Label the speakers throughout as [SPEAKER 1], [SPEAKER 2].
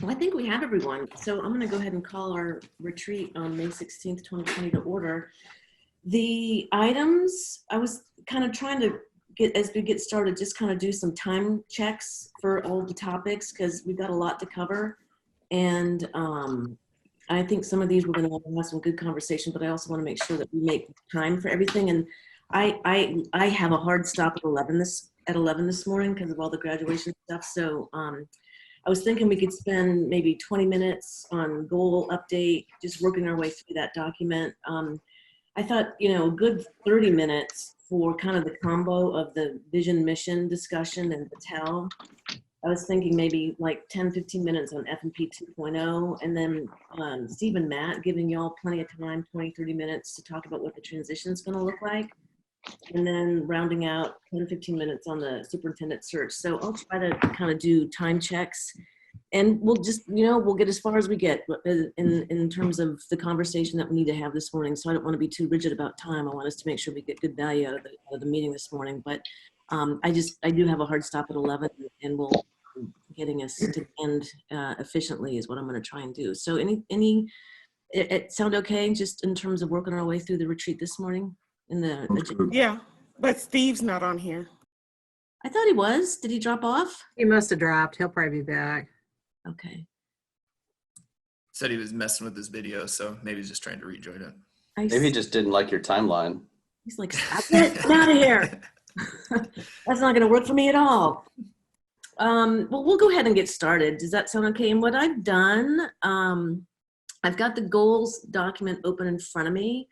[SPEAKER 1] Well, I think we have everyone. So I'm going to go ahead and call our retreat on May 16th, 2020 to order. The items, I was kind of trying to get, as we get started, just kind of do some time checks for all the topics because we've got a lot to cover. And I think some of these we're going to have some good conversation, but I also want to make sure that we make time for everything. And I have a hard stop at 11 this morning because of all the graduation stuff. So I was thinking we could spend maybe 20 minutes on goal update, just working our way through that document. I thought, a good 30 minutes for kind of the combo of the vision mission discussion and the tell. I was thinking maybe like 10, 15 minutes on F&P 2.0, and then Steve and Matt giving y'all plenty of time, 20, 30 minutes to talk about what the transition is going to look like. And then rounding out 10, 15 minutes on the superintendent search. So I'll try to kind of do time checks, and we'll just, we'll get as far as we get in terms of the conversation that we need to have this morning. So I don't want to be too rigid about time. I want us to make sure we get good value out of the meeting this morning. But I do have a hard stop at 11, and we'll getting us to end efficiently is what I'm going to try and do. So it sound okay just in terms of working our way through the retreat this morning?
[SPEAKER 2] Yeah, but Steve's not on here.
[SPEAKER 1] I thought he was. Did he drop off?
[SPEAKER 3] He must have dropped. He'll probably be back.
[SPEAKER 1] Okay.
[SPEAKER 4] Said he was messing with his video, so maybe he's just trying to rejoin it.
[SPEAKER 5] Maybe he just didn't like your timeline.
[SPEAKER 1] He's like, stop it, I'm out of here. That's not going to work for me at all. Well, we'll go ahead and get started. Does that sound okay? And what I've done, I've got the goals document open in front of me.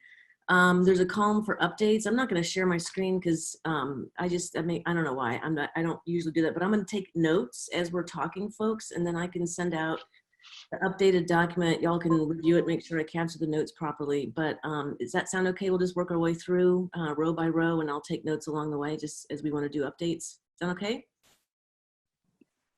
[SPEAKER 1] There's a column for updates. I'm not going to share my screen because I don't know why. I don't usually do that, but I'm going to take notes as we're talking, folks, and then I can send out the updated document. Y'all can review it, make sure I capture the notes properly. But does that sound okay? We'll just work our way through row by row, and I'll take notes along the way just as we want to do updates. Sound okay?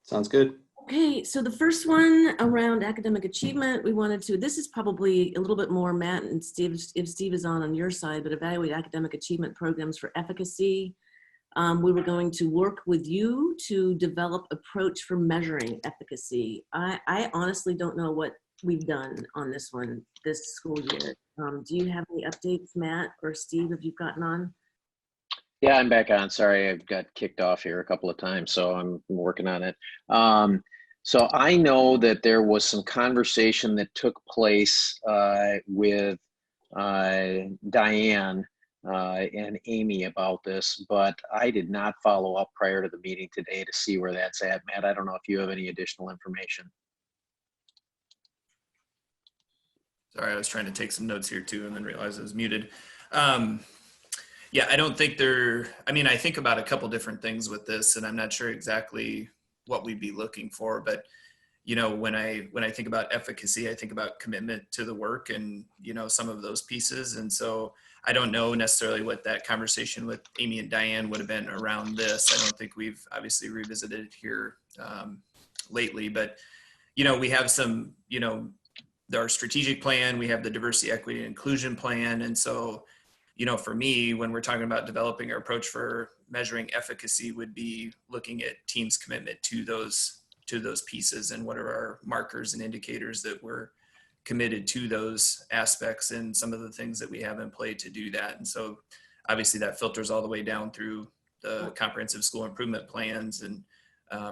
[SPEAKER 5] Sounds good.
[SPEAKER 1] Okay, so the first one around academic achievement, this is probably a little bit more Matt and Steve, if Steve is on your side, but evaluate academic achievement programs for efficacy. We were going to work with you to develop approach for measuring efficacy. I honestly don't know what we've done on this one this school year. Do you have any updates, Matt or Steve, if you've gotten on?
[SPEAKER 6] Yeah, I'm back on. Sorry, I've got kicked off here a couple of times, so I'm working on it. So I know that there was some conversation that took place with Diane and Amy about this, but I did not follow up prior to the meeting today to see where that's at. Matt, I don't know if you have any additional information.
[SPEAKER 4] Sorry, I was trying to take some notes here too and then realized I was muted. Yeah, I don't think I think about a couple different things with this, and I'm not sure exactly what we'd be looking for, but when I think about efficacy, I think about commitment to the work and some of those pieces. And so I don't know necessarily what that conversation with Amy and Diane would have been around this. I don't think we've obviously revisited it here lately, but we have some our strategic plan, we have the diversity, equity, and inclusion plan. And so for me, when we're talking about developing our approach for measuring efficacy, would be looking at teams' commitment to those pieces and what are our markers and indicators that we're committed to those aspects and some of the things that we have in play to do that. And so obviously that filters all the way down through the comprehensive school improvement plans and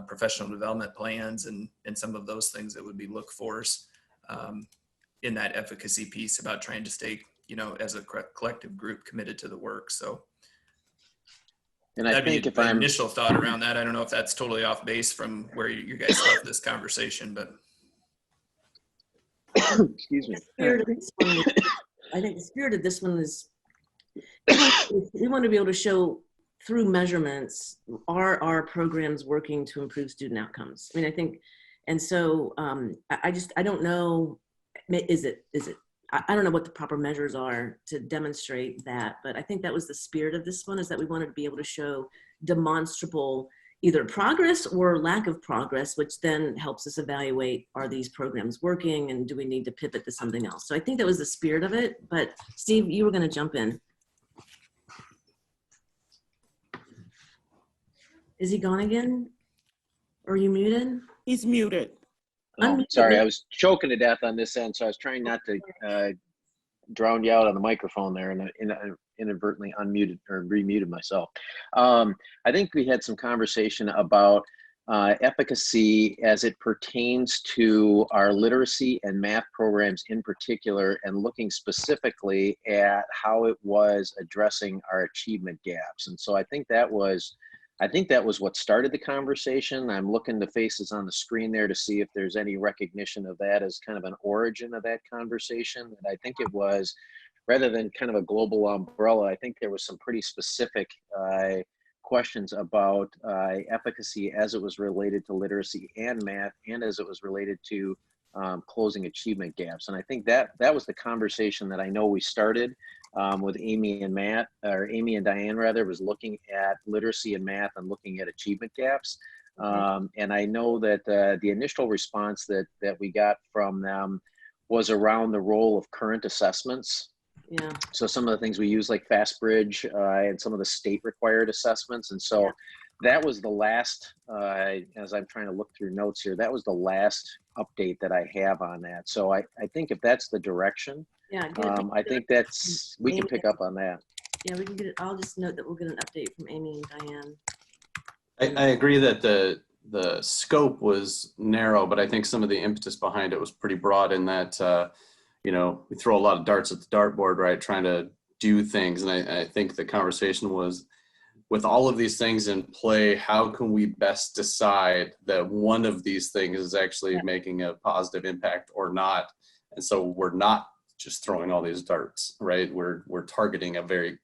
[SPEAKER 4] professional development plans and some of those things that would be look fors in that efficacy piece about trying to stay as a collective group committed to the work. So
[SPEAKER 6] and I think if I'm
[SPEAKER 4] initial thought around that, I don't know if that's totally off base from where you guys left this conversation, but
[SPEAKER 6] excuse me.
[SPEAKER 1] I think the spirit of this one is we want to be able to show through measurements are programs working to improve student outcomes. I think, and so I don't know. I don't know what the proper measures are to demonstrate that, but I think that was the spirit of this one, is that we wanted to be able to show demonstrable either progress or lack of progress, which then helps us evaluate, are these programs working and do we need to pivot to something else? So I think that was the spirit of it, but Steve, you were going to jump in. Is he gone again? Or are you muted?
[SPEAKER 2] He's muted.
[SPEAKER 6] Oh, sorry, I was choking to death on this end, so I was trying not to drown you out on the microphone there, and inadvertently unmuted or remuted myself. I think we had some conversation about efficacy as it pertains to our literacy and math programs in particular, and looking specifically at how it was addressing our achievement gaps. And so I think that was what started the conversation. I'm looking the faces on the screen there to see if there's any recognition of that as kind of an origin of that conversation. And I think it was, rather than kind of a global umbrella, I think there was some pretty specific questions about efficacy as it was related to literacy and math, and as it was related to closing achievement gaps. And I think that was the conversation that I know we started with Amy and Diane rather, was looking at literacy and math and looking at achievement gaps. And I know that the initial response that we got from them was around the role of current assessments.
[SPEAKER 1] Yeah.
[SPEAKER 6] So some of the things we use, like FastBridge and some of the state required assessments. And so that was the last, as I'm trying to look through notes here, that was the last update that I have on that. So I think if that's the direction,
[SPEAKER 1] Yeah.
[SPEAKER 6] I think we can pick up on that.
[SPEAKER 1] Yeah, we can get it. I'll just note that we'll get an update from Amy and Diane.
[SPEAKER 5] I agree that the scope was narrow, but I think some of the impetus behind it was pretty broad in that, we throw a lot of darts at the dartboard, right? Trying to do things. And I think the conversation was, with all of these things in play, how can we best decide that one of these things is actually making a positive impact or not? And so we're not just throwing all these darts, right? We're targeting a very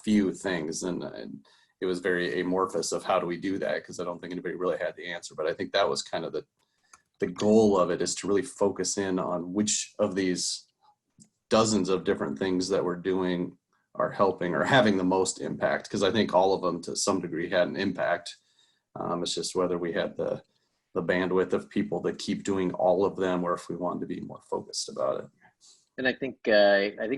[SPEAKER 5] few things. And it was very amorphous of how do we do that? Because I don't think anybody really had the answer. But I think that was kind of the goal of it, is to really focus in on which of these dozens of different things that we're doing are helping or having the most impact. Because I think all of them to some degree had an impact. It's just whether we had the bandwidth of people to keep doing all of them, or if we wanted to be more focused about it.
[SPEAKER 6] And I think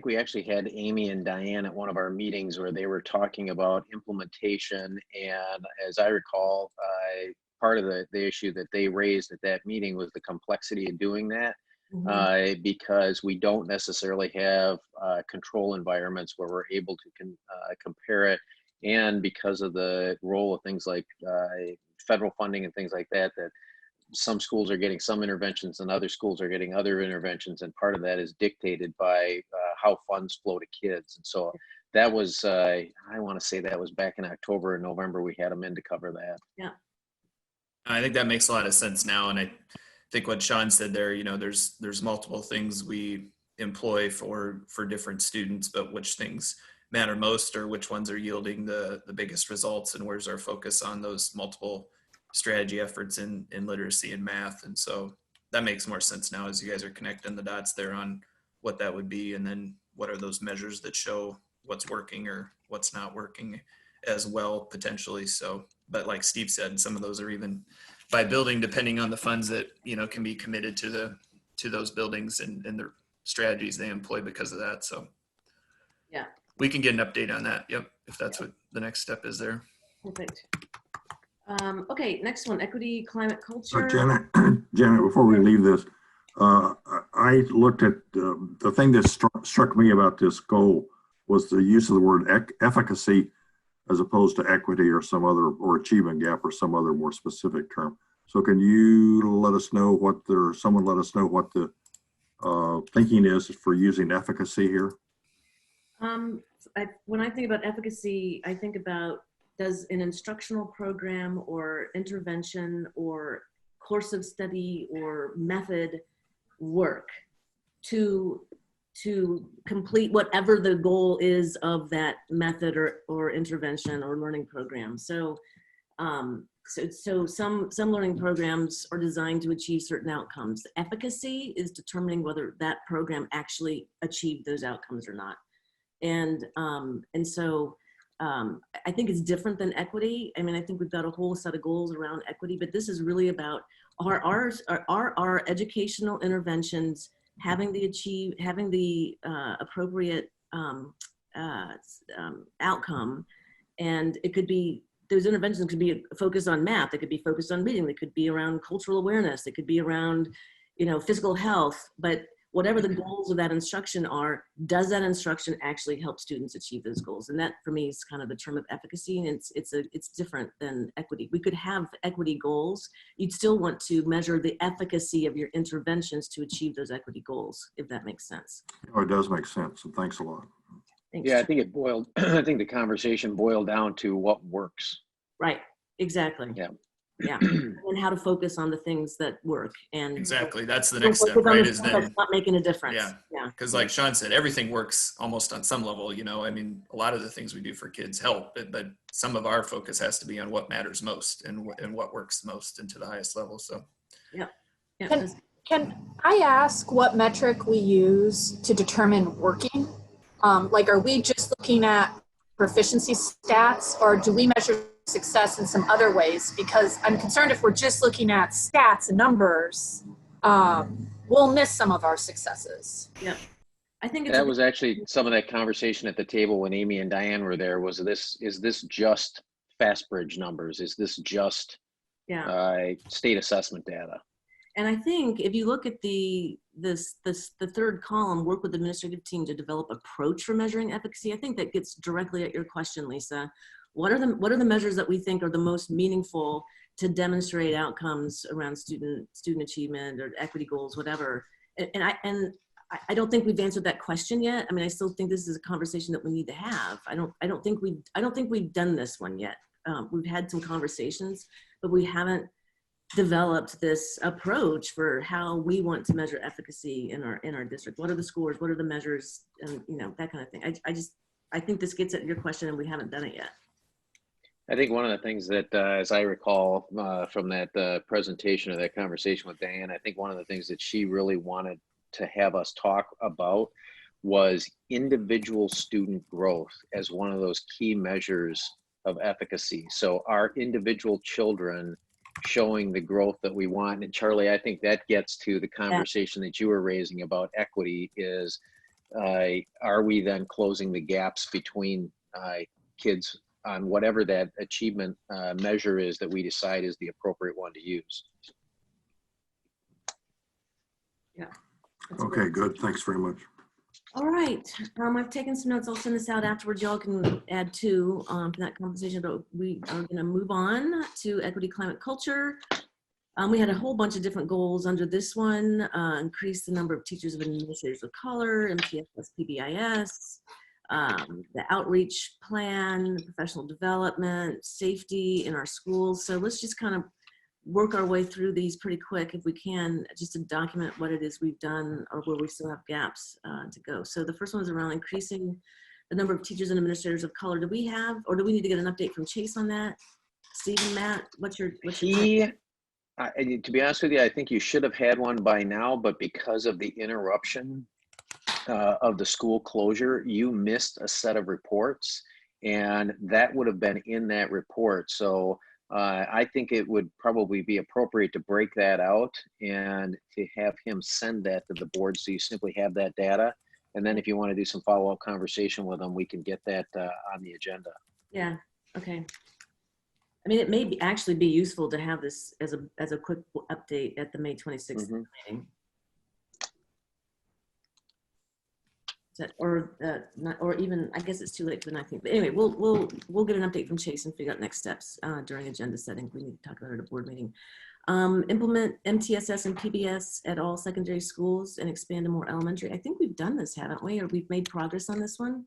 [SPEAKER 6] we actually had Amy and Diane at one of our meetings where they were talking about implementation. And as I recall, part of the issue that they raised at that meeting was the complexity of doing that, because we don't necessarily have control environments where we're able to compare it. And because of the role of things like federal funding and things like that, that some schools are getting some interventions and other schools are getting other interventions. And part of that is dictated by how funds flow to kids. And so that was, I want to say that was back in October and November, we had them in to cover that.
[SPEAKER 1] Yeah.
[SPEAKER 4] I think that makes a lot of sense now. And I think what Sean said there, there's multiple things we employ for different students, but which things matter most, or which ones are yielding the biggest results, and where's our focus on those multiple strategy efforts in literacy and math. And so that makes more sense now as you guys are connecting the dots there on what that would be, and then what are those measures that show what's working or what's not working as well, potentially. So, but like Steve said, some of those are even by building, depending on the funds that can be committed to those buildings and the strategies they employ because of that. So
[SPEAKER 1] Yeah.
[SPEAKER 4] we can get an update on that. Yep, if that's what the next step is there.
[SPEAKER 1] Perfect. Okay, next one, equity, climate, culture.
[SPEAKER 7] Janet, before we leave this, I looked at the thing that struck me about this goal was the use of the word efficacy as opposed to equity or some other, or achievement gap or some other more specific term. So can you let us know someone let us know what the thinking is for using efficacy here?
[SPEAKER 1] When I think about efficacy, I think about, does an instructional program or intervention or course of study or method work to complete whatever the goal is of that method or intervention or learning program. So some learning programs are designed to achieve certain outcomes. Efficacy is determining whether that program actually achieved those outcomes or not. And so I think it's different than equity. I mean, I think we've got a whole set of goals around equity, but this is really about our educational interventions having the appropriate outcome. And it could be those interventions could be focused on math, they could be focused on reading, they could be around cultural awareness, they could be around, you know, physical health, but whatever the goals of that instruction are, does that instruction actually help students achieve those goals? And that for me is kind of the term of efficacy, and it's different than equity. We could have equity goals. You'd still want to measure the efficacy of your interventions to achieve those equity goals, if that makes sense.
[SPEAKER 7] Oh, it does make sense, and thanks a lot.
[SPEAKER 1] Thanks.
[SPEAKER 6] Yeah, I think it boiled, I think the conversation boiled down to what works.
[SPEAKER 1] Right, exactly.
[SPEAKER 6] Yeah.
[SPEAKER 1] Yeah, and how to focus on the things that work. And
[SPEAKER 4] Exactly. That's the
[SPEAKER 1] don't
[SPEAKER 4] next step,
[SPEAKER 1] focus on
[SPEAKER 4] right?
[SPEAKER 1] the
[SPEAKER 4] Is
[SPEAKER 1] stuff
[SPEAKER 4] then,
[SPEAKER 1] that's not making a difference.
[SPEAKER 4] Yeah.
[SPEAKER 1] Yeah.
[SPEAKER 4] because like Sean said, everything works almost on some level, you know, I mean, a lot of the things we do for kids help, but some of our focus has to be on what matters most and what works most and to the highest level. So.
[SPEAKER 1] Yeah.
[SPEAKER 8] Can I ask what metric we use to determine working? Like, are we just looking at proficiency stats, or do we measure success in some other ways? Because I'm concerned if we're just looking at stats and numbers, we'll miss some of our successes.
[SPEAKER 1] Yeah. I think it's
[SPEAKER 6] That was actually some of that conversation at the table when Amy and Diane were there. Is this just FastBridge numbers? Is this just state assessment data?
[SPEAKER 1] And I think if you look at the third column, work with the administrative team to develop approach for measuring efficacy, I think that gets directly at your question, Lisa. What are the measures that we think are the most meaningful to demonstrate outcomes around student achievement or equity goals, whatever? And I don't think we've answered that question yet. I mean, I still think this is a conversation that we need to have. I don't think we've done this one yet. We've had some conversations, but we haven't developed this approach for how we want to measure efficacy in our district. What are the scores? What are the measures? And you know, that kind of thing. I think this gets at your question, and we haven't done it yet.
[SPEAKER 6] I think one of the things that, as I recall from that presentation or that conversation with Diane, I think one of the things that she really wanted to have us talk about was individual student growth as one of those key measures of efficacy. So our individual children showing the growth that we want. And Charlie, I think that gets to the conversation that you were raising about equity is, are we then closing the gaps between kids on whatever that achievement measure is that we decide is the appropriate one to use?
[SPEAKER 1] Yeah.
[SPEAKER 7] Okay, good. Thanks very much.
[SPEAKER 1] All right. I've taken some notes. I'll send this out afterwards. Y'all can add to that conversation, but we are going to move on to equity, climate, culture. We had a whole bunch of different goals under this one. Increase the number of teachers and administrators of color, MTSS, PBIS, the outreach plan, professional development, safety in our schools. So let's just kind of work our way through these pretty quick if we can, just to document what it is we've done or where we still have gaps to go. So the first one is around increasing the number of teachers and administrators of color. Do we have, or do we need to get an update from Chase on that? Steve and Matt, what's your
[SPEAKER 6] to be honest with you, I think you should have had one by now, but because of the interruption of the school closure, you missed a set of reports, and that would have been in that report. So I think it would probably be appropriate to break that out and to have him send that to the board so you simply have that data. And then if you want to do some follow-up conversation with them, we can get that on the agenda.
[SPEAKER 1] Yeah, okay. I mean, it may actually be useful to have this as a quick update at the May 26th meeting. Or even, I guess it's too late for the 19th. But anyway, we'll get an update from Chase and figure out next steps during agenda setting. We need to talk about it at a board meeting. Implement MTSS and PBS at all secondary schools and expand to more elementary. I think we've done this, haven't we? Or we've made progress on this one?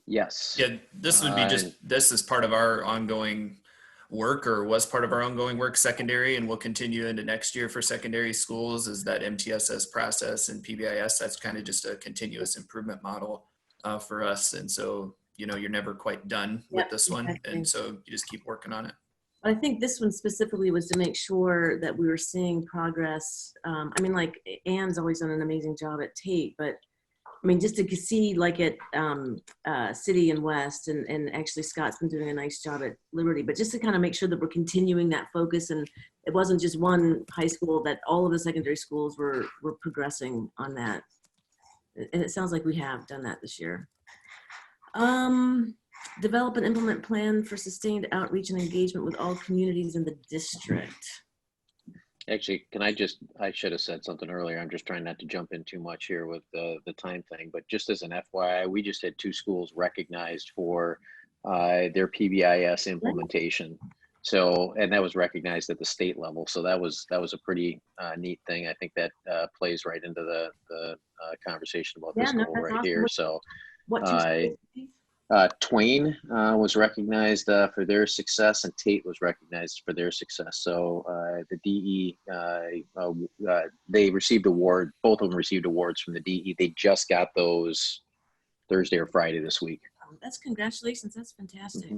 [SPEAKER 6] Yes.
[SPEAKER 4] Yeah, this would be this is part of our ongoing work, or was part of our ongoing work, secondary, and will continue into next year for secondary schools, is that MTSS process and PBIS. That's kind of just a continuous improvement model for us. And so, you know, you're never quite done with this one.
[SPEAKER 1] Exactly.
[SPEAKER 4] And so you just keep working on it.
[SPEAKER 1] I think this one specifically was to make sure that we were seeing progress. I mean, like Anne's always done an amazing job at Tate, but I mean, just to see like at City and West, and actually Scott's been doing a nice job at Liberty, but just to kind of make sure that we're continuing that focus, and it wasn't just one high school, that all of the secondary schools were progressing on that. And it sounds like we have done that this year. develop and implement plan for sustained outreach and engagement with all communities in the district.
[SPEAKER 6] Actually, I should have said something earlier. I'm just trying not to jump in too much here with the time thing, but just as an FYI, we just had 2 schools recognized for their PBIS implementation. So, and that was recognized at the state level. So that was a pretty neat thing. I think that plays right into the conversation about this goal
[SPEAKER 1] that's
[SPEAKER 6] right
[SPEAKER 1] awesome.
[SPEAKER 6] here. So
[SPEAKER 1] What two schools, Steve?
[SPEAKER 6] Twain was recognized for their success, and Tate was recognized for their success. So the DE, they received award. Both of them received awards from the DE. They just got those Thursday or Friday this week.
[SPEAKER 1] That's congratulations. That's fantastic.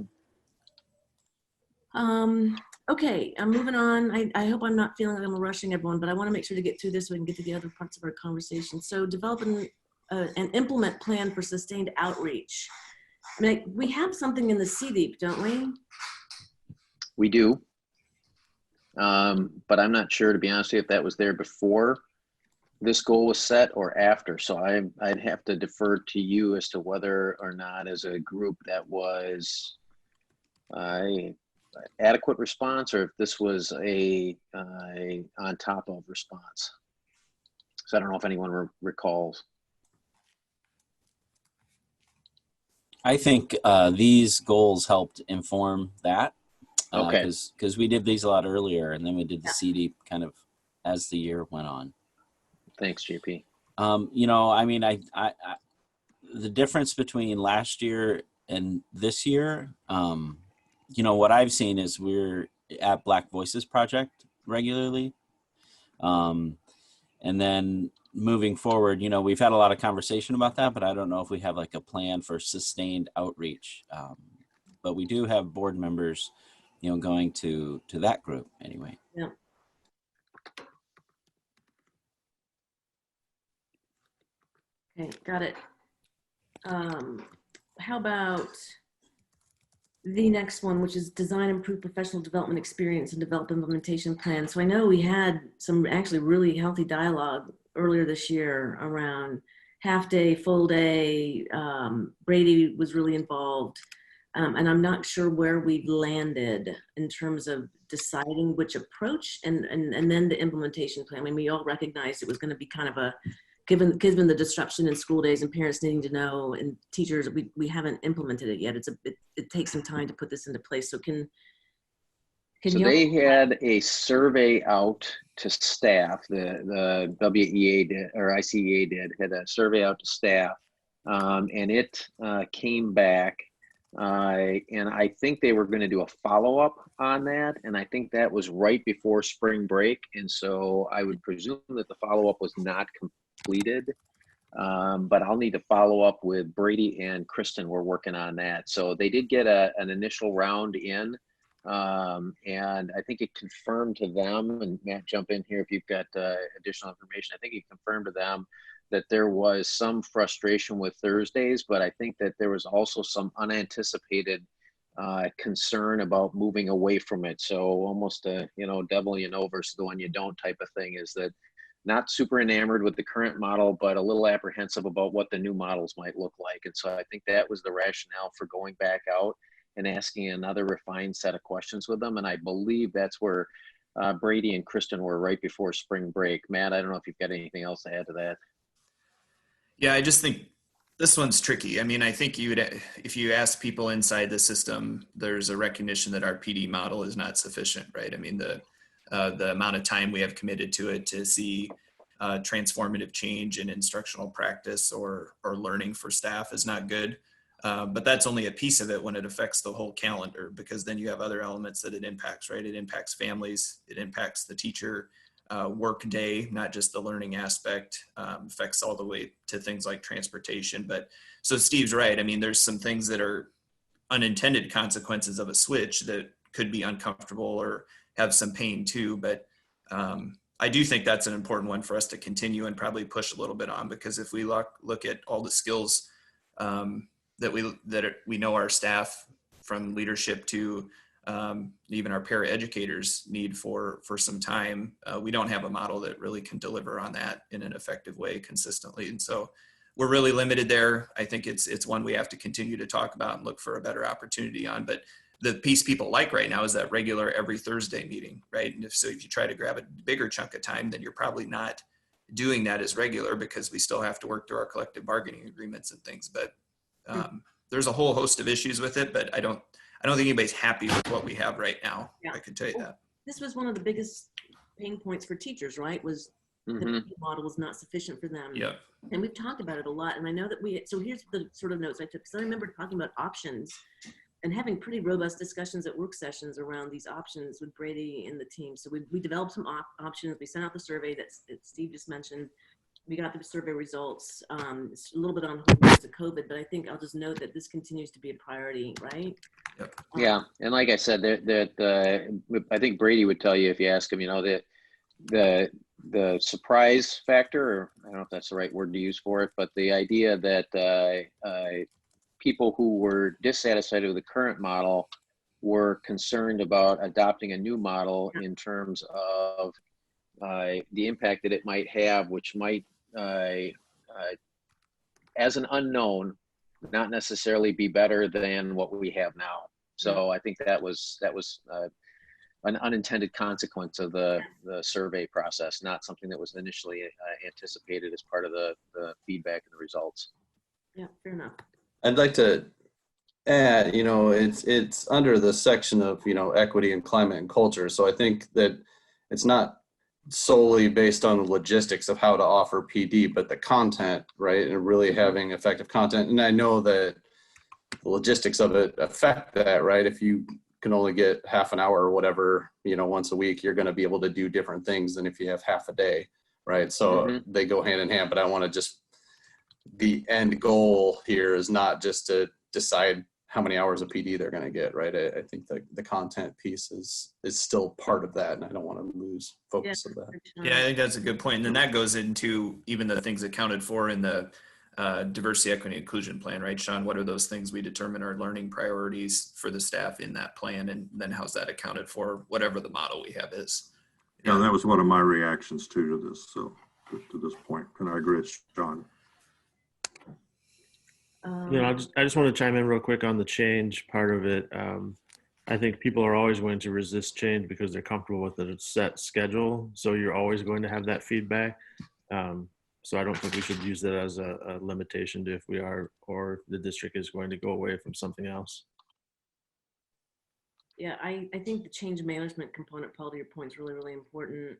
[SPEAKER 6] Mhm.
[SPEAKER 1] Okay, I'm moving on. I hope I'm not feeling like I'm rushing everyone, but I want to make sure to get through this so we can get to the other parts of our conversation. So develop and implement plan for sustained outreach. I mean, we have something in the CDEP, don't we?
[SPEAKER 6] We do. But I'm not sure, to be honest with you, if that was there before this goal was set or after. So I'd have to defer to you as to whether or not as a group that was adequate response, or if this was a on top of response. So I don't know if anyone recalls.
[SPEAKER 9] I think these goals helped inform that.
[SPEAKER 6] Okay.
[SPEAKER 9] Because we did these a lot earlier, and then we did the CD kind of as the year went on.
[SPEAKER 6] Thanks, JP.
[SPEAKER 9] You know, I mean, I the difference between last year and this year, you know, what I've seen is we're at Black Voices Project regularly. And then moving forward, you know, we've had a lot of conversation about that, but I don't know if we have like a plan for sustained outreach. But we do have board members, you know, going to that group anyway.
[SPEAKER 1] Yeah. Okay, got it. How about the next one, which is design, improve professional development experience and develop implementation plans. So I know we had some actually really healthy dialogue earlier this year around half day, full day. Brady was really involved. And I'm not sure where we've landed in terms of deciding which approach and then the implementation plan. I mean, we all recognized it was going to be kind of a, given the disruption in school days and parents needing to know and teachers, we haven't implemented it yet. It takes some time to put this into place. So
[SPEAKER 6] So they had a survey out to staff. The WEA did, or ICEA had a survey out to staff, and it came back. And I think they were going to do a follow-up on that. And I think that was right before spring break. And so I would presume that the follow-up was not completed. But I'll need to follow up with Brady and Kristen. We're working on that. So they did get an initial round in. And I think it confirmed to them, and Matt, jump in here if you've got additional information. I think it confirmed to them that there was some frustration with Thursdays, but I think that there was also some unanticipated concern about moving away from it. So almost a, you know, devil you know versus the one you don't type of thing, is that not super enamored with the current model, but a little apprehensive about what the new models might look like. And so I think that was the rationale for going back out and asking another refined set of questions with them. And I believe that's where Brady and Kristen were right before spring break. Matt, I don't know if you've got anything else to add to that.
[SPEAKER 4] Yeah, I just think this one's tricky. I mean, I think if you ask people inside the system, there's a recognition that our PD model is not sufficient, right? I mean, the amount of time we have committed to it to see transformative change in instructional practice or learning for staff is not good. But that's only a piece of it when it affects the whole calendar, because then you have other elements that it impacts, right? It impacts families, it impacts the teacher work day, not just the learning aspect, affects all the way to things like transportation. But so Steve's right. I mean, there's some things that are unintended consequences of a switch that could be uncomfortable or have some pain too. But I do think that's an important one for us to continue and probably push a little bit on, because if we look at all the skills that we know our staff, from leadership to even our paraeducators, need for some time, we don't have a model that really can deliver on that in an effective way consistently. And so we're really limited there. I think it's one we have to continue to talk about and look for a better opportunity on. But the piece people like right now is that regular every Thursday meeting, right? And if you try to grab a bigger chunk of time, then you're probably not doing that as regular, because we still have to work through our collective bargaining agreements and things. But there's a whole host of issues with it, but I don't think anybody's happy with what we have right now.
[SPEAKER 1] Yeah.
[SPEAKER 4] I can tell you that.
[SPEAKER 1] This was one of the biggest pain points for teachers, right? Was the
[SPEAKER 6] Mhm.
[SPEAKER 1] model was not sufficient for them.
[SPEAKER 4] Yeah.
[SPEAKER 1] And we've talked about it a lot. And I know that so here's the sort of notes I took. So I remember talking about options and having pretty robust discussions at work sessions around these options with Brady and the team. So we developed some options. We sent out the survey that Steve just mentioned. We got the survey results. It's a little bit on hold because of COVID, but I think I'll just note that this continues to be a priority, right?
[SPEAKER 4] Yep.
[SPEAKER 6] Yeah, and like I said, I think Brady would tell you if you ask him, you know, that the surprise factor, or I don't know if that's the right word to use for it, but the idea that people who were dissatisfied with the current model were concerned about adopting a new model in terms of the impact that it might have, which might, as an unknown, not necessarily be better than what we have now. So I think that was an unintended consequence of the survey process, not something that was initially anticipated as part of the feedback and the results.
[SPEAKER 1] Yeah, fair enough.
[SPEAKER 5] I'd like to add, you know, it's under the section of, you know, equity and climate and culture. So I think that it's not solely based on the logistics of how to offer PD, but the content, right? And really having effective content. And I know that the logistics of it affect that, right? If you can only get half an hour or whatever, you know, once a week, you're going to be able to do different things than if you have half a day, right? So they go hand in hand, but I want to just, the end goal here is not just to decide how many hours of PD they're going to get, right? I think the content piece is still part of that, and I don't want to lose focus of that.
[SPEAKER 4] Yeah, I think that's a good point. And then that goes into even the things accounted for in the diversity, equity, inclusion plan, right, Sean? What are those things we determine are learning priorities for the staff in that plan? And then how's that accounted for, whatever the model we have is?
[SPEAKER 7] Yeah, that was one of my reactions to this. So to this point, and I agree with Sean.
[SPEAKER 10] You know, I just want to chime in real quick on the change part of it. I think people are always going to resist change because they're comfortable with a set schedule. So you're always going to have that feedback. So I don't think we should use that as a limitation to if we are, or the district is going to go away from something else.
[SPEAKER 1] Yeah, I think the change management component, Paul, to your point, is really, really important.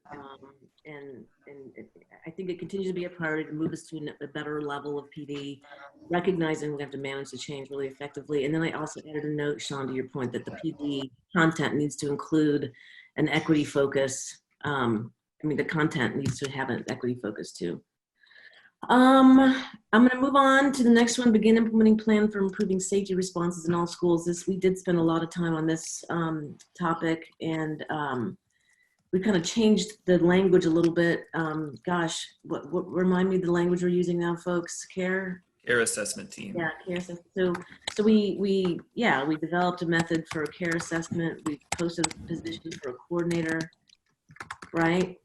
[SPEAKER 1] And I think it continues to be a priority to move us to a better level of PD, recognizing we have to manage the change really effectively. And then I also added a note, Sean, to your point, that the PD content needs to include an equity focus. I mean, the content needs to have an equity focus too. I'm going to move on to the next one, begin implementing plan for improving safety responses in all schools. We did spend a lot of time on this topic, and we kind of changed the language a little bit. Gosh, what remind me of the language we're using now, folks? Care
[SPEAKER 4] assessment team.
[SPEAKER 1] Yeah, care assessment. So we developed a method for a care assessment. We posted a position for a coordinator, right?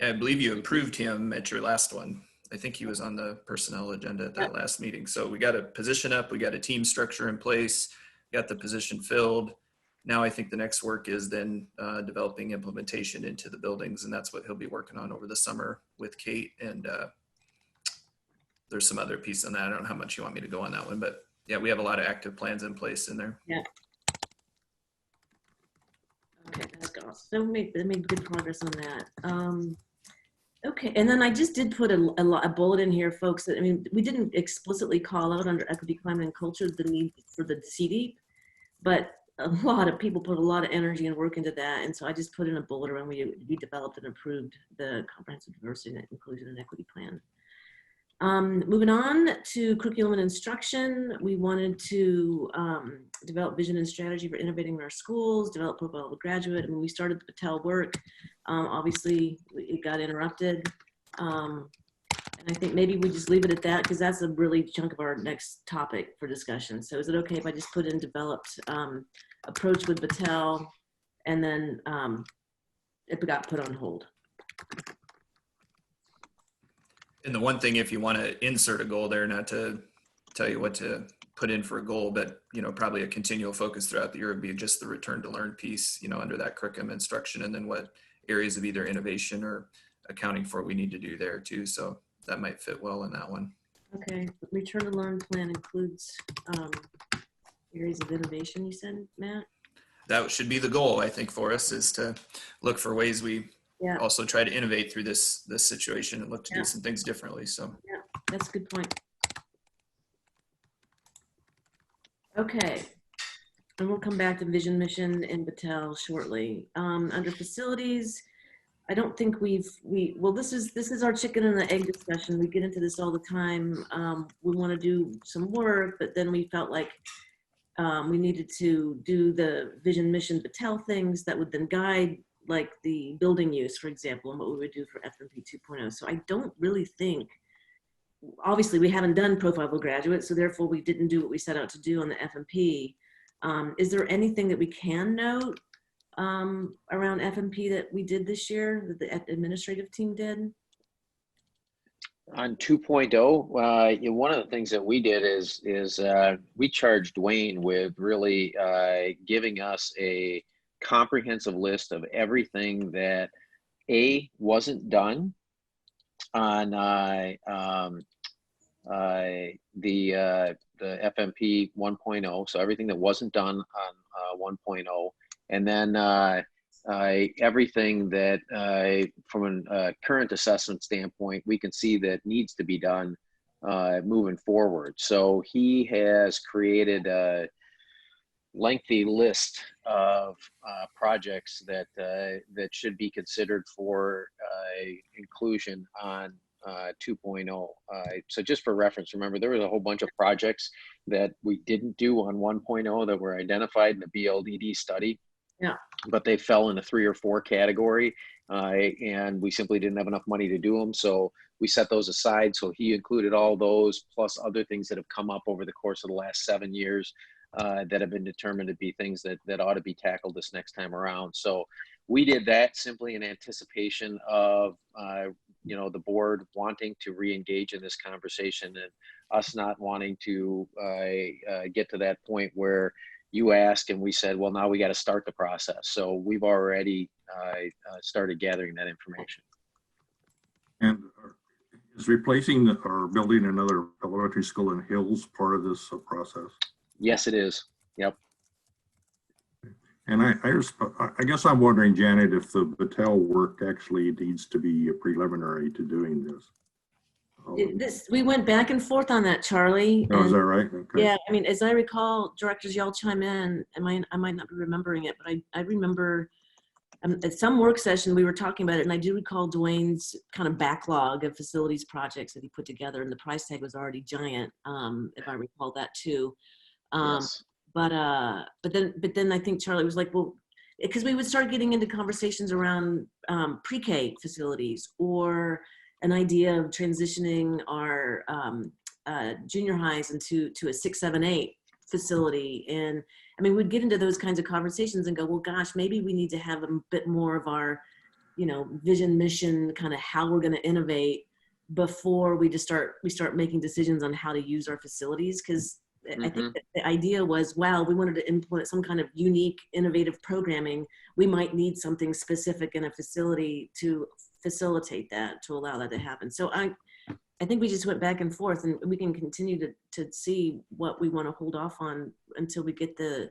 [SPEAKER 4] Yeah, I believe you approved him at your last one. I think he was on the personnel agenda at that last meeting. So we got a position up, we got a team structure in place, got the position filled. Now I think the next work is then developing implementation into the buildings, and that's what he'll be working on over the summer with Kate. And there's some other piece on that. I don't know how much you want me to go on that one, but yeah, we have a lot of active plans in place in there.
[SPEAKER 1] Yeah. Okay, that's awesome. So we made good progress on that. Okay, and then I just did put a bullet in here, folks. That, I mean, we didn't explicitly call out under equity, climate, and culture the need for the CDEEP, but a lot of people put a lot of energy and work into that, and so I just put in a bullet around we developed and approved the comprehensive diversity and inclusion and equity plan. Moving on to curriculum and instruction, we wanted to develop vision and strategy for innovating in our schools, develop profile of a graduate. I mean, we started the Patel work. Obviously, it got interrupted. And I think maybe we just leave it at that because that's a really chunk of our next topic for discussion. So is it okay if I just put in developed approach with Patel and then it got put on hold?
[SPEAKER 4] And the one thing, if you want to insert a goal there, not to tell you what to put in for a goal, but, you know, probably a continual focus throughout the year would be just the return to learn piece, you know, under that curriculum instruction, and then what areas of either innovation or accounting for we need to do there too. So that might fit well in that one.
[SPEAKER 1] Okay, return to learn plan includes areas of innovation, you said, Matt?
[SPEAKER 4] That should be the goal, I think, for us, is to look for ways we
[SPEAKER 1] Yeah,
[SPEAKER 4] also try to innovate through this situation and look to
[SPEAKER 1] Yeah.
[SPEAKER 4] do some things differently. So
[SPEAKER 1] that's a good point. Okay, and we'll come back to vision, mission, and Battelle shortly. Under facilities, I don't think well, this is our chicken and the egg discussion. We get into this all the time. We want to do some work, but then we felt like we needed to do the vision, mission, Battelle things that would then guide like the building use, for example, and what we would do for FMP 2.0. So I don't really think, obviously we haven't done profile of a graduate, so therefore we didn't do what we set out to do on the FMP. Is there anything that we can note around FMP that we did this year, that the administrative team did?
[SPEAKER 6] On 2.0, one of the things that we did is we charged Dwayne with really giving us a comprehensive list of everything that wasn't done on the FMP 1.0. So everything that wasn't done on 1.0, and then everything that from a current assessment standpoint, we can see that needs to be done moving forward. So he has created a lengthy list of projects that should be considered for inclusion on 2.0. So just for reference, remember there was a whole bunch of projects that we didn't do on 1.0 that were identified in the BLDD study.
[SPEAKER 1] Yeah.
[SPEAKER 6] But they fell in the 3 or 4 category, and we simply didn't have enough money to do them. So we set those aside. So he included all those plus other things that have come up over the course of the last 7 years that have been determined to be things that ought to be tackled this next time around. So we did that simply in anticipation of the board wanting to re-engage in this conversation and us not wanting to get to that point where you asked and we said, well, now we got to start the process. So we've already started gathering that information.
[SPEAKER 7] And is replacing or building another elementary school in Hills part of this process?
[SPEAKER 6] Yes, it is. Yep.
[SPEAKER 7] And I guess I'm wondering, Janet, if the Battelle work actually needs to be preliminary to doing this.
[SPEAKER 1] We went back and forth on that, Charlie.
[SPEAKER 7] Oh, is that right? Okay.
[SPEAKER 1] Yeah, I mean, as I recall, directors, y'all chime in. I might not be remembering it, but I remember at some work session we were talking about it, and I do recall Dwayne's kind of backlog of facilities projects that he put together, and the price tag was already giant, if I recall that too.
[SPEAKER 6] Yes.
[SPEAKER 1] But then I think Charlie was like, well, because we would start getting into conversations around pre-K facilities or an idea of transitioning our junior highs into a 6, 7, 8 facility. And I mean, we'd get into those kinds of conversations and go, well, gosh, maybe we need to have a bit more of our, vision, mission, kind of how we're going to innovate before we start making decisions on how to use our facilities. Because I think that the idea was, wow, we wanted to implement some kind of unique, innovative programming. We might need something specific in a facility to facilitate that, to allow that to happen. So I think we just went back and forth, and we can continue to see what we want to hold off on until we get the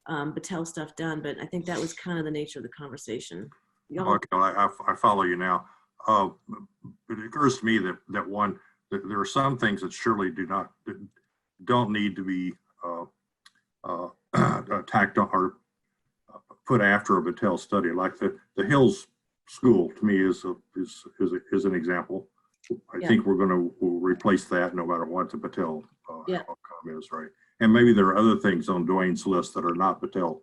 [SPEAKER 1] Battelle stuff done. But I think that was kind of the nature of the conversation.
[SPEAKER 7] Okay, I follow you now. It occurs to me that there are some things that surely don't need to be tacked on or put after a Battelle study, like the Hills School to me is an example. I think we'll replace that no matter what the Battelle outcome is, right? And maybe there are other things on Dwayne's list that are not Battelle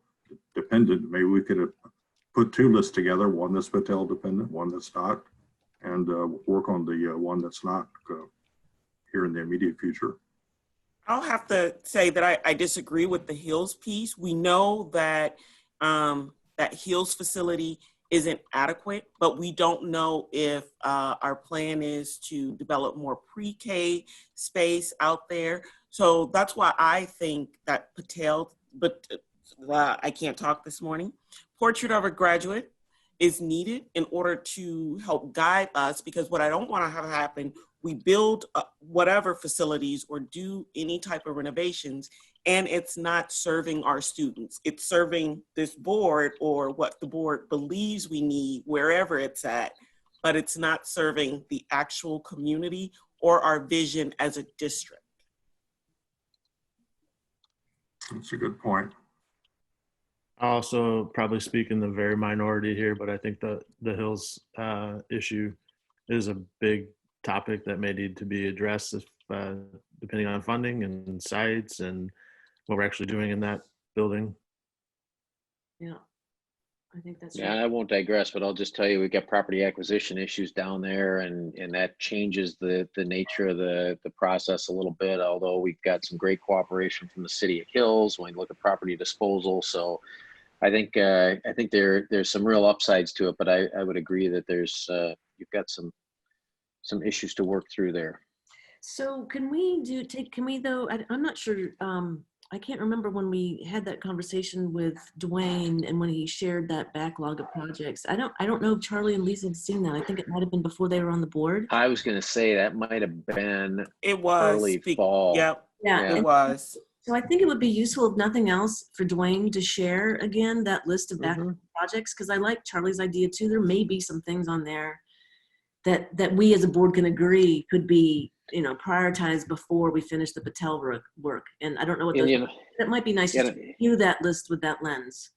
[SPEAKER 7] dependent. Maybe we could have put 2 lists together, one that's Battelle dependent, one that's not, and work on the one that's not here in the immediate future.
[SPEAKER 2] I'll have to say that I disagree with the Hills piece. We know that that Hills facility isn't adequate, but we don't know if our plan is to develop more pre-K space out there. So that's why I think that Patel, but I can't talk this morning, Portrait of a Graduate is needed in order to help guide us, because what I don't want to have happen, we build whatever facilities or do any type of renovations, and it's not serving our students. It's serving this board or what the board believes we need wherever it's at, but it's not serving the actual community or our vision as a district.
[SPEAKER 7] That's a good point.
[SPEAKER 10] I also probably speak in the very minority here, but I think the Hills issue is a big topic that may need to be addressed if, depending on funding and sites and what we're actually doing in that building.
[SPEAKER 1] Yeah, I think that's
[SPEAKER 6] Yeah,
[SPEAKER 1] right.
[SPEAKER 6] I won't digress, but I'll just tell you, we've got property acquisition issues down there, and that changes the nature of the process a little bit, although we've got some great cooperation from the city of Hills when we look at property disposal. So I think there's some real upsides to it, but I would agree that there's you've got some issues to work through there.
[SPEAKER 1] So can we though, I'm not sure, I can't remember when we had that conversation with Dwayne and when he shared that backlog of projects. I don't know if Charlie and Lisa had seen that. I think it might have been before they were on the board.
[SPEAKER 6] I was going to say that might have been
[SPEAKER 2] It was
[SPEAKER 6] early fall.
[SPEAKER 2] Yep.
[SPEAKER 1] Yeah,
[SPEAKER 2] It was.
[SPEAKER 1] so I think it would be useful, if nothing else, for Dwayne to share again that list of backlog projects, because I like Charlie's idea too. There may be some things on there that we as a board can agree could be, prioritized before we finish the Patel work. And I don't know what those, that might be nice to view that list with that lens.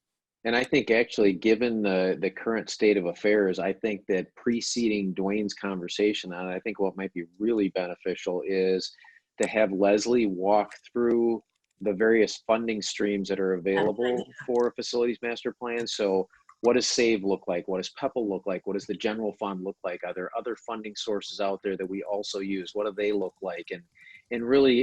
[SPEAKER 6] And I think actually, given the current state of affairs, I think that preceding Dwayne's conversation on it, I think what might be really beneficial is to have Leslie walk through the various funding streams that are available for a facilities master plan. So what does SAVE look like? What does PEPL look like? What does the general fund look like? Are there other funding sources out there that we also use? What do they look like? And really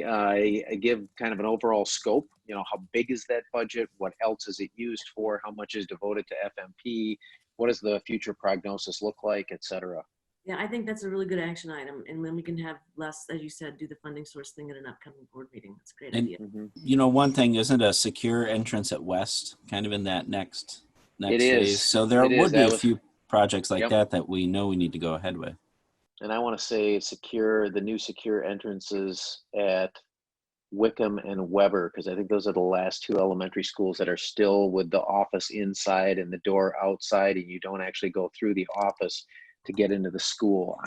[SPEAKER 6] give kind of an overall scope. How big is that budget? What else is it used for? How much is devoted to FMP? What does the future prognosis look like, et cetera?
[SPEAKER 1] Yeah, I think that's a really good action item. And then we can have less, as you said, do the funding source thing at an upcoming board meeting. That's a great idea.
[SPEAKER 9] One thing, isn't a secure entrance at West kind of in that next
[SPEAKER 6] It
[SPEAKER 9] phase?
[SPEAKER 6] is.
[SPEAKER 9] So there
[SPEAKER 6] It
[SPEAKER 9] would
[SPEAKER 6] is.
[SPEAKER 9] be
[SPEAKER 6] That
[SPEAKER 9] a
[SPEAKER 6] was-
[SPEAKER 9] few projects like
[SPEAKER 6] Yep.
[SPEAKER 9] that we know we need to go ahead with.
[SPEAKER 6] And I want to say the new secure entrances at Wickham and Weber, because I think those are the last two elementary schools that are still with the office inside and the door outside, and you don't actually go through the office to get into the school.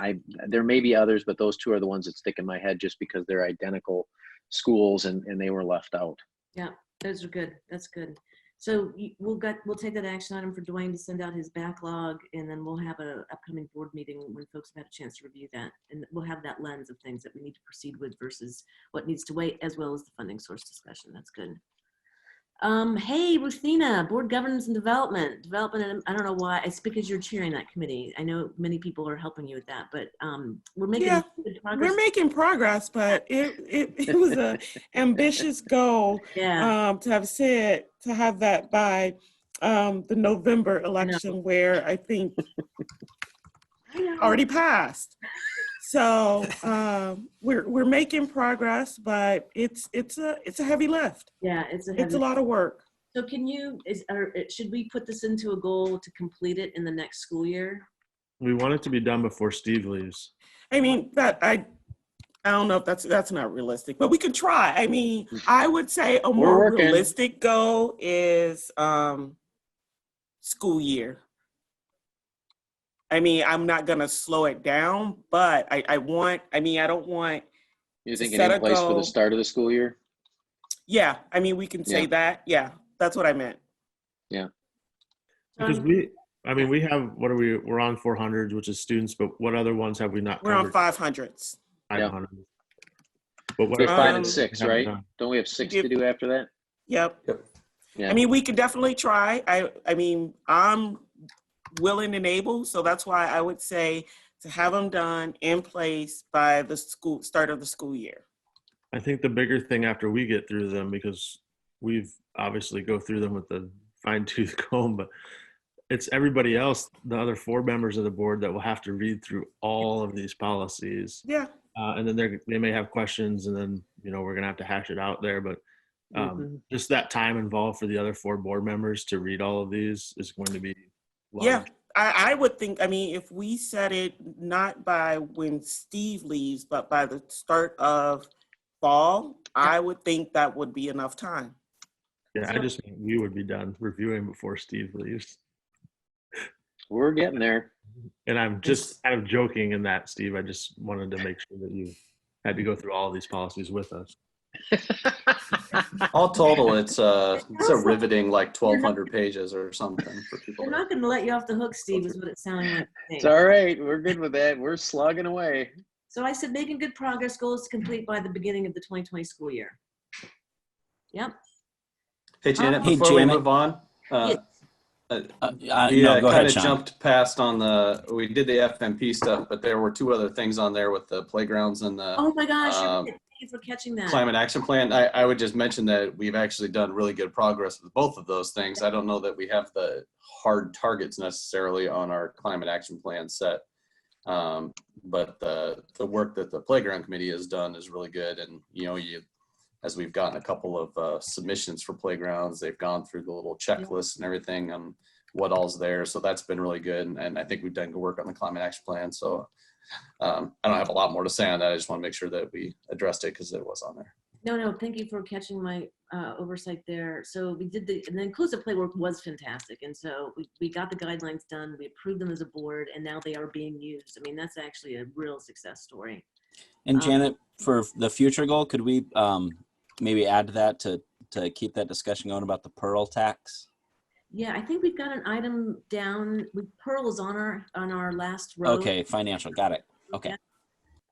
[SPEAKER 6] There may be others, but those two are the ones that stick in my head just because they're identical schools and they were left out.
[SPEAKER 1] Yeah, those are good. That's good. So we'll take that action item for Dwayne to send out his backlog, and then we'll have an upcoming board meeting when folks have had a chance to review that. And we'll have that lens of things that we need to proceed with versus what needs to wait, as well as the funding source discussion. That's good. Hey, Ruthina, Board Governance and Development. And I don't know why, it's because you're chairing that committee. I know many people are helping you with that, but we're making good progress.
[SPEAKER 2] We're making progress, but it was a ambitious goal to have that by the November election, where I think already passed. So we're making progress, but it's a heavy lift.
[SPEAKER 1] Yeah, it's
[SPEAKER 2] a lot of work.
[SPEAKER 1] So should we put this into a goal to complete it in the next school year?
[SPEAKER 10] We want it to be done before Steve leaves.
[SPEAKER 2] I mean, I don't know if that's not realistic, but we could try. I mean, I would say a more realistic goal is school year. I mean, I'm not going to slow it down, but I don't want.
[SPEAKER 6] You're thinking in place for the start of the school year?
[SPEAKER 2] Yeah. I mean, we can say that. Yeah. That's what I meant.
[SPEAKER 6] Yeah.
[SPEAKER 10] Because we have, we're on 400s, which is students, but what other ones have we not
[SPEAKER 2] covered? We're on 500s.
[SPEAKER 10] 500.
[SPEAKER 6] But what 5 and 6, right? Don't we have 6 to do after that?
[SPEAKER 2] Yep.
[SPEAKER 6] Yeah.
[SPEAKER 2] I mean, we could definitely try. I mean, I'm willing and able, so that's why I would say to have them done in place by the start of the school year.
[SPEAKER 10] I think the bigger thing after we get through them, because we've obviously go through them with the fine-tooth comb, but it's everybody else, the other 4 members of the board, that will have to read through all of these policies.
[SPEAKER 2] Yeah.
[SPEAKER 10] And then they may have questions, and then, we're going to have to hash it out there. But just that time involved for the other 4 board members to read all of these is going to be large.
[SPEAKER 2] Yeah, I would think, if we set it not by when Steve leaves, but by the start of fall, I would think that would be enough time.
[SPEAKER 10] Yeah, I just think we would be done reviewing before Steve leaves.
[SPEAKER 6] We're getting there.
[SPEAKER 10] And I'm just kind of joking in that, Steve. I just wanted to make sure that you had to go through all of these policies with us.
[SPEAKER 5] All total, it's a riveting like 1,200 pages or something for people.
[SPEAKER 1] We're not going to let you off the hook, Steve, is what it's sounding like.
[SPEAKER 6] It's all right. We're good with that. We're slugging away.
[SPEAKER 1] So I said making good progress, goals to complete by the beginning of the 2020 school year. Yep.
[SPEAKER 5] Hey, Janet,
[SPEAKER 9] Hey,
[SPEAKER 5] before we
[SPEAKER 9] Janet.
[SPEAKER 5] move on,
[SPEAKER 1] Yes.
[SPEAKER 9] No,
[SPEAKER 5] yeah,
[SPEAKER 9] go
[SPEAKER 5] kind
[SPEAKER 9] ahead,
[SPEAKER 5] of
[SPEAKER 9] Sean.
[SPEAKER 5] jumped past we did the FMP stuff, but there were 2 other things on there with the playgrounds and the
[SPEAKER 1] Oh my gosh,
[SPEAKER 5] Um,
[SPEAKER 1] thank you for catching that.
[SPEAKER 5] climate action plan. I would just mention that we've actually done really good progress with both of those things. I don't know that we have the hard targets necessarily on our climate action plan set. But the work that the playground committee has done is really good. And, as we've gotten a couple of submissions for playgrounds, they've gone through the little checklist and everything on what all's there. So that's been really good. And I think we've done good work on the climate action plan. So I don't have a lot more to say on that. I just want to make sure that we addressed it because it was on there.
[SPEAKER 1] No, thank you for catching my oversight there. So we did and the inclusive play work was fantastic. And so we got the guidelines done, we approved them as a board, and now they are being used. That's actually a real success story.
[SPEAKER 9] And Janet, for the future goal, could we maybe add to that to keep that discussion going about the Pearl tax?
[SPEAKER 1] Yeah, I think we've got an item down. Pearl is on our last row.
[SPEAKER 9] Okay, financial, got it. Okay.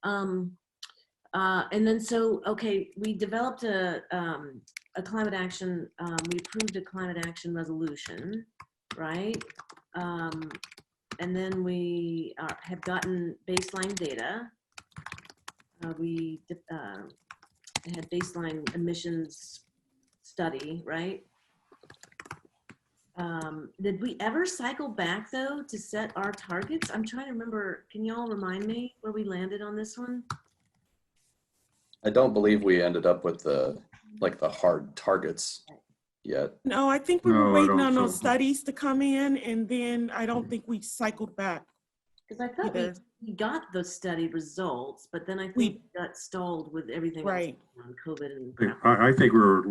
[SPEAKER 1] And then we developed a climate action. We approved a climate action resolution, right? And then we have gotten baseline data. We had baseline emissions study, right? Did we ever cycle back though to set our targets? I'm trying to remember. Can y'all remind me where we landed on this one?
[SPEAKER 5] I don't believe we ended up with the hard targets yet.
[SPEAKER 2] No, I think we
[SPEAKER 7] No,
[SPEAKER 2] were
[SPEAKER 7] I
[SPEAKER 2] waiting
[SPEAKER 7] don't
[SPEAKER 2] on those
[SPEAKER 7] think so.
[SPEAKER 2] studies to come in, and then I don't think we cycled back.
[SPEAKER 1] Because I thought
[SPEAKER 2] Either.
[SPEAKER 1] we got the study results, but then I think
[SPEAKER 2] We-
[SPEAKER 1] we got stalled with everything
[SPEAKER 2] Right.
[SPEAKER 1] else on COVID and
[SPEAKER 7] Yeah, I think we're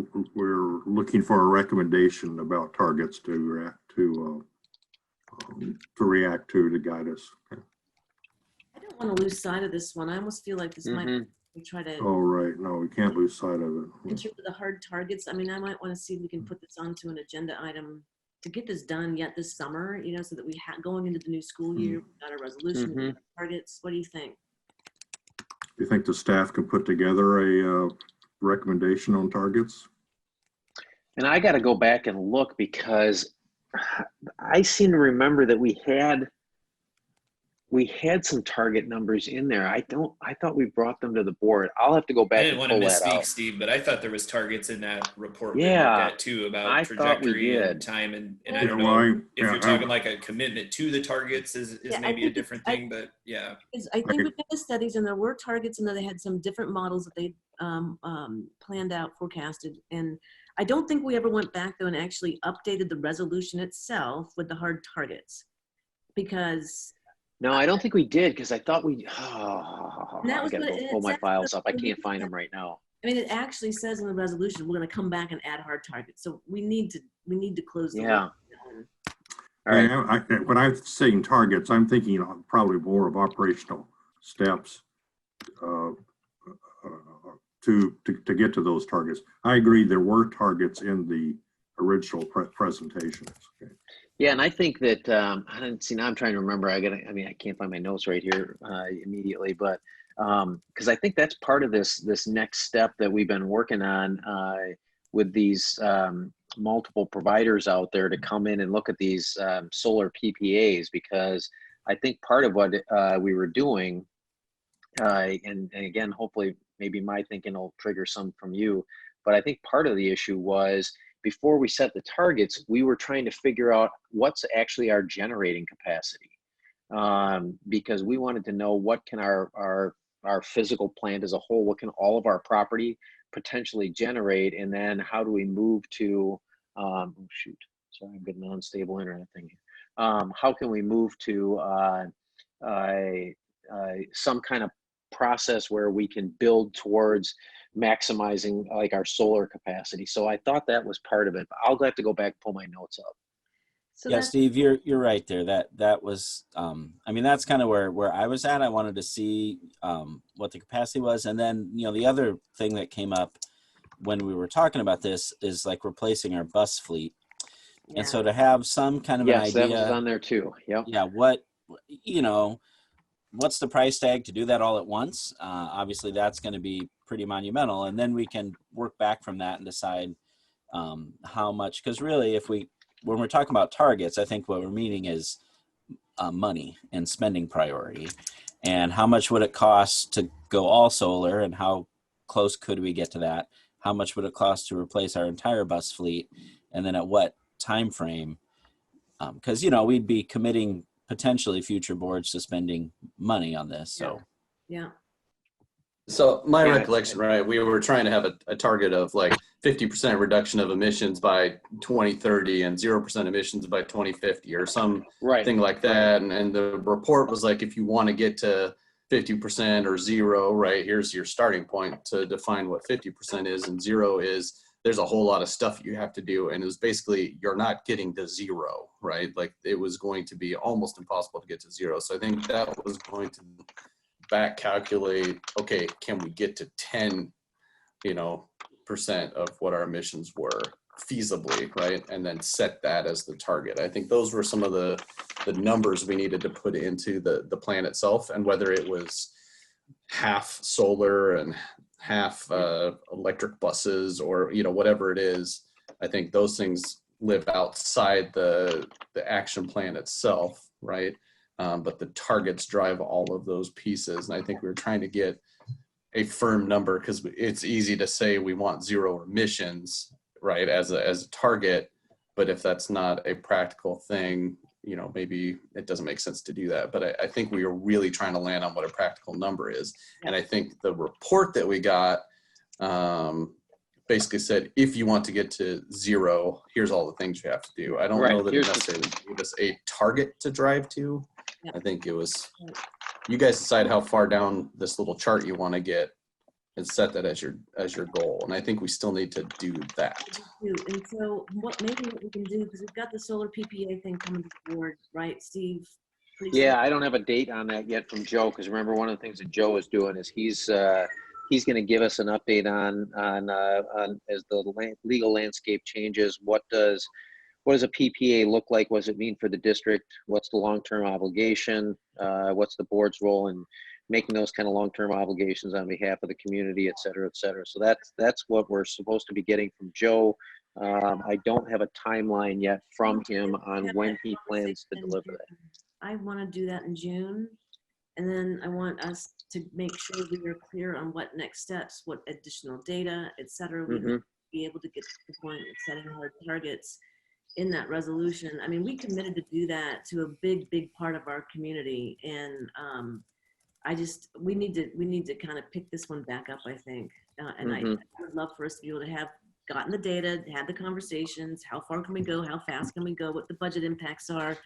[SPEAKER 7] looking for a recommendation about targets to react to guide us. Okay.
[SPEAKER 1] I don't want to lose sight of this one. I almost feel like this might we try to
[SPEAKER 7] Oh, right. No, we can't lose sight of
[SPEAKER 1] in
[SPEAKER 7] it.
[SPEAKER 1] terms of the hard targets. I might want to see if we can put this onto an agenda item to get this done yet this summer, so that we going into the new school year, we've got a resolution, we've got targets. What do you think?
[SPEAKER 7] Do you think the staff can put together a recommendation on targets?
[SPEAKER 6] And I got to go back and look because I seem to remember that we had some target numbers in there. I thought we brought them to the board. I'll have to go
[SPEAKER 4] I
[SPEAKER 6] back
[SPEAKER 4] didn't
[SPEAKER 6] and
[SPEAKER 4] want to
[SPEAKER 6] pull that
[SPEAKER 4] misspeak,
[SPEAKER 6] out.
[SPEAKER 4] Steve, but I thought there was targets in that report
[SPEAKER 6] Yeah,
[SPEAKER 4] we looked at too
[SPEAKER 6] I
[SPEAKER 4] about
[SPEAKER 6] thought we
[SPEAKER 4] trajectory and
[SPEAKER 6] did.
[SPEAKER 4] time, and
[SPEAKER 1] Yeah,
[SPEAKER 4] I don't
[SPEAKER 7] well,
[SPEAKER 4] know if
[SPEAKER 7] yeah,
[SPEAKER 4] you're talking like a commitment to the targets is
[SPEAKER 1] Yeah, I
[SPEAKER 4] maybe a
[SPEAKER 1] think
[SPEAKER 4] different
[SPEAKER 1] I-
[SPEAKER 4] thing, but yeah.
[SPEAKER 1] Because I think we did the studies and there were targets and then they had some different models that they planned out, forecasted. And I don't think we ever went back though and actually updated the resolution itself with the hard targets. Because
[SPEAKER 6] No, I don't think we did because I thought we.
[SPEAKER 1] that
[SPEAKER 6] I
[SPEAKER 1] was
[SPEAKER 6] gotta
[SPEAKER 1] what
[SPEAKER 6] go
[SPEAKER 1] it
[SPEAKER 6] pull my
[SPEAKER 1] said.
[SPEAKER 6] files up. I can't find them right now.
[SPEAKER 1] it actually says in the resolution, we're going to come back and add hard targets. So we need to close the
[SPEAKER 6] Yeah.
[SPEAKER 1] loop.
[SPEAKER 6] All right.
[SPEAKER 7] Yeah, when I'm saying targets, I'm thinking probably more of operational steps to get to those targets. I agree there were targets in the original presentations. Okay.
[SPEAKER 6] Yeah, and I think that now I'm trying to remember. I can't find my notes right here immediately, but because I think that's part of this next step that we've been working on with these multiple providers out there to come in and look at these solar PPAs, because I think part of what we were doing, and again, hopefully maybe my thinking will trigger some from you, but I think part of the issue was before we set the targets, we were trying to figure out what's actually our generating capacity, because we wanted to know what can our physical plant as a whole, what can all of our property potentially generate, and then how do we move to oh shoot, sorry, I'm getting an unstable internet thing here. How can we move to some kind of process where we can build towards maximizing like our solar capacity? So I thought that was part of it, but I'll have to go back and pull my notes up.
[SPEAKER 1] So
[SPEAKER 9] Yeah,
[SPEAKER 1] that's,
[SPEAKER 9] Steve, you're right there. That was, I mean, that's kind of where I was at. I wanted to see what the capacity was, and then the other thing that came up when we were talking about this is like replacing our bus fleet,
[SPEAKER 1] yeah.
[SPEAKER 9] and so to have some kind of
[SPEAKER 6] Yes,
[SPEAKER 9] an
[SPEAKER 6] that was
[SPEAKER 9] idea,
[SPEAKER 6] on there too. Yep.
[SPEAKER 9] yeah, what's the price tag to do that all at once? Obviously, that's going to be pretty monumental, and then we can work back from that and decide how much. Because really, when we're talking about targets, I think what we're meaning is money and spending priority, and how much would it cost to go all solar, and how close could we get to that? How much would it cost to replace our entire bus fleet, and then at what time frame? Because we'd be committing potentially future boards to spending money on this. So
[SPEAKER 1] Yeah.
[SPEAKER 5] So my
[SPEAKER 6] Yeah,
[SPEAKER 5] recollection, right, we were trying to have a target of like 50% reduction of emissions by 2030 and 0% emissions by 2050 or something
[SPEAKER 6] Right.
[SPEAKER 5] like that. And the report was like, if you want to get to 50% or zero, right, here's your starting point to define what 50% is, and zero is there's a whole lot of stuff you have to do. And it was basically, you're not getting to zero, right? Like it was going to be almost impossible to get to zero. So I think that was going to back calculate, okay, can we get to 10, percent of what our emissions were feasibly, right? And then set that as the target. I think those were some of the numbers we needed to put into the plan itself, and whether it was half solar and half electric buses or, whatever it is. I think those things live outside the action plan itself, right? But the targets drive all of those pieces. And I think we were trying to get a firm number, because it's easy to say we want zero emissions, right, as a target. But if that's not a practical thing, maybe it doesn't make sense to do that. But I think we are really trying to land on what a practical number is. And I think the report that we got basically said, if you want to get to zero, here's all the things you have to do. I don't know that it necessarily gave us a target to drive to. I think it was, you guys decide how far down this little chart you want to get and set that as your goal. And I think we still need to do that.
[SPEAKER 1] And so what we can do, because we've got the solar PPA thing coming to the board, right, Steve?
[SPEAKER 6] Yeah, I don't have a date on that yet from Joe, because remember, one of the things that Joe is doing is he's going to give us an update on as the legal landscape changes. What does a PPA look like? What does it mean for the district? What's the long-term obligation? What's the board's role in making those kind of long-term obligations on behalf of the community, et cetera, et cetera. So that's what we're supposed to be getting from Joe. I don't have a timeline yet from him on when he plans to deliver that.
[SPEAKER 1] I want to do that in June. And then I want us to make sure we are clear on what next steps, what additional data, et cetera, we need to be able to get to the point of setting our targets in that resolution. I mean, we committed to do that to a big part of our community. And we need to kind of pick this one back up, I think. And I would love for us to be able to have gotten the data, had the conversations, how far can we go, how fast can we go, what the budget impacts are,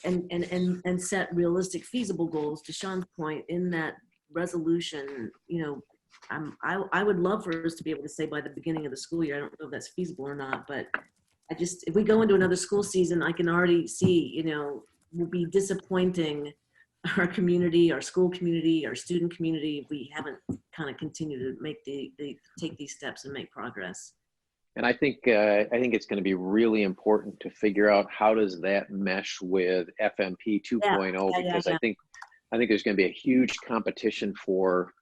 [SPEAKER 1] and set realistic, feasible goals. To Sean's point, in that resolution, I would love for us to be able to say by the beginning of the school year. I don't know if that's feasible or not, but if we go into another school season, I can already see, we'll be disappointing our community, our school community, our student community, if we haven't kind of continued to make take these steps and make progress.
[SPEAKER 6] And I think it's going to be really important to figure out how does that mesh with FMP 2.0, because I think there's going to be a huge competition for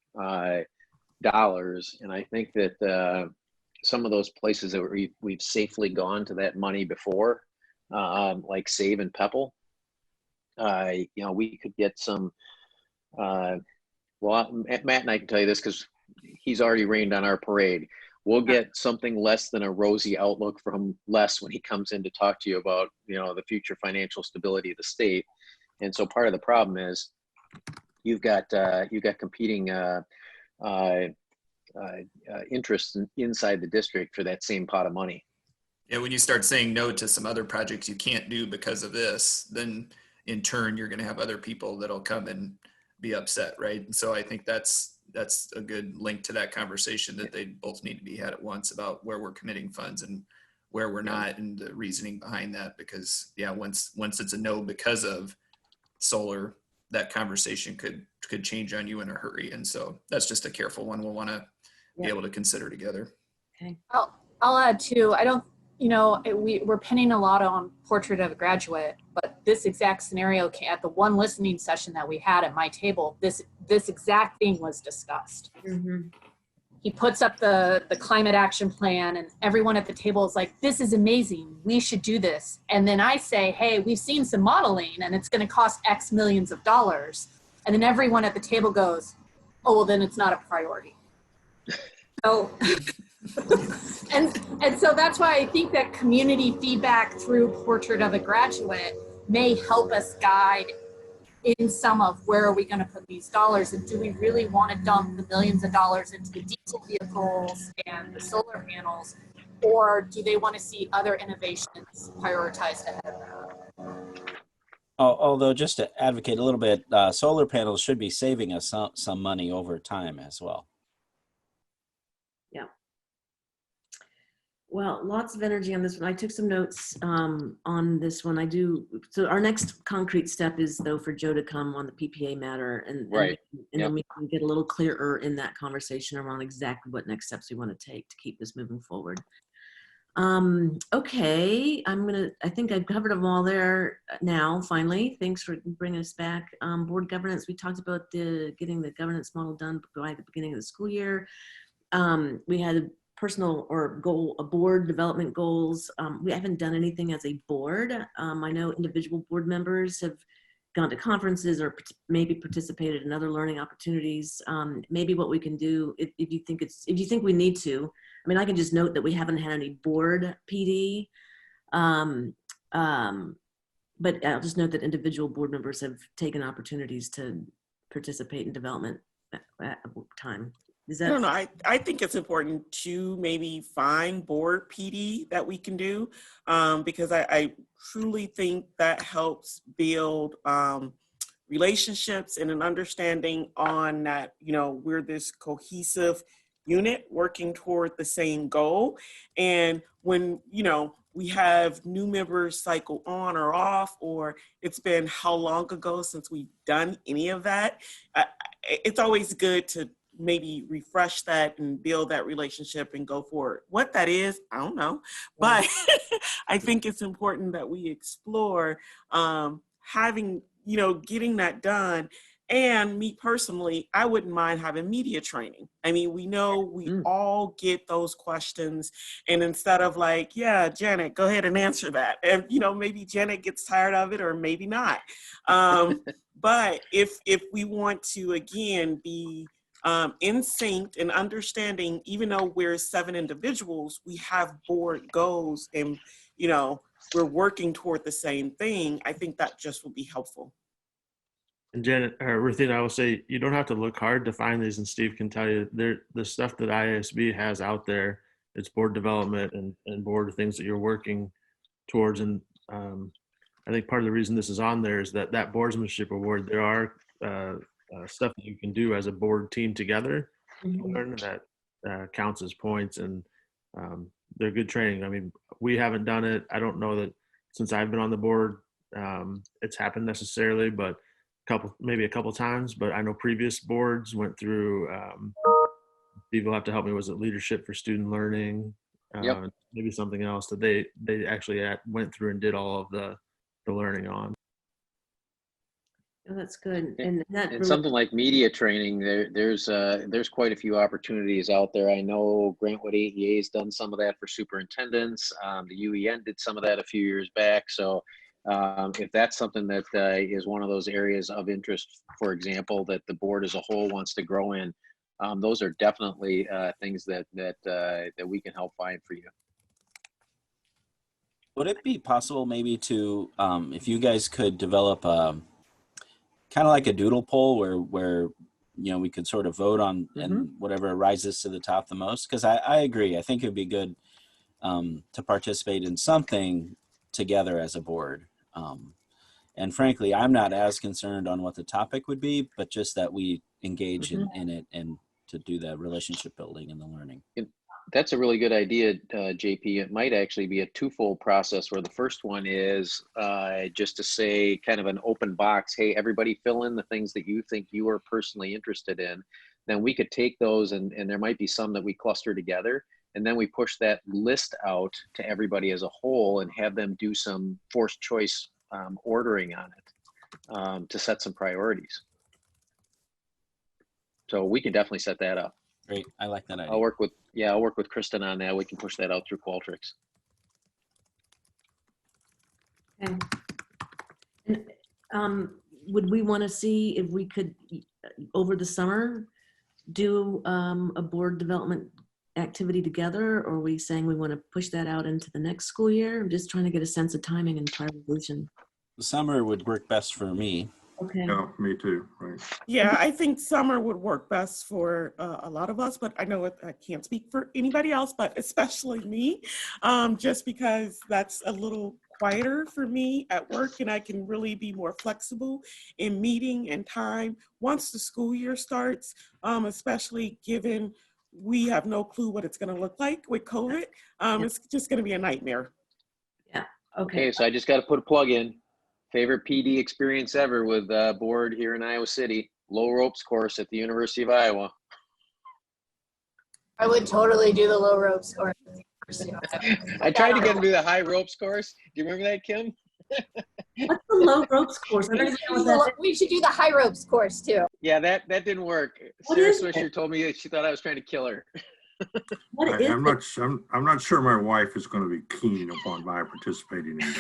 [SPEAKER 6] dollars, and I think that some of those places that we've safely gone to that money before, like Save and Pepple, we could get some. Well, Matt and I can tell you this because he's already rained on our parade. we'll get something less than a rosy outlook from Les when he comes in to talk to you about, the future financial stability of the state. And so part of the problem is you've got competing interests inside the district for that same pot of money.
[SPEAKER 4] Yeah, when you start saying no to some other projects you can't do because of this, then in turn you're going to have other people that'll come and be upset, right? And so I think that's a good link to that conversation, that they both need to be had at once about where we're committing funds and where we're not, and the reasoning behind that. Because once it's a no because of solar, that conversation could change on you in a hurry. And so that's just a careful one we'll want to be able to consider together.
[SPEAKER 1] Okay.
[SPEAKER 8] I'll add too, I don't, we're pinning a lot on Portrait of a Graduate, but this exact scenario at the one listening session that we had at my table, this exact thing was discussed.
[SPEAKER 1] Mm-hmm.
[SPEAKER 8] He puts up the climate action plan, and everyone at the table is like, this is amazing, we should do this. And then I say, hey, we've seen some modeling and it's going to cost X millions of dollars. And then everyone at the table goes, oh, well, then it's not a priority. So, and so that's why I think that community feedback through Portrait of a Graduate may help us guide in some of where are we going to put these dollars, and do we really want to dump the millions of dollars into the diesel vehicles and the solar panels, or do they want to see other innovations prioritized ahead of that?
[SPEAKER 9] Although, just to advocate a little bit, solar panels should be saving us some money over time as well.
[SPEAKER 1] Well, lots of energy on this one. I took some notes on this one. So our next concrete step is, though, for Joe to come on the PPA matter, and
[SPEAKER 6] Right.
[SPEAKER 1] And then we can get a little clearer in that conversation around exactly what next steps we want to take to keep this moving forward. Okay, I think I've covered them all there now, finally. Thanks for bringing us back. Board governance, we talked about getting the governance model done by the beginning of the school year. We had personal or board development goals. We haven't done anything as a board. I know individual board members have gone to conferences or maybe participated in other learning opportunities. Maybe what we can do, if you think we need to, I mean, I can just note that we haven't had any board PD, but I'll just note that individual board members have taken opportunities to participate in development at time.
[SPEAKER 2] I don't know. I think it's important to maybe find board PD that we can do, because I truly think that helps build relationships and an understanding on that, we're this cohesive unit working toward the same goal. And when, we have new members cycle on or off, or it's been how long ago since we've done any of that, it's always good to maybe refresh that and build that relationship and go forward. What that is, I don't know, but I think it's important that we explore having, getting that done. And me personally, I wouldn't mind having media training. I mean, we know we all get those questions, and instead of like, yeah, Janet, go ahead and answer that. And, maybe Janet gets tired of it or maybe not. But if we want to, again, be in sync and understanding, even though we're 7 individuals, we have board goals and, we're working toward the same thing. I think that just will be helpful.
[SPEAKER 10] And Janet, or Ruthina, I will say, you don't have to look hard to find these, and Steve can tell you, the stuff that IASB has out there, it's board development and board things that you're working towards. And I think part of the reason this is on there is that boardsmanship award, there are stuff that you can do as a board team together, that counts as points, and they're good training. I mean, we haven't done it. I don't know that since I've been on the board, it's happened necessarily, but maybe a couple times. But I know previous boards went through. Steve will have to help me. Was it Leadership for Student Learning?
[SPEAKER 6] Yep.
[SPEAKER 10] Maybe something else that they actually went through and did all of the learning on.
[SPEAKER 1] Oh, that's good.
[SPEAKER 6] And
[SPEAKER 1] And
[SPEAKER 6] something like media training, there's quite a few opportunities out there. I know Grantwood AEA has done some of that for superintendents. The UEN did some of that a few years back. So if that's something that is one of those areas of interest, for example, that the board as a whole wants to grow in, those are definitely things that we can help find for you.
[SPEAKER 9] Would it be possible maybe to, if you guys could develop a kind of like a doodle poll where we could sort of vote on and whatever rises to the top the most? Because I agree. I think it'd be good to participate in something together as a board. And frankly, I'm not as concerned on what the topic would be, but just that we engage in it and to do the relationship building and the learning.
[SPEAKER 6] That's a really good idea, JP. It might actually be a twofold process where the first one is just to say kind of an open box, hey, everybody fill in the things that you think you are personally interested in. Then we could take those and there might be some that we cluster together. And then we push that list out to everybody as a whole and have them do some forced choice ordering on it to set some priorities. So we can definitely set that up.
[SPEAKER 9] Great, I like that idea.
[SPEAKER 6] I'll work with Kristen on that. We can push that out through Qualtrics.
[SPEAKER 1] Okay. And would we want to see if we could, over the summer, do a board development activity together, or are we saying we want to push that out into the next school year? I'm just trying to get a sense of timing and prioritization.
[SPEAKER 9] The summer would work best for me.
[SPEAKER 1] Okay.
[SPEAKER 7] Yeah, me too, right.
[SPEAKER 2] Yeah, I think summer would work best for a lot of us, but I know I can't speak for anybody else, but especially me, just because that's a little quieter for me at work and I can really be more flexible in meeting and time once the school year starts, especially given we have no clue what it's going to look like with COVID. It's just going to be a nightmare.
[SPEAKER 1] Yeah,
[SPEAKER 6] Okay, so I just got to put a plug in. Favorite PD experience ever with board here in Iowa City, low ropes course at the University of Iowa.
[SPEAKER 8] I would totally do the low ropes course.
[SPEAKER 6] I tried to get him to do the high ropes course. Do you remember that, Kim?
[SPEAKER 1] What's the low ropes course? I don't even know what that is.
[SPEAKER 8] We should do the high ropes course too.
[SPEAKER 6] Yeah, that didn't work.
[SPEAKER 1] What
[SPEAKER 6] Sarah
[SPEAKER 1] is it?
[SPEAKER 6] Swisher told me that she thought I was trying to kill her.
[SPEAKER 1] What is
[SPEAKER 7] I'm
[SPEAKER 1] it?
[SPEAKER 7] not sure my wife is going to be keen upon my participating in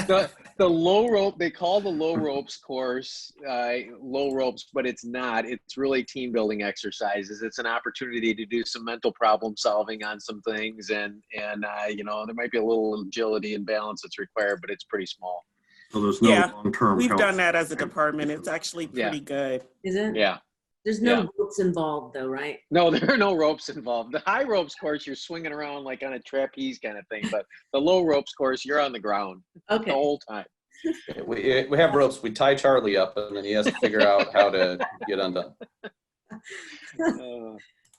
[SPEAKER 7] that.
[SPEAKER 6] The low rope, they call the low ropes course low ropes, but it's not. It's really team building exercises. It's an opportunity to do some mental problem solving on some things, and there might be a little agility and balance that's required, but it's pretty small.
[SPEAKER 7] So there's no
[SPEAKER 2] Yeah,
[SPEAKER 7] long-term.
[SPEAKER 2] We've
[SPEAKER 7] health
[SPEAKER 2] done that as a department. It's actually pretty good.
[SPEAKER 1] Is it?
[SPEAKER 6] Yeah.
[SPEAKER 1] There's no
[SPEAKER 6] Yeah.
[SPEAKER 1] ropes involved though, right?
[SPEAKER 6] No, there are no ropes involved. The high ropes course, you're swinging around like on a trapeze kind of thing, but the low ropes course, you're on the ground the
[SPEAKER 1] Okay.
[SPEAKER 6] whole time.
[SPEAKER 5] We have ropes. We tie Charlie up, and then he has to figure out how to get undone.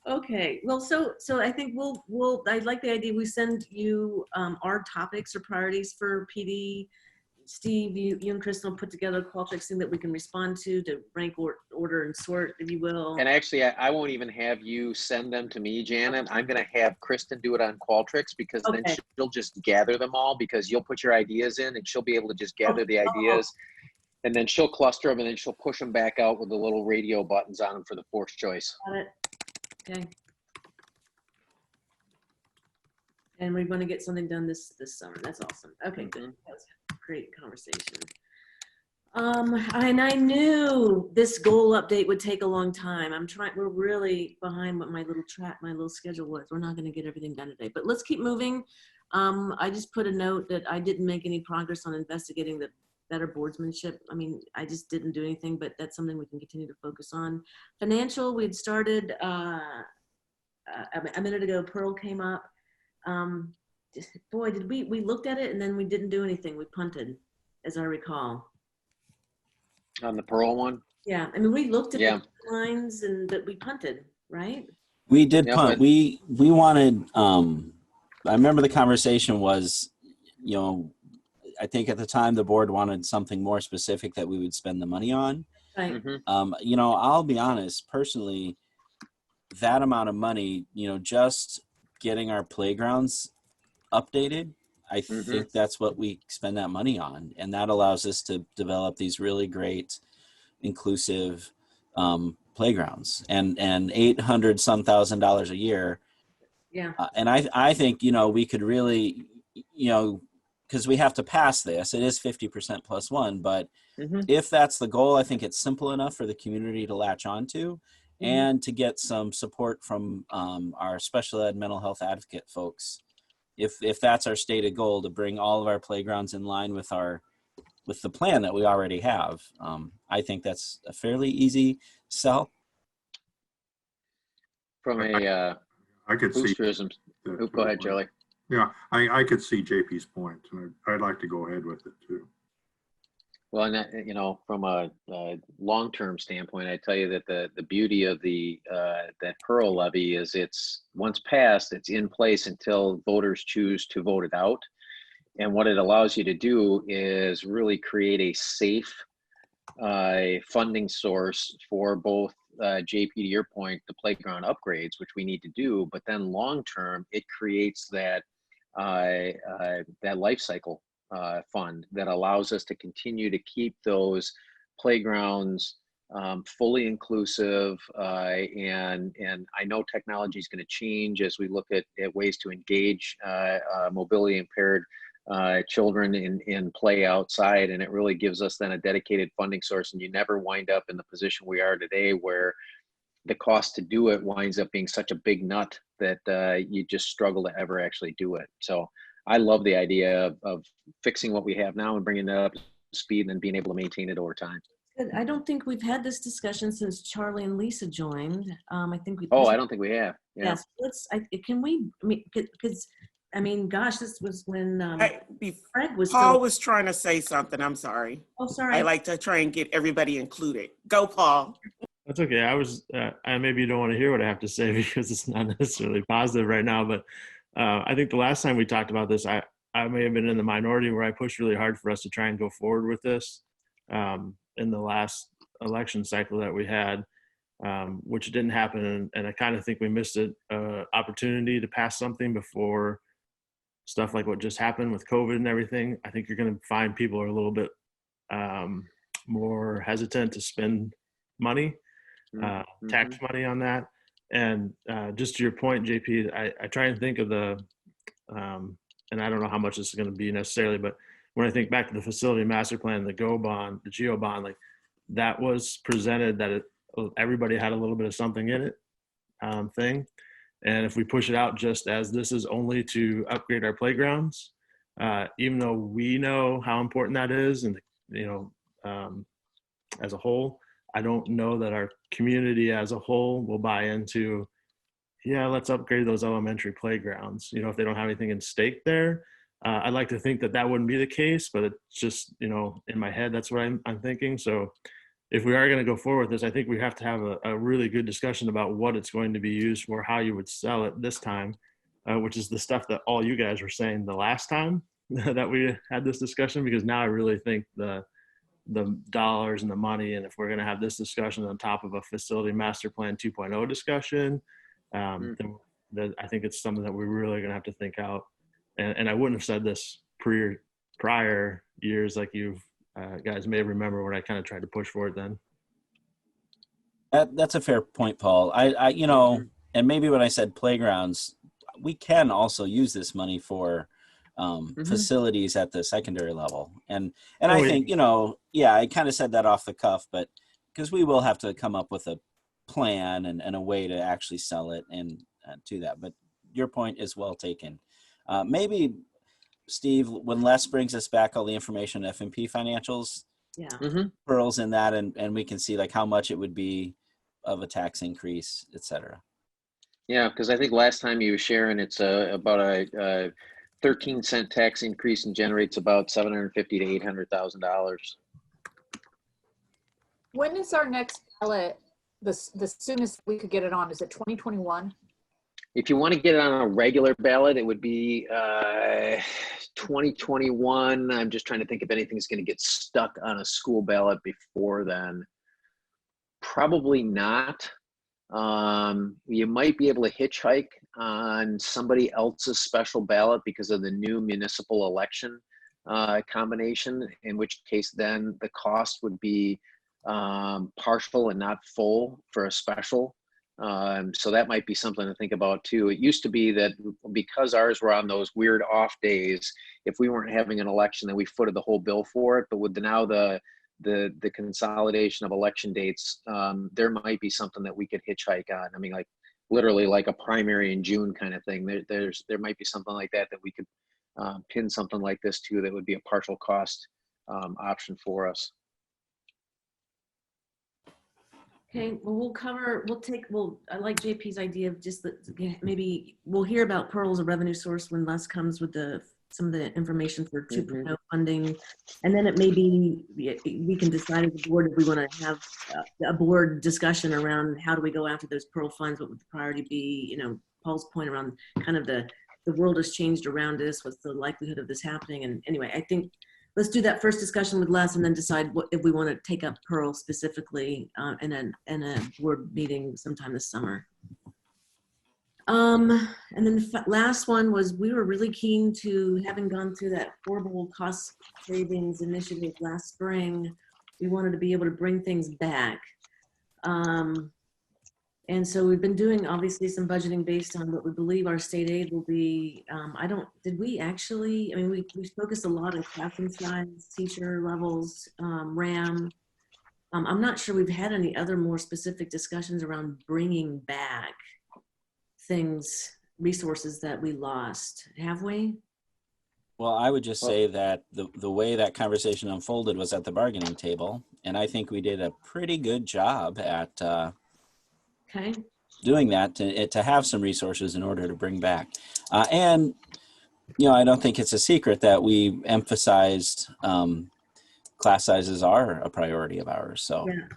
[SPEAKER 1] Okay. Well, so I think I like the idea. We send you our topics or priorities for PD. Steve, you and Kristen will put together a Qualtrics thing that we can respond to rank order and sort, if you will.
[SPEAKER 6] And actually, I won't even have you send them to me, Janet. I'm going to have Kristen do it on Qualtrics, because then
[SPEAKER 1] Okay.
[SPEAKER 6] she'll just gather them all, because you'll put your ideas in and she'll be able to just gather the ideas. And then she'll cluster them and then she'll push them back out with the little radio buttons on them for the forced choice.
[SPEAKER 1] Got it. Okay. And we're going to get something done this summer. That's awesome. Okay, good. That was a great conversation. And I knew this goal update would take a long time. We're really behind what my little schedule was. We're not going to get everything done today, but let's keep moving. I just put a note that I didn't make any progress on investigating the better boardsmanship. I mean, I just didn't do anything, but that's something we can continue to focus on. Financial, we had started a minute ago. Pearl came up. Boy, did we looked at it and then we didn't do anything. We punted, as I recall.
[SPEAKER 6] On the Pearl one?
[SPEAKER 1] Yeah, I mean, we looked at
[SPEAKER 6] Yeah.
[SPEAKER 1] the lines but we punted, right?
[SPEAKER 9] We did
[SPEAKER 6] Yeah,
[SPEAKER 9] punt.
[SPEAKER 6] but-
[SPEAKER 9] We wanted. I remember the conversation was, I think at the time the board wanted something more specific that we would spend the money on.
[SPEAKER 1] Right.
[SPEAKER 6] Mhm.
[SPEAKER 9] I'll be honest. Personally, that amount of money, just getting our playgrounds updated, I think that's what we spend that money on, and that allows us to develop these really great, inclusive playgrounds. And $800,000 a year.
[SPEAKER 1] Yeah.
[SPEAKER 9] And I think we could really, because we have to pass this. It is 50% +1, but
[SPEAKER 6] Mhm.
[SPEAKER 9] if that's the goal, I think it's simple enough for the community to latch onto. and to get some support from our special ed mental health advocate folks. If that's our stated goal, to bring all of our playgrounds in line with the plan that we already have, I think that's a fairly easy sell.
[SPEAKER 6] From a
[SPEAKER 7] I could see.
[SPEAKER 6] boosterism.
[SPEAKER 7] that
[SPEAKER 6] Oh, go ahead,
[SPEAKER 7] too.
[SPEAKER 6] Charlie.
[SPEAKER 7] Yeah, I could see JP's point, and I'd like to go ahead with it too.
[SPEAKER 6] Well, and that, you know, from a long-term standpoint, I tell you that the beauty of that Pearl levy is it's once passed, it's in place until voters choose to vote it out. And what it allows you to do is really create a safe funding source for both JP, to your point, the playground upgrades, which we need to do, but then long-term, it creates that life cycle fund that allows us to continue to keep those playgrounds fully inclusive. And I know technology is going to change as we look at ways to engage mobility impaired children in play outside, and it really gives us then a dedicated funding source, and you never wind up in the position we are today where the cost to do it winds up being such a big nut that you just struggle to ever actually do it. So I love the idea of fixing what we have now and bringing it up to speed and then being able to maintain it over time.
[SPEAKER 1] Good. I don't think we've had this discussion since Charlie and Lisa joined. I think we.
[SPEAKER 6] Oh, I don't think we have. Yeah.
[SPEAKER 1] Yes. Can we? I mean, because I mean, gosh, this was when Craig was.
[SPEAKER 2] Paul
[SPEAKER 1] still,
[SPEAKER 2] was trying to say something. I'm sorry.
[SPEAKER 1] Oh, sorry.
[SPEAKER 2] I like to try and get everybody included. Go, Paul.
[SPEAKER 10] That's okay. I maybe you don't want to hear what I have to say because it's not necessarily positive right now, but I think the last time we talked about this, I may have been in the minority where I pushed really hard for us to try and go forward with this in the last election cycle that we had, which didn't happen. And I kind of think we missed an opportunity to pass something before stuff like what just happened with COVID and everything. I think you're going to find people are a little bit more hesitant to spend money, tax money on that. And just to your point, JP, I try and think of the, and I don't know how much this is going to be necessarily, but when I think back to the facility master plan, the GO bond, the GEO bond, like that was presented that everybody had a little bit of something in it thing. And if we push it out just as this is only to upgrade our playgrounds, even though we know how important that is, and as a whole, I don't know that our community as a whole will buy into, yeah, let's upgrade those elementary playgrounds. If they don't have anything in stake there, I'd like to think that wouldn't be the case, but it's just, in my head, that's what I'm thinking. So if we are going to go forward with this, I think we have to have a really good discussion about what it's going to be used for, how you would sell it this time, which is the stuff that all you guys were saying the last time that we had this discussion, because now I really think the dollars and the money, and if we're going to have this discussion on top of a facility master plan 2.0 discussion, then I think it's something that we're really going to have to think out. And I wouldn't have said this prior years, like you guys may remember when I kind of tried to push for it then.
[SPEAKER 9] That's a fair point, Paul. I and maybe when I said playgrounds, we can also use this money for facilities at the secondary level. And I think, I kind of said that off the cuff, but because we will have to come up with a plan and a way to actually sell it and to that. But your point is well taken. Maybe, Steve, when Les brings us back all the information, F&P financials, Pearl's in that, and we can see like how much it would be of a tax increase, et cetera.
[SPEAKER 6] Yeah, because I think last time you were sharing, it's about a 13-cent tax increase and generates about $750,000 to $800,000.
[SPEAKER 8] When is our next ballot? The soonest we could get it on, is it 2021?
[SPEAKER 6] If you want to get it on a regular ballot, it would be 2021. I'm just trying to think if anything's going to get stuck on a school ballot before then. Probably not. You might be able to hitchhike on somebody else's special ballot because of the new municipal election combination, in which case then the cost would be partial and not full for a special. So that might be something to think about too. It used to be that because ours were on those weird off days, if we weren't having an election, then we footed the whole bill for it. But with now the the consolidation of election dates, there might be something that we could hitchhike on. I mean, like literally like a primary in June kind of thing. There might be something like that we could pin something like this to, that would be a partial cost option for us.
[SPEAKER 1] Okay, well, I like JP's idea of just maybe we'll hear about Pearl as a revenue source when Les comes with some of the information for 2.0 funding. And then it may be, we can decide as a board if we want to have a board discussion around how do we go after those Pearl funds, what would the priority be, you know, Paul's point around kind of the world has changed around us, what's the likelihood of this happening. And anyway, I think let's do that first discussion with Les and then decide if we want to take up Pearl specifically in a board meeting sometime this summer. And then the last one was, we were really keen to, having gone through that horrible cost savings initiative last spring, we wanted to be able to bring things back. And so we've been doing obviously some budgeting based on what we believe our state aid will be. We focused a lot on classroom size, teacher levels, RAM. I'm not sure we've had any other more specific discussions around bringing back resources that we lost, have we?
[SPEAKER 9] Well, I would just say that the way that conversation unfolded was at the bargaining table, and I think we did a pretty good job at doing that to have some resources in order to bring back. And, you know, I don't think it's a secret that we emphasized class sizes are a priority of ours. So.
[SPEAKER 1] Yeah.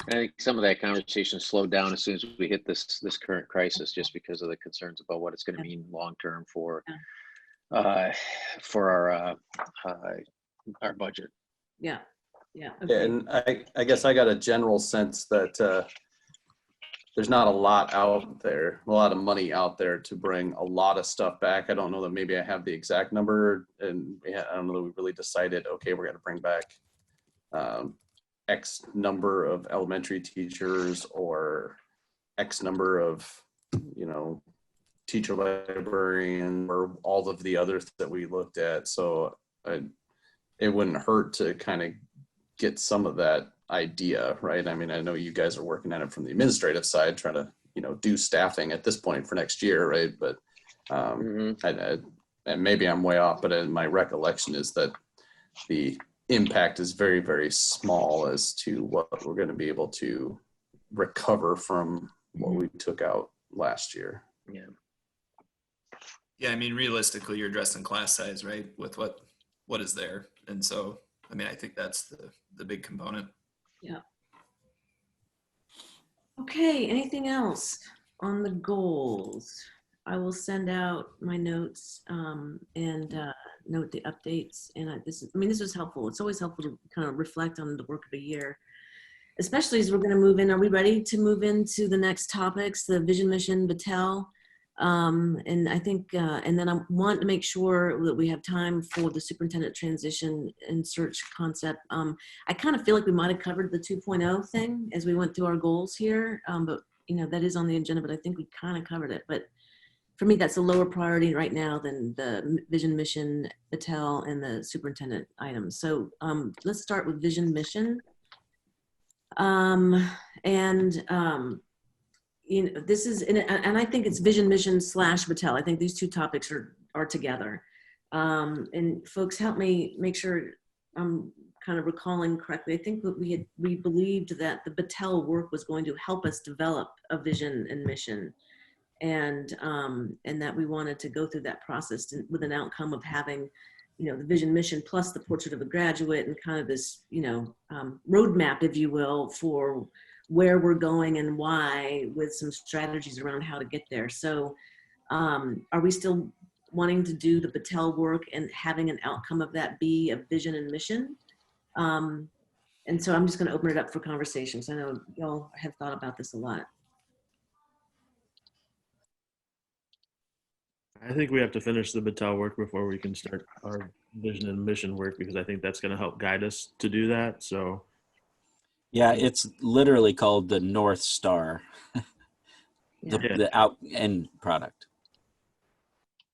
[SPEAKER 6] I think some of that conversation slowed down as soon as we hit this current crisis, just because of the concerns about what it's going to mean long term for our budget.
[SPEAKER 1] Yeah. Yeah.
[SPEAKER 5] Yeah, and I guess I got a general sense that there's not a lot out there, a lot of money out there to bring a lot of stuff back. I don't know that maybe I have the exact number, and I don't know that we really decided, okay, we're going to bring back X number of elementary teachers or X number of, you know, teacher librarian or all of the others that we looked at. So it wouldn't hurt to kind of get some of that idea, right? I mean, I know you guys are working on it from the administrative side, trying to, you know, do staffing at this point for next year, right? But and maybe I'm way off, but my recollection is that the impact is very, very small as to what we're going to be able to recover from what we took out last year.
[SPEAKER 6] Yeah.
[SPEAKER 4] Yeah, I mean, realistically, you're addressing class size, right, with what is there. And so, I mean, I think that's the big component.
[SPEAKER 1] Yeah. Okay, anything else on the goals? I will send out my notes and note the updates. And this was helpful. It's always helpful to kind of reflect on the work of a year, especially as we're going to move in. Are we ready to move into the next topics, the vision, mission, Battelle? And I think, and then I want to make sure that we have time for the superintendent transition and search concept. I kind of feel like we might have covered the 2.0 thing as we went through our goals here, but you know, that is on the agenda, but I think we kind of covered it. But for me, that's a lower priority right now than the vision, mission, Battelle, and the superintendent items. So let's start with vision, mission. You know, this is, and I think it's vision, mission / Battelle. I think these two topics are together. And folks, help me make sure I'm kind of recalling correctly. I think that we believed that the Battelle work was going to help us develop a vision and mission, and that we wanted to go through that process with an outcome of having, you know, the vision, mission plus the portrait of a graduate and kind of this, you know, roadmap, if you will, for where we're going and why, with some strategies around how to get there. So are we still wanting to do the Battelle work and having an outcome of that be a vision and mission? And so I'm just going to open it up for conversations. I know y'all have thought about this a lot.
[SPEAKER 10] I think we have to finish the Battelle work before we can start our vision and mission work, because I think that's going to help guide us to do that. So
[SPEAKER 9] Yeah, it's literally called the North Star, the out end product.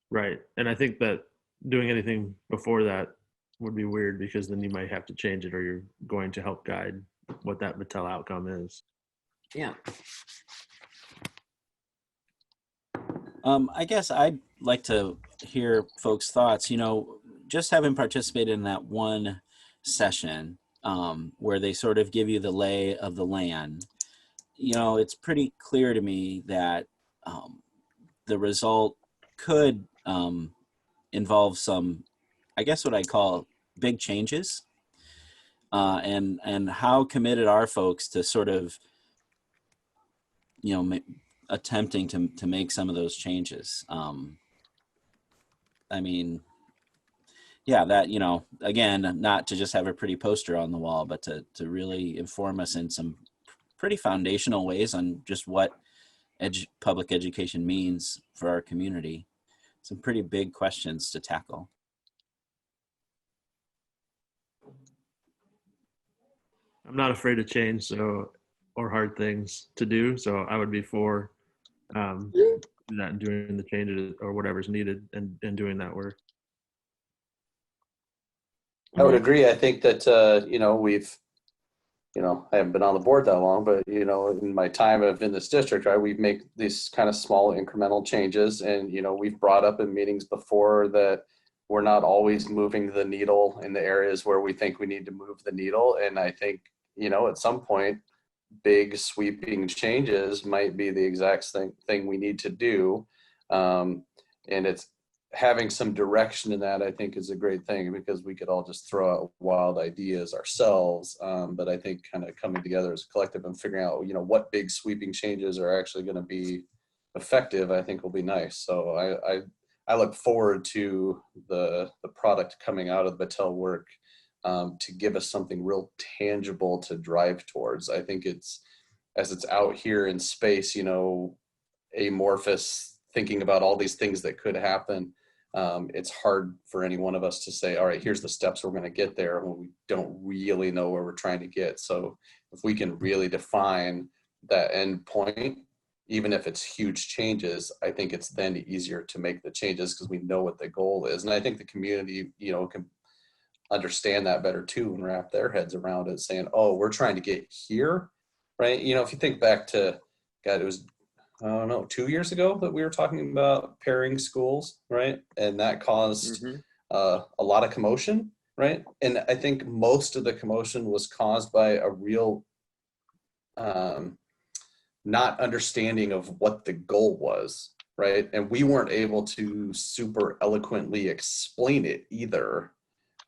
[SPEAKER 10] Right. And I think that doing anything before that would be weird because then you might have to change it or you're going to help guide what that Battelle outcome is.
[SPEAKER 1] Yeah.
[SPEAKER 9] I guess I'd like to hear folks' thoughts. You know, just having participated in that one session where they sort of give you the lay of the land, you know, it's pretty clear to me that the result could involve some, I guess what I call big changes. And how committed are folks to sort of, you know, attempting to make some of those changes? I mean, yeah, that, you know, again, not to just have a pretty poster on the wall, but to really inform us in some pretty foundational ways on just what public education means for our community. Some pretty big questions to tackle.
[SPEAKER 10] I'm not afraid of change, so, or hard things to do. So I would be for that and doing the changes or whatever's needed and doing that work.
[SPEAKER 5] I would agree. I think that, you know, I haven't been on the board that long, but, you know, in my time in this district, right, we've made these kind of small incremental changes. And, you know, we've brought up in meetings before that we're not always moving the needle in the areas where we think we need to move the needle. And I think, you know, at some point, big sweeping changes might be the exact thing we need to do. And it's having some direction in that, I think, is a great thing, because we could all just throw out wild ideas ourselves. But I think kind of coming together as a collective and figuring out, you know, what big sweeping changes are actually going to be effective, I think will be nice. So I look forward to the product coming out of the Battelle work to give us something real tangible to drive towards. I think as it's out here in space, you know, amorphous, thinking about all these things that could happen, it's hard for any one of us to say, all right, here's the steps we're going to get there, when we don't really know where we're trying to get. So if we can really define that end point, even if it's huge changes, I think it's then easier to make the changes because we know what the goal is. And I think the community, you know, can understand that better too and wrap their heads around it, saying, oh, we're trying to get here, right? You know, if you think back to, God, it was, I don't know, 2 years ago that we were talking about pairing schools, right? And that caused a lot of commotion, right? And I think most of the commotion was caused by a real not understanding of what the goal was, right? And we weren't able to super eloquently explain it either,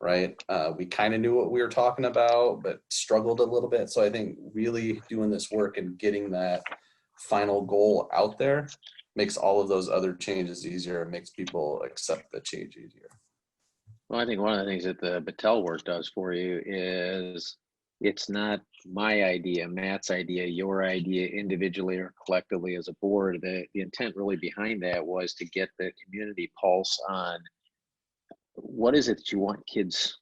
[SPEAKER 5] right? We kind of knew what we were talking about, but struggled a little bit. So I think really doing this work and getting that final goal out there makes all of those other changes easier. It makes people accept the change easier.
[SPEAKER 6] Well, I think one of the things that the Battelle work does for you is it's not my idea, Matt's idea, your idea individually or collectively as a board. The intent really behind that was to get the community pulse on what is it that you want kids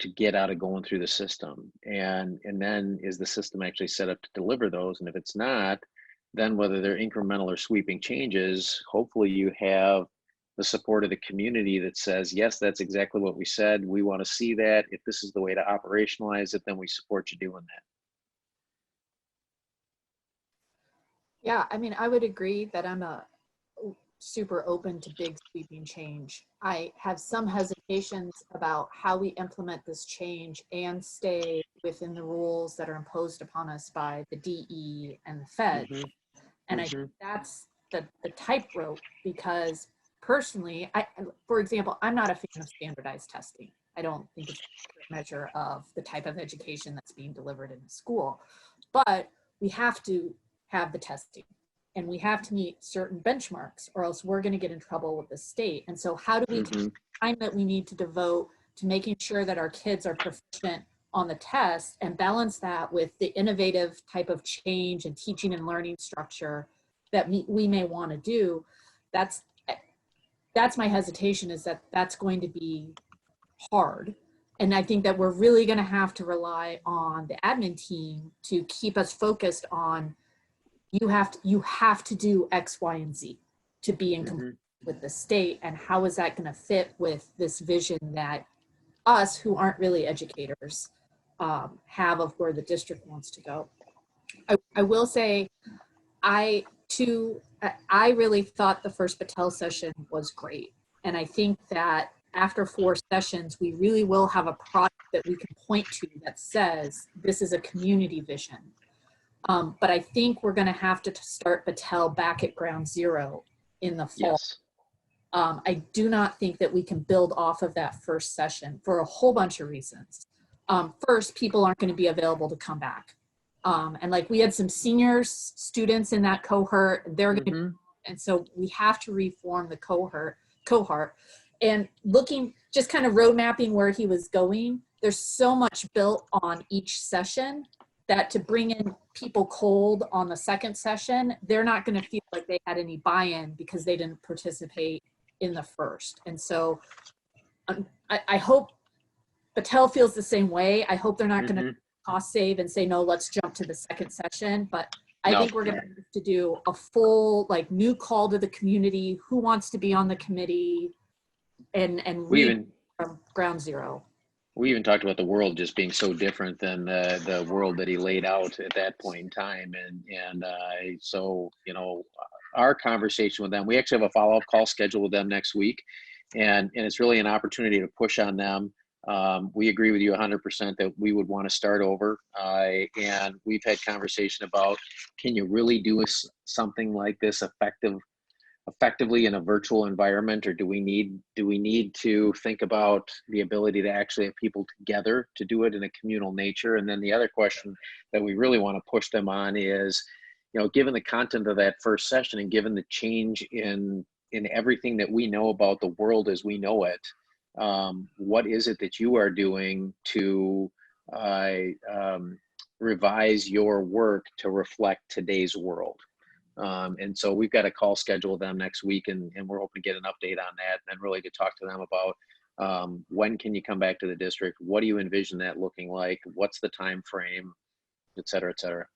[SPEAKER 6] to get out of going through the system, and then is the system actually set up to deliver those? And if it's not, then whether they're incremental or sweeping changes, hopefully you have the support of the community that says, yes, that's exactly what we said. We want to see that. If this is the way to operationalize it, then we support you doing that.
[SPEAKER 8] Yeah, I mean, I would agree that I'm super open to big sweeping change. I have some hesitations about how we implement this change and stay within the rules that are imposed upon us by the DE and the Fed. And I think that's the tightrope, because personally, for example, I'm not a fan of standardized testing. I don't think it's a measure of the type of education that's being delivered in the school. But we have to have the testing, and we have to meet certain benchmarks, or else we're going to get in trouble with the state. And so how do we take the time that we need to devote to making sure that our kids are proficient on the test and balance that with the innovative type of change and teaching and learning structure that we may want to do? That's my hesitation, is that that's going to be hard. And I think that we're really going to have to rely on the admin team to keep us focused on, you have to do X, Y, and Z to be in compliance with the state. And how is that going to fit with this vision that us who aren't really educators have of where the district wants to go. I will say, I really thought the first Patel session was great. And I think that after 4 sessions, we really will have a product that we can point to that says this is a community vision. But I think we're going to have to start Patel back at ground zero in the fall.
[SPEAKER 6] Yes.
[SPEAKER 8] I do not think that we can build off of that first session for a whole bunch of reasons. First, people aren't going to be available to come back. And like we had some senior students in that cohort, they're going to, and so we have to reform the cohort. And looking, just kind of road mapping where he was going, there's so much built on each session that to bring in people cold on the second session, they're not going to feel like they had any buy-in because they didn't participate in the first. And so I hope Patel feels the same way. I hope they're not going to cost save and say, no, let's jump to the second session. But I think we're going to have to do a full like new call to the community, who wants to be on the committee, and from ground zero.
[SPEAKER 6] We even talked about the world just being so different than the world that he laid out at that point in time. And so, you know, our conversation with them, we actually have a follow-up call scheduled with them next week. And it's really an opportunity to push on them. We agree with you 100% that we would want to start over. And we've had conversation about, can you really do something like this effectively in a virtual environment, or do we need to think about the ability to actually have people together to do it in a communal nature? And then the other question that we really want to push them on is, you know, given the content of that first session and given the change in everything that we know about the world as we know it, what is it that you are doing to revise your work to reflect today's world? And so we've got a call scheduled with them next week, and we're hoping to get an update on that and really to talk to them about when can you come back to the district? What do you envision that looking like? What's the time frame, et cetera, et cetera.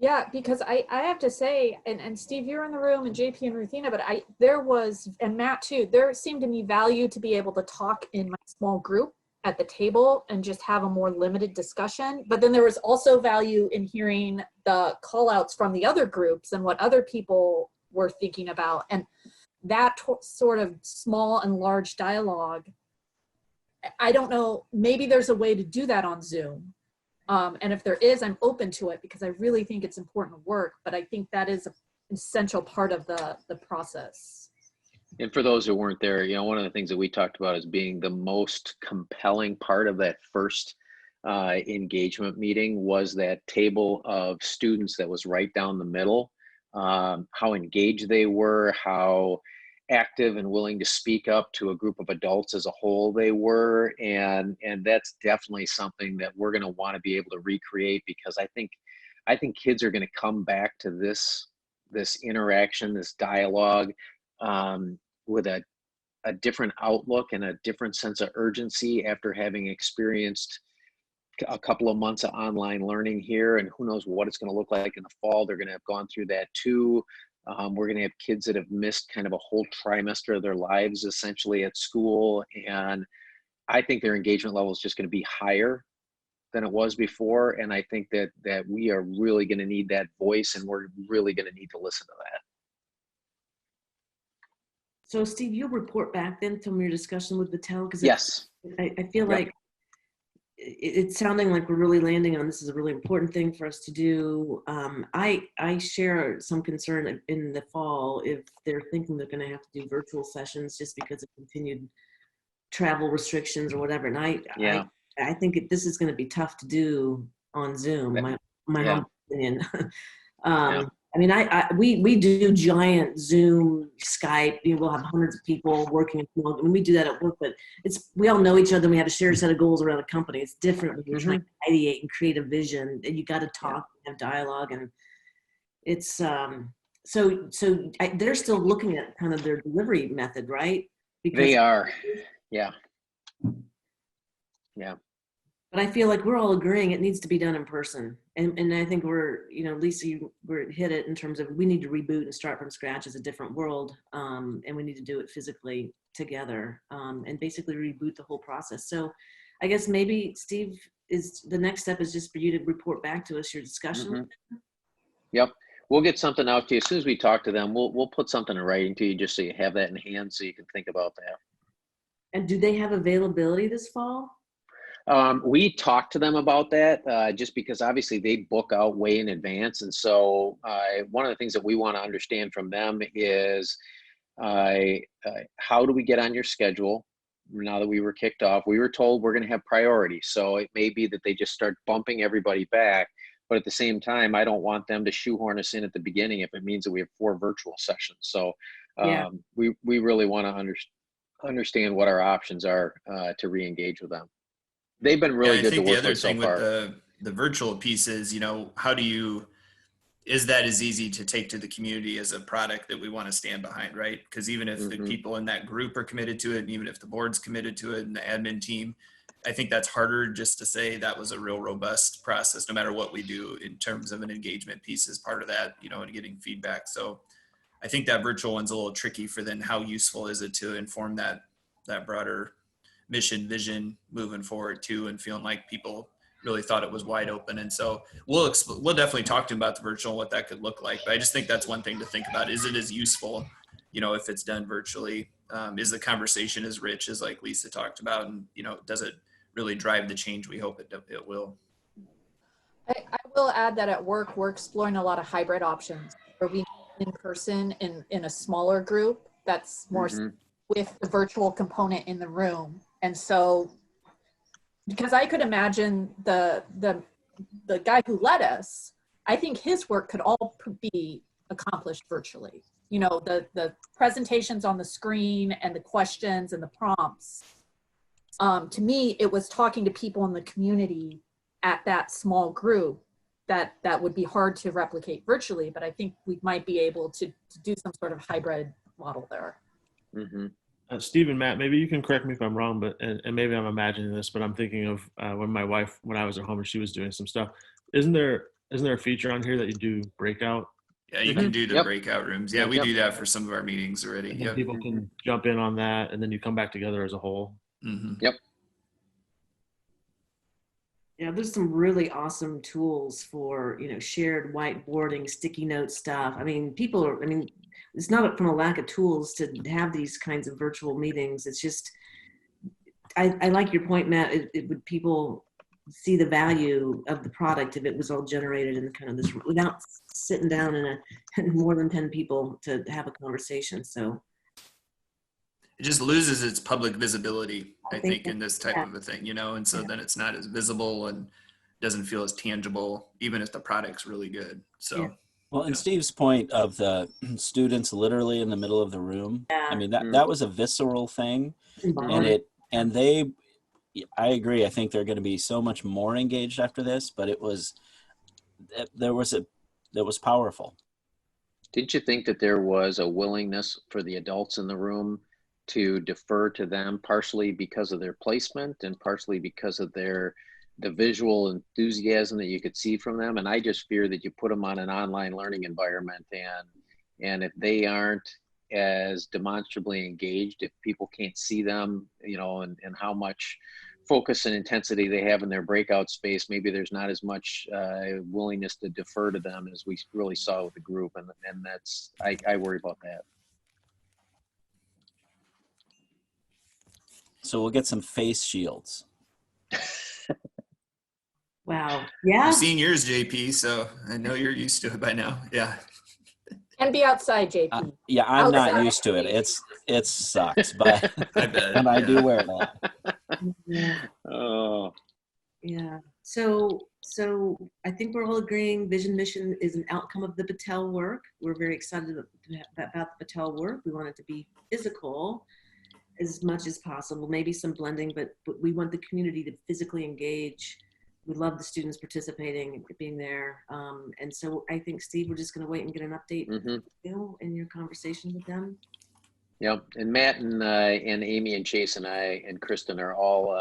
[SPEAKER 8] Yeah, because I have to say, and Steve, you're in the room, and JP and Ruthina, but there was, and Matt too, there seemed to me value to be able to talk in my small group at the table and just have a more limited discussion. But then there was also value in hearing the call outs from the other groups and what other people were thinking about. And that sort of small and large dialogue, I don't know, maybe there's a way to do that on Zoom. And if there is, I'm open to it because I really think it's important work, but I think that is an essential part of the process.
[SPEAKER 6] And for those who weren't there, you know, one of the things that we talked about as being the most compelling part of that first engagement meeting was that table of students that was right down the middle, how engaged they were, how active and willing to speak up to a group of adults as a whole they were. And that's definitely something that we're going to want to be able to recreate, because I think kids are going to come back to this interaction, this dialogue, with a different outlook and a different sense of urgency after having experienced a couple of months of online learning here, and who knows what it's going to look like in the fall. They're going to have gone through that too. We're going to have kids that have missed kind of a whole trimester of their lives essentially at school. And I think their engagement level is just going to be higher than it was before. And I think that we are really going to need that voice, and we're really going to need to listen to that.
[SPEAKER 1] So Steve, you'll report back then from your discussion with Patel? Because
[SPEAKER 6] Yes.
[SPEAKER 1] I feel like it's sounding like we're really landing on this is a really important thing for us to do. I share some concern in the fall if they're thinking they're going to have to do virtual sessions just because of continued travel restrictions or whatever. And I think this is going to be tough to do on Zoom. My own opinion. I mean, we do giant Zoom, Skype. We'll have hundreds of people working. When we do that at work, but we all know each other. And we have a shared set of goals around a company. It's different when you're trying to ideate and create a vision, and you got to talk and have dialogue. And it's so they're still looking at kind of their delivery method, right?
[SPEAKER 6] Because they are, yeah.
[SPEAKER 1] But I feel like we're all agreeing it needs to be done in person. And I think we're, Lisa, we're hit it in terms of we need to reboot and start from scratch as a different world. And we need to do it physically together and basically reboot the whole process. So I guess maybe Steve, the next step is just for you to report back to us your discussion.
[SPEAKER 6] Mm-hmm. Yep. We'll get something out to you as soon as we talk to them. We'll put something in writing to you just so you have that in hand so you can think about that.
[SPEAKER 1] And do they have availability this fall?
[SPEAKER 6] We talked to them about that just because obviously they book out way in advance. And so one of the things that we want to understand from them is how do we get on your schedule now that we were kicked off? We were told we're going to have priority. So it may be that they just start bumping everybody back. But at the same time, I don't want them to shoehorn us in at the beginning if it means that we have 4 virtual sessions. So we really want to understand what our options are to re-engage with them. They've been really good to work with so far.
[SPEAKER 4] With the virtual piece is, is that as easy to take to the community as a product that we want to stand behind, right? Because even if the people in that group are committed to it, and even if the board's committed to it and the admin team, I think that's harder just to say that was a real robust process, no matter what we do in terms of an engagement piece as part of that, and getting feedback. So I think that virtual one's a little tricky for then how useful is it to inform that broader mission vision moving forward too, and feeling like people really thought it was wide open. And so we'll definitely talk to them about the virtual, what that could look like. But I just think that's one thing to think about. Is it as useful, if it's done virtually? Is the conversation as rich as like Lisa talked about? And, does it really drive the change we hope it will?
[SPEAKER 8] I will add that at work, we're exploring a lot of hybrid options where we meet in person in a smaller group that's more with the virtual component in the room. And so, because I could imagine the guy who led us, I think his work could all be accomplished virtually. The presentations on the screen and the questions and the prompts. To me, it was talking to people in the community at that small group that would be hard to replicate virtually, but I think we might be able to do some sort of hybrid model there.
[SPEAKER 10] Steve and Matt, maybe you can correct me if I'm wrong, but and maybe I'm imagining this, but I'm thinking of when I was at home and she was doing some stuff. Isn't there a feature on here that you do breakout?
[SPEAKER 4] Yeah, you can do the breakout rooms. Yeah, we do that for some of our meetings already.
[SPEAKER 10] Yeah, people can jump in on that, and then you come back together as a whole.
[SPEAKER 6] Yep.
[SPEAKER 1] Yeah, there's some really awesome tools for, shared whiteboarding, sticky note stuff. I mean, it's not from a lack of tools to have these kinds of virtual meetings. It's just, I like your point, Matt. It would people see the value of the product if it was all generated in kind of this, without sitting down in more than 10 people to have a conversation. So
[SPEAKER 4] it just loses its public visibility, I think, in this type of a thing, and so then it's not as visible and doesn't feel as tangible, even if the product's really good. So,
[SPEAKER 9] well, and Steve's point of the students literally in the middle of the room, I mean, that was a visceral thing, and I agree. I think they're going to be so much more engaged after this, but it was powerful.
[SPEAKER 6] Didn't you think that there was a willingness for the adults in the room to defer to them, partially because of their placement and partially because of the visual enthusiasm that you could see from them? And I just fear that you put them on an online learning environment, and if they aren't as demonstrably engaged, if people can't see them, and how much focus and intensity they have in their breakout space, maybe there's not as much willingness to defer to them as we really saw with the group. And that's, I worry about that.
[SPEAKER 9] So we'll get some face shields.
[SPEAKER 1] Wow. Yeah.
[SPEAKER 4] I've seen yours, JP, so I know you're used to it by now. Yeah.
[SPEAKER 8] And be outside, JP.
[SPEAKER 9] Yeah, I'm not used to it. It sucks, but
[SPEAKER 4] I bet,
[SPEAKER 9] and I do wear it a lot.
[SPEAKER 1] Yeah.
[SPEAKER 6] Oh.
[SPEAKER 1] Yeah. So I think we're all agreeing Vision Mission is an outcome of the Battelle work. We're very excited about the Battelle work. We want it to be physical as much as possible, maybe some blending, but we want the community to physically engage. We love the students participating and being there. And so I think, Steve, we're just going to wait and get an update in your conversation with them.
[SPEAKER 6] Yep. And Matt and Amy and Chase and I and Kristen are all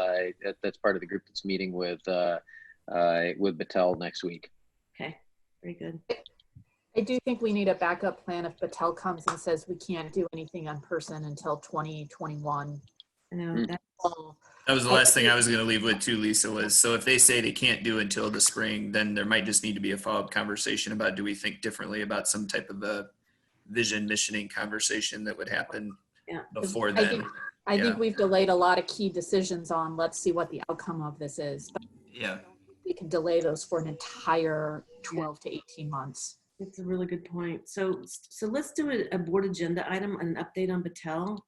[SPEAKER 6] that's part of the group that's meeting with Battelle next week.
[SPEAKER 1] Okay, very good.
[SPEAKER 8] I do think we need a backup plan if Battelle comes and says we can't do anything in person until 2021.
[SPEAKER 1] I know
[SPEAKER 6] Mm.
[SPEAKER 1] that.
[SPEAKER 8] So
[SPEAKER 4] That was the last thing I was going to leave with too, Lisa, was so if they say they can't do until the spring, then there might just need to be a follow-up conversation about, do we think differently about some type of a vision missioning conversation that would happen
[SPEAKER 1] Yeah.
[SPEAKER 4] before
[SPEAKER 8] I
[SPEAKER 4] then.
[SPEAKER 8] think, I
[SPEAKER 4] Yeah.
[SPEAKER 8] think we've delayed a lot of key decisions on, let's see what the outcome of this is. But
[SPEAKER 4] Yeah.
[SPEAKER 8] we can delay those for an entire 12 to 18 months.
[SPEAKER 1] It's a really good point. So let's do a board agenda item, an update on Battelle.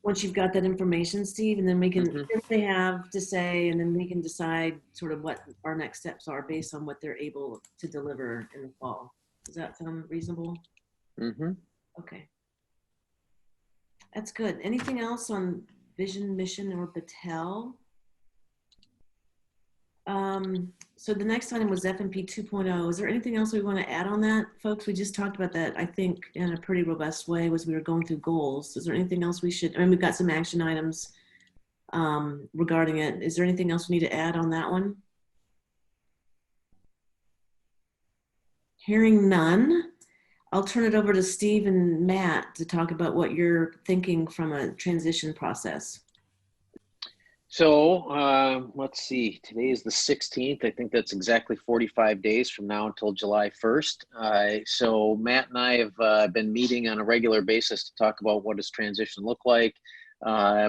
[SPEAKER 1] Once you've got that information, Steve, and then we can,
[SPEAKER 6] Mhm.
[SPEAKER 1] hear what they have to say, and then we can decide sort of what our next steps are based on what they're able to deliver in the fall. Does that sound reasonable?
[SPEAKER 6] Mm-hmm.
[SPEAKER 1] Okay. That's good. Anything else on vision, mission, or Battelle? So the next item was FMP 2.0. Is there anything else we want to add on that, folks? We just talked about that, I think, in a pretty robust way as we were going through goals. Is there anything else we should, I mean, we've got some action items regarding it. Is there anything else we need to add on that one? Hearing none, I'll turn it over to Steve and Matt to talk about what you're thinking from a transition process.
[SPEAKER 6] So let's see, today is the 16th. I think that's exactly 45 days from now until July 1st. So Matt and I have been meeting on a regular basis to talk about what does transition look like,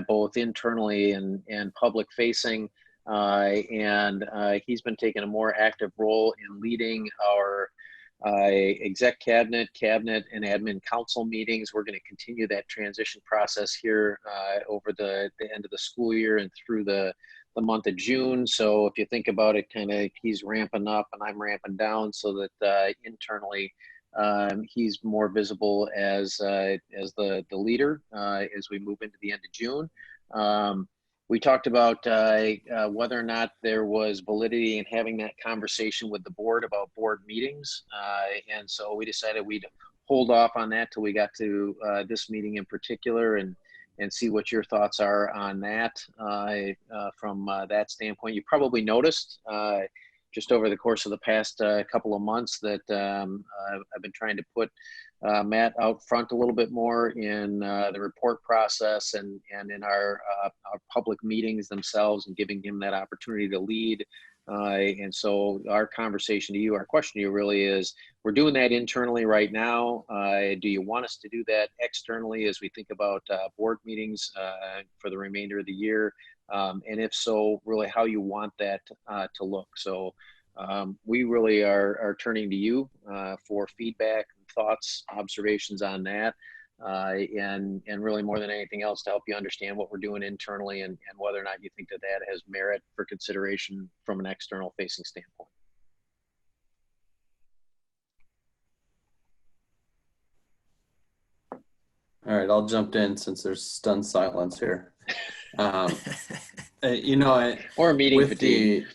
[SPEAKER 6] both internally and public facing. And he's been taking a more active role in leading our exec cabinet, and admin council meetings. We're going to continue that transition process here over the end of the school year and through the month of June. So if you think about it, kind of he's ramping up and I'm ramping down so that internally he's more visible as the leader as we move into the end of June. We talked about whether or not there was validity in having that conversation with the board about board meetings. And so we decided we'd hold off on that till we got to this meeting in particular and see what your thoughts are on that from that standpoint. You probably noticed just over the course of the past couple of months that I've been trying to put Matt out front a little bit more in the report process and in our public meetings themselves, and giving him that opportunity to lead. And so our conversation to you, our question to you really is, we're doing that internally right now. Do you want us to do that externally as we think about board meetings for the remainder of the year? And if so, really how you want that to look. So we really are turning to you for feedback, thoughts, observations on that, and really more than anything else to help you understand what we're doing internally and whether or not you think that that has merit for consideration from an external facing standpoint.
[SPEAKER 5] All right, I'll jump in since there's stunned silence here. You know,
[SPEAKER 6] or meeting
[SPEAKER 5] with
[SPEAKER 6] fatigue.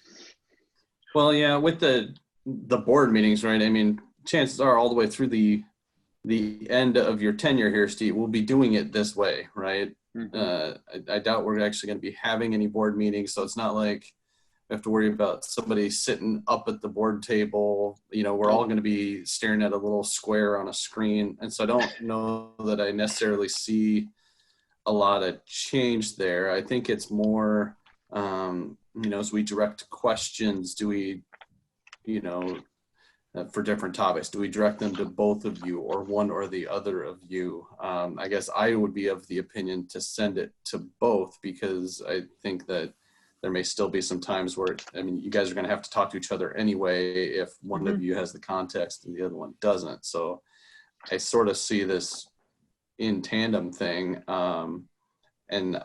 [SPEAKER 5] Well, yeah, with the board meetings, right? I mean, chances are all the way through the end of your tenure here, Steve, we'll be doing it this way, right?
[SPEAKER 6] Mm-hmm.
[SPEAKER 5] I doubt we're actually going to be having any board meetings, so it's not like we have to worry about somebody sitting up at the board table. You know, we're all going to be staring at a little square on a screen, and so I don't know that I necessarily see a lot of change there. I think it's more, you know, as we direct questions, do we, you know, for different topics, do we direct them to both of you or one or the other of you? I guess I would be of the opinion to send it to both, because I think that there may still be some times where, I mean, you guys are going to have to talk to each other anyway if one of you has the context and the other one doesn't. So I sort of see this in tandem thing. And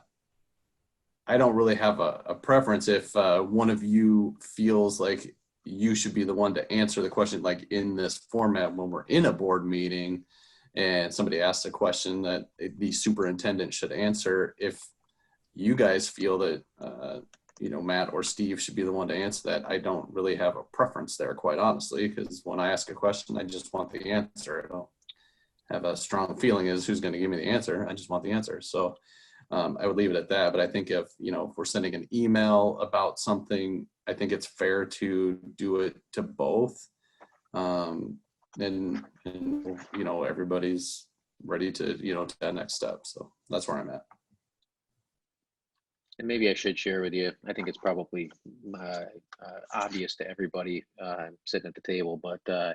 [SPEAKER 5] I don't really have a preference if one of you feels like you should be the one to answer the question, like in this format when we're in a board meeting and somebody asks a question that the superintendent should answer. If you guys feel that, you know, Matt or Steve should be the one to answer that, I don't really have a preference there, quite honestly, because when I ask a question, I just want the answer. I don't have a strong feeling is who's going to give me the answer. I just want the answer. So I would leave it at that. But I think if we're sending an email about something, I think it's fair to do it to both. And everybody's ready to, to that next step. So that's where I'm at.
[SPEAKER 6] And maybe I should share with you, I think it's probably obvious to everybody sitting at the table, but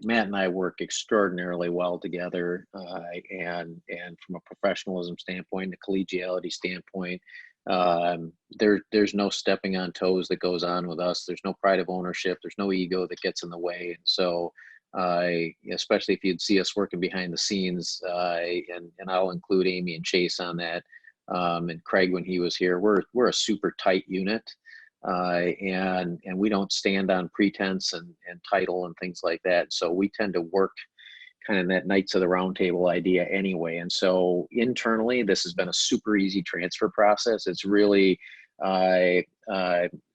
[SPEAKER 6] Matt and I work extraordinarily well together, and from a professionalism standpoint, a collegiality standpoint, there's no stepping on toes that goes on with us. There's no pride of ownership. There's no ego that gets in the way. And so, especially if you'd see us working behind the scenes, and I'll include Amy and Chase on that, and Craig when he was here, we're a super tight unit. And we don't stand on pretense and title and things like that. So we tend to work kind of that Knights of the Round Table idea anyway. And so internally, this has been a super easy transfer process. It's really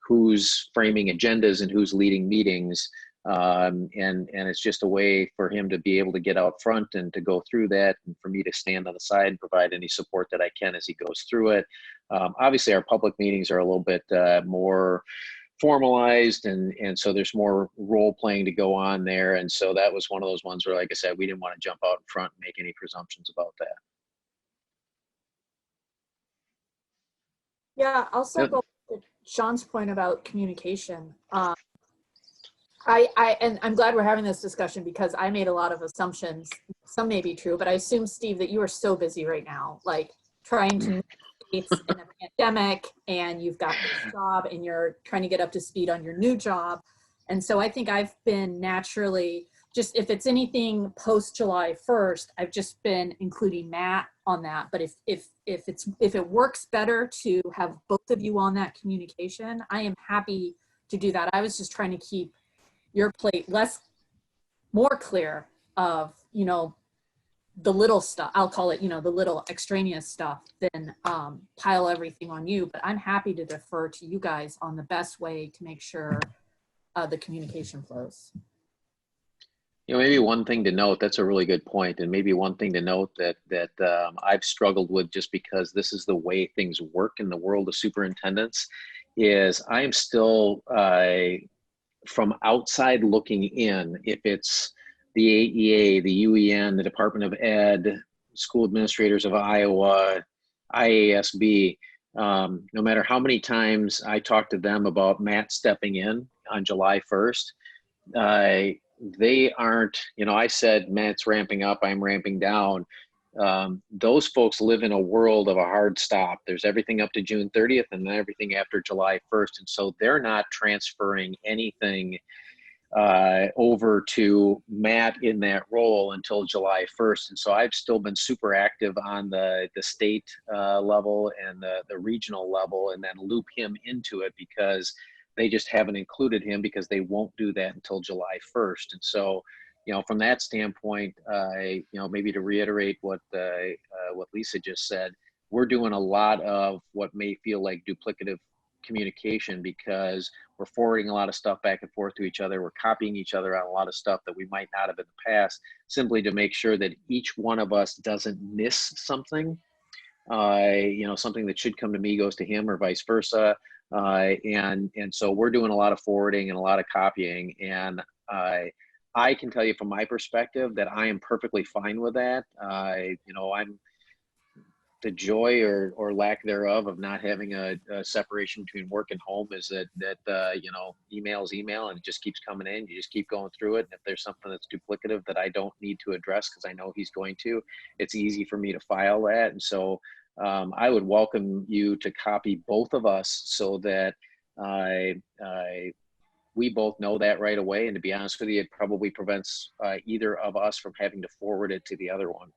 [SPEAKER 6] who's framing agendas and who's leading meetings. And it's just a way for him to be able to get out front and to go through that, and for me to stand on the side and provide any support that I can as he goes through it. Obviously, our public meetings are a little bit more formalized, and so there's more role playing to go on there. And so that was one of those ones where, like I said, we didn't want to jump out in front and make any presumptions about that.
[SPEAKER 8] Yeah, I'll circle to Sean's point about communication. And I'm glad we're having this discussion because I made a lot of assumptions. Some may be true, but I assume, Steve, that you are so busy right now, like trying to navigate in a pandemic, and you've got this job and you're trying to get up to speed on your new job. And so I think I've been naturally, just if it's anything post July 1st, I've just been including Matt on that. But if it works better to have both of you on that communication, I am happy to do that. I was just trying to keep your plate more clear of, the little stuff, I'll call it, the little extraneous stuff, than pile everything on you. But I'm happy to defer to you guys on the best way to make sure the communication flows.
[SPEAKER 6] Maybe one thing to note, that's a really good point. And maybe one thing to note that I've struggled with, just because this is the way things work in the world of superintendents, is I am still, from outside looking in, if it's the AEA, the UEN, the Department of Ed, School Administrators of Iowa, IASB, no matter how many times I talk to them about Matt stepping in on July 1st, they aren't, I said, Matt's ramping up, I'm ramping down. Those folks live in a world of a hard stop. There's everything up to June 30th and then everything after July 1st. And so they're not transferring anything over to Matt in that role until July 1st. And so I've still been super active on the state level and the regional level, and then loop him into it because they just haven't included him because they won't do that until July 1st. And so, from that standpoint, maybe to reiterate what Lisa just said, we're doing a lot of what may feel like duplicative communication because we're forwarding a lot of stuff back and forth to each other. We're copying each other on a lot of stuff that we might not have in the past, simply to make sure that each one of us doesn't miss something. Something that should come to me goes to him, or vice versa. And so we're doing a lot of forwarding and a lot of copying. And I can tell you from my perspective that I am perfectly fine with that. I'm the joy or lack thereof of not having a separation between work and home is that email's email and it just keeps coming in. You just keep going through it. And if there's something that's duplicative that I don't need to address because I know he's going to, it's easy for me to file that. And so I would welcome you to copy both of us so that we both know that right away. And to be honest with you, it probably prevents either of us from having to forward it to the other one.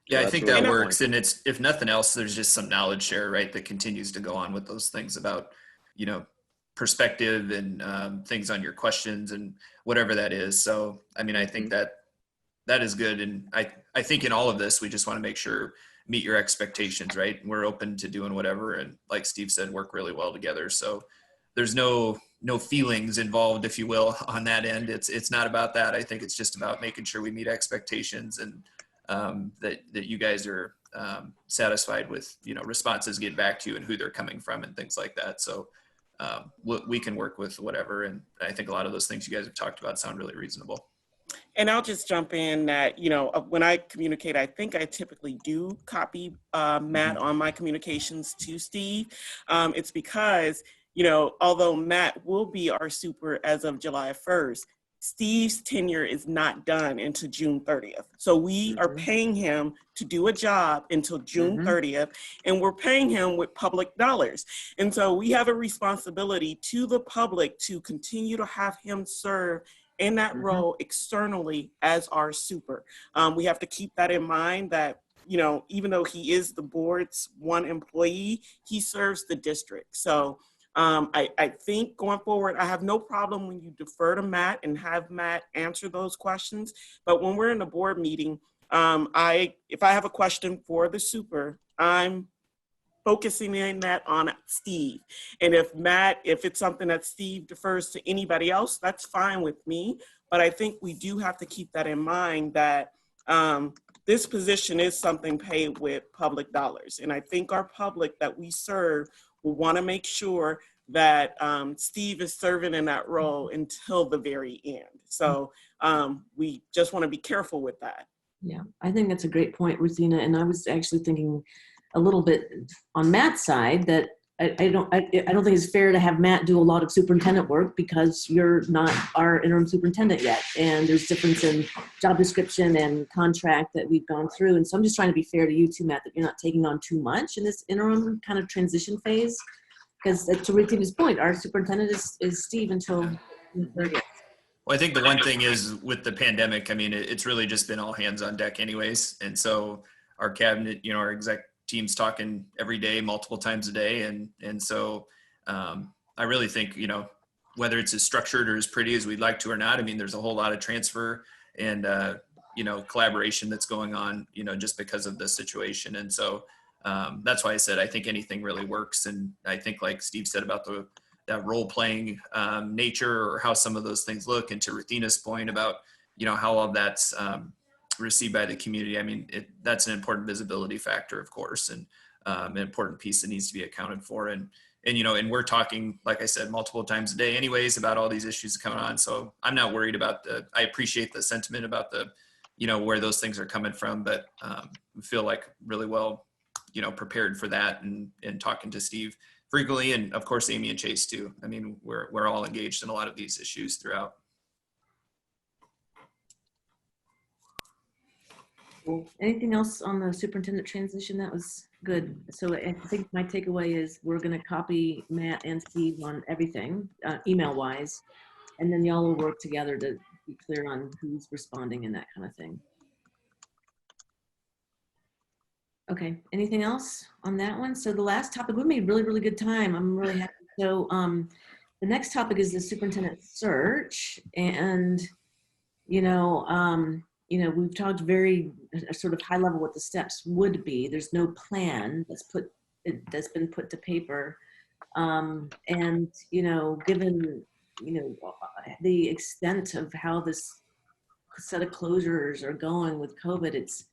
[SPEAKER 4] Yeah,
[SPEAKER 6] So
[SPEAKER 4] I think
[SPEAKER 6] that's
[SPEAKER 4] that
[SPEAKER 6] really
[SPEAKER 4] works. And it's, if nothing else, there's just some knowledge share, right, that continues to go on with those things about, perspective and things on your questions and whatever that is. So, I mean, I think that is good. And I think in all of this, we just want to make sure meet your expectations, right? We're open to doing whatever. And like Steve said, work really well together. So there's no no feelings involved, if you will, on that end. It's not about that. I think it's just about making sure we meet expectations and that you guys are satisfied with, responses get back to you and who they're coming from and things like that. So we can work with whatever. And I think a lot of those things you guys have talked about sound really reasonable.
[SPEAKER 2] And I'll just jump in that, when I communicate, I think I typically do copy Matt on my communications to Steve. It's because, although Matt will be our super as of July 1st, Steve's tenure is not done until June 30th. So we are paying him to do a job until June 30th, and we're paying him with public dollars. And so we have a responsibility to the public to continue to have him serve in that role externally as our super. We have to keep that in mind that, even though he is the board's one employee, he serves the district. So I think going forward, I have no problem when you defer to Matt and have Matt answer those questions. But when we're in a board meeting, if I have a question for the super, I'm focusing in that on Steve. And if it's something that Steve defers to anybody else, that's fine with me. But I think we do have to keep that in mind that this position is something paid with public dollars. And I think our public that we serve will want to make sure that Steve is serving in that role until the very end. So we just want to be careful with that.
[SPEAKER 1] Yeah, I think that's a great point, Rosina. And I was actually thinking a little bit on Matt's side that I don't think it's fair to have Matt do a lot of superintendent work because you're not our interim superintendent yet. And there's difference in job description and contract that we've gone through. And so I'm just trying to be fair to you too, Matt, that you're not taking on too much in this interim kind of transition phase. Because to Rosina's point, our superintendent is Steve until June 30th.
[SPEAKER 4] Well, I think the one thing is with the pandemic, I mean, it's really just been all hands on deck anyways. And so our cabinet, our exec team's talking every day, multiple times a day. And so I really think, whether it's as structured or as pretty as we'd like to or not, I mean, there's a whole lot of transfer and, collaboration that's going on, just because of the situation. And so that's why I said, I think anything really works. And I think like Steve said about that role playing nature or how some of those things look, and to Ruthina's point about, how all that's received by the community. I mean, that's an important visibility factor, of course, and an important piece that needs to be accounted for. And we're talking, like I said, multiple times a day anyways, about all these issues coming on. So I'm not worried about I appreciate the sentiment about where those things are coming from, but we feel like really well, prepared for that and talking to Steve frequently. And of course, Amy and Chase too. I mean, we're all engaged in a lot of these issues throughout.
[SPEAKER 1] Anything else on the superintendent transition? That was good. So I think my takeaway is we're going to copy Matt and Steve on everything, email wise, and then y'all will work together to be clear on who's responding and that kind of thing. Okay, anything else on that one? So the last topic, we made really, really good time. I'm really happy. So the next topic is the superintendent search. And, we've talked very sort of high level what the steps would be. There's no plan that's been put to paper. And, given, the extent of how this set of closures are going with COVID, it's,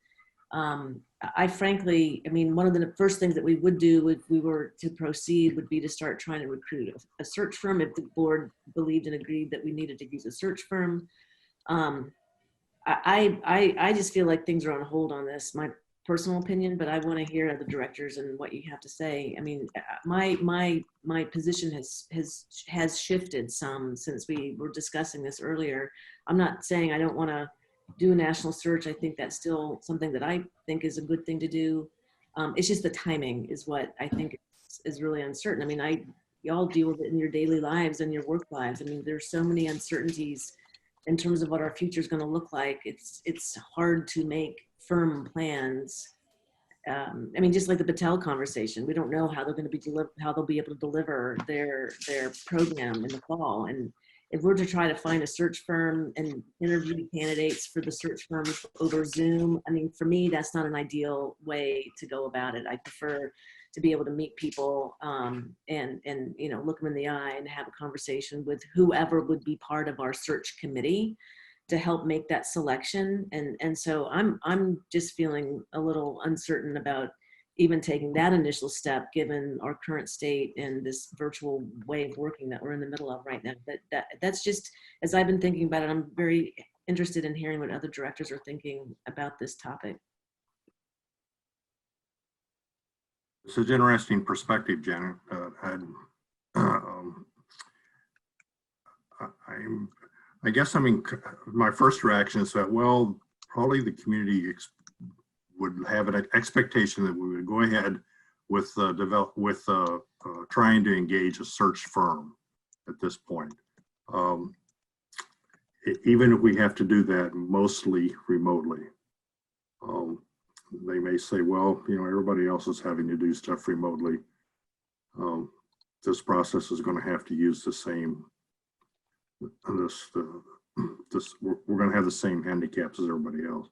[SPEAKER 1] I frankly, one of the first things that we would do if we were to proceed would be to start trying to recruit a search firm if the board believed and agreed that we needed to use a search firm. I just feel like things are on hold on this, my personal opinion, but I want to hear the directors and what you have to say. I mean, my position has shifted some since we were discussing this earlier. I'm not saying I don't want to do a national search. I think that's still something that I think is a good thing to do. It's just the timing is what I think is really uncertain. I mean, y'all deal with it in your daily lives and your work lives. I mean, there's so many uncertainties in terms of what our future is going to look like. It's hard to make firm plans. Just like the Battelle conversation, we don't know how they're going to be how they'll be able to deliver their program in the fall. And if we're to try to find a search firm and interview candidates for the search firms over Zoom, for me, that's not an ideal way to go about it. I prefer to be able to meet people and look them in the eye and have a conversation with whoever would be part of our search committee to help make that selection. And so I'm just feeling a little uncertain about even taking that initial step, given our current state and this virtual way of working that we're in the middle of right now. That's just, as I've been thinking about it, I'm very interested in hearing what other directors are thinking about this topic.
[SPEAKER 7] It's an interesting perspective, Janet. I guess, I mean, my first reaction is that, well, probably the community would have an expectation that we would go ahead with trying to engage a search firm at this point. Even if we have to do that mostly remotely. They may say, well, everybody else is having to do stuff remotely. This process is going to have to use the same, we're going to have the same handicaps as everybody else.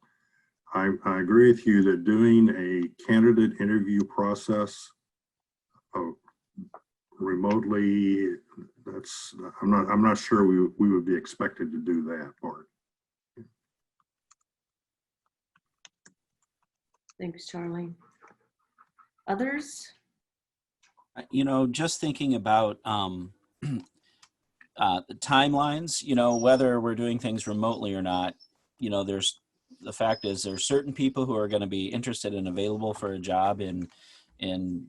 [SPEAKER 7] I agree with you that doing a candidate interview process remotely, I'm not sure we would be expected to do that part.
[SPEAKER 1] Thanks, Charlie. Others?
[SPEAKER 9] Just thinking about the timelines, whether we're doing things remotely or not, the fact is there's certain people who are going to be interested and available for a job within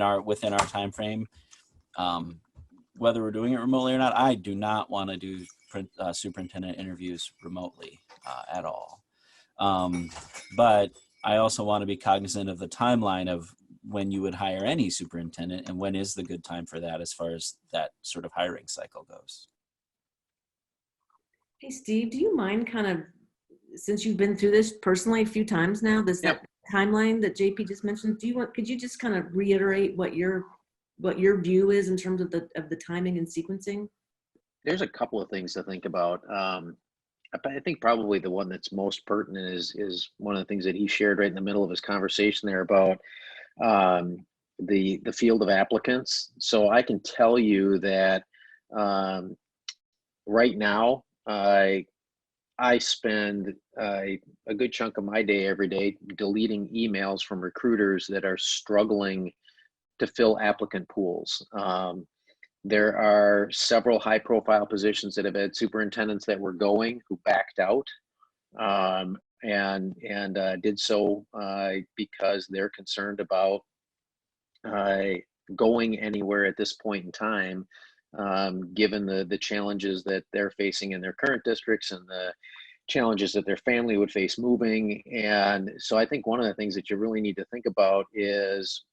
[SPEAKER 9] our time frame. Whether we're doing it remotely or not, I do not want to do superintendent interviews remotely at all. But I also want to be cognizant of the timeline of when you would hire any superintendent and when is the good time for that as far as that sort of hiring cycle goes.
[SPEAKER 1] Hey, Steve, do you mind kind of, since you've been through this personally a few times now, that timeline that JP just mentioned, could you just kind of reiterate what your view is in terms of the timing and sequencing?
[SPEAKER 6] There's a couple of things to think about. I think probably the one that's most pertinent is one of the things that he shared right in the middle of his conversation there about the field of applicants. So I can tell you that right now I spend a good chunk of my day every day deleting emails from recruiters that are struggling to fill applicant pools. There are several high-profile positions that have had superintendents that were going who backed out and did so because they're concerned about going anywhere at this point in time, given the challenges that they're facing in their current districts and the challenges that their family would face moving. And so I think one of the things that you really need to think about is,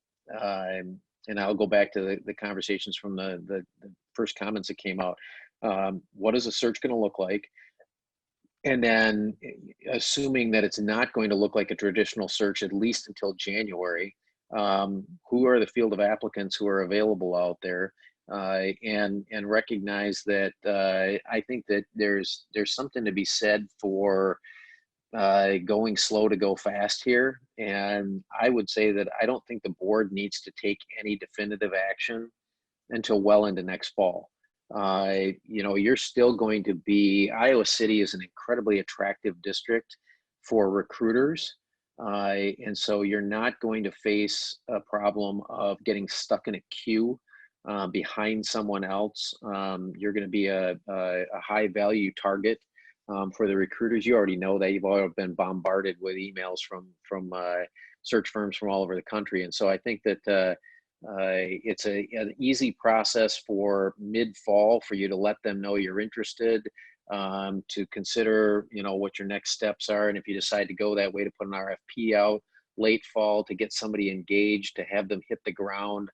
[SPEAKER 6] and I'll go back to the conversations from the first comments that came out. What is a search going to look like? And then assuming that it's not going to look like a traditional search, at least until January, who are the field of applicants who are available out there? And recognize that I think that there's something to be said for going slow to go fast here. And I would say that I don't think the board needs to take any definitive action until well into next fall. You're still going to be, Iowa City is an incredibly attractive district for recruiters. And so you're not going to face a problem of getting stuck in a queue behind someone else. You're going to be a high value target for the recruiters. You already know that. You've all been bombarded with emails from search firms from all over the country. And so I think that it's an easy process for mid-fall for you to let them know you're interested, to consider, what your next steps are. And if you decide to go that way, to put an RFP out late fall to get somebody engaged, to have them hit the ground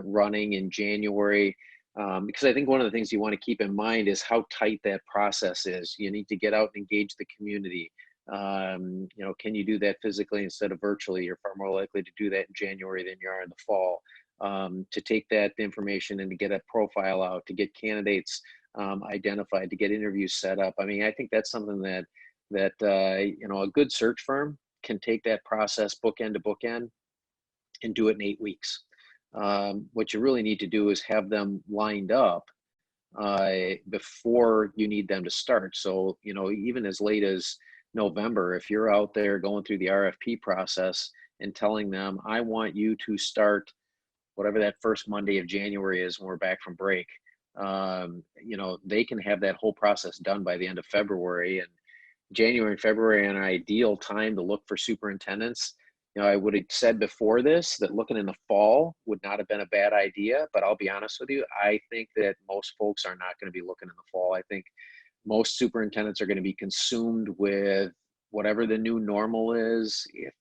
[SPEAKER 6] running in January. Because I think one of the things you want to keep in mind is how tight that process is. You need to get out and engage the community. Can you do that physically instead of virtually? You're far more likely to do that in January than you are in the fall. To take that information and to get a profile out, to get candidates identified, to get interviews set up. I mean, I think that's something that a good search firm can take that process bookend to bookend and do it in 8 weeks. What you really need to do is have them lined up before you need them to start. So, you know, even as late as November, if you're out there going through the RFP process and telling them, I want you to start whatever that first Monday of January is when we're back from break, you know, they can have that whole process done by the end of February. And January and February are an ideal time to look for superintendents. You know, I would have said before this that looking in the fall would not have been a bad idea, but I'll be honest with you, I think that most folks are not going to be looking in the fall. I think most superintendents are going to be consumed with whatever the new normal is. If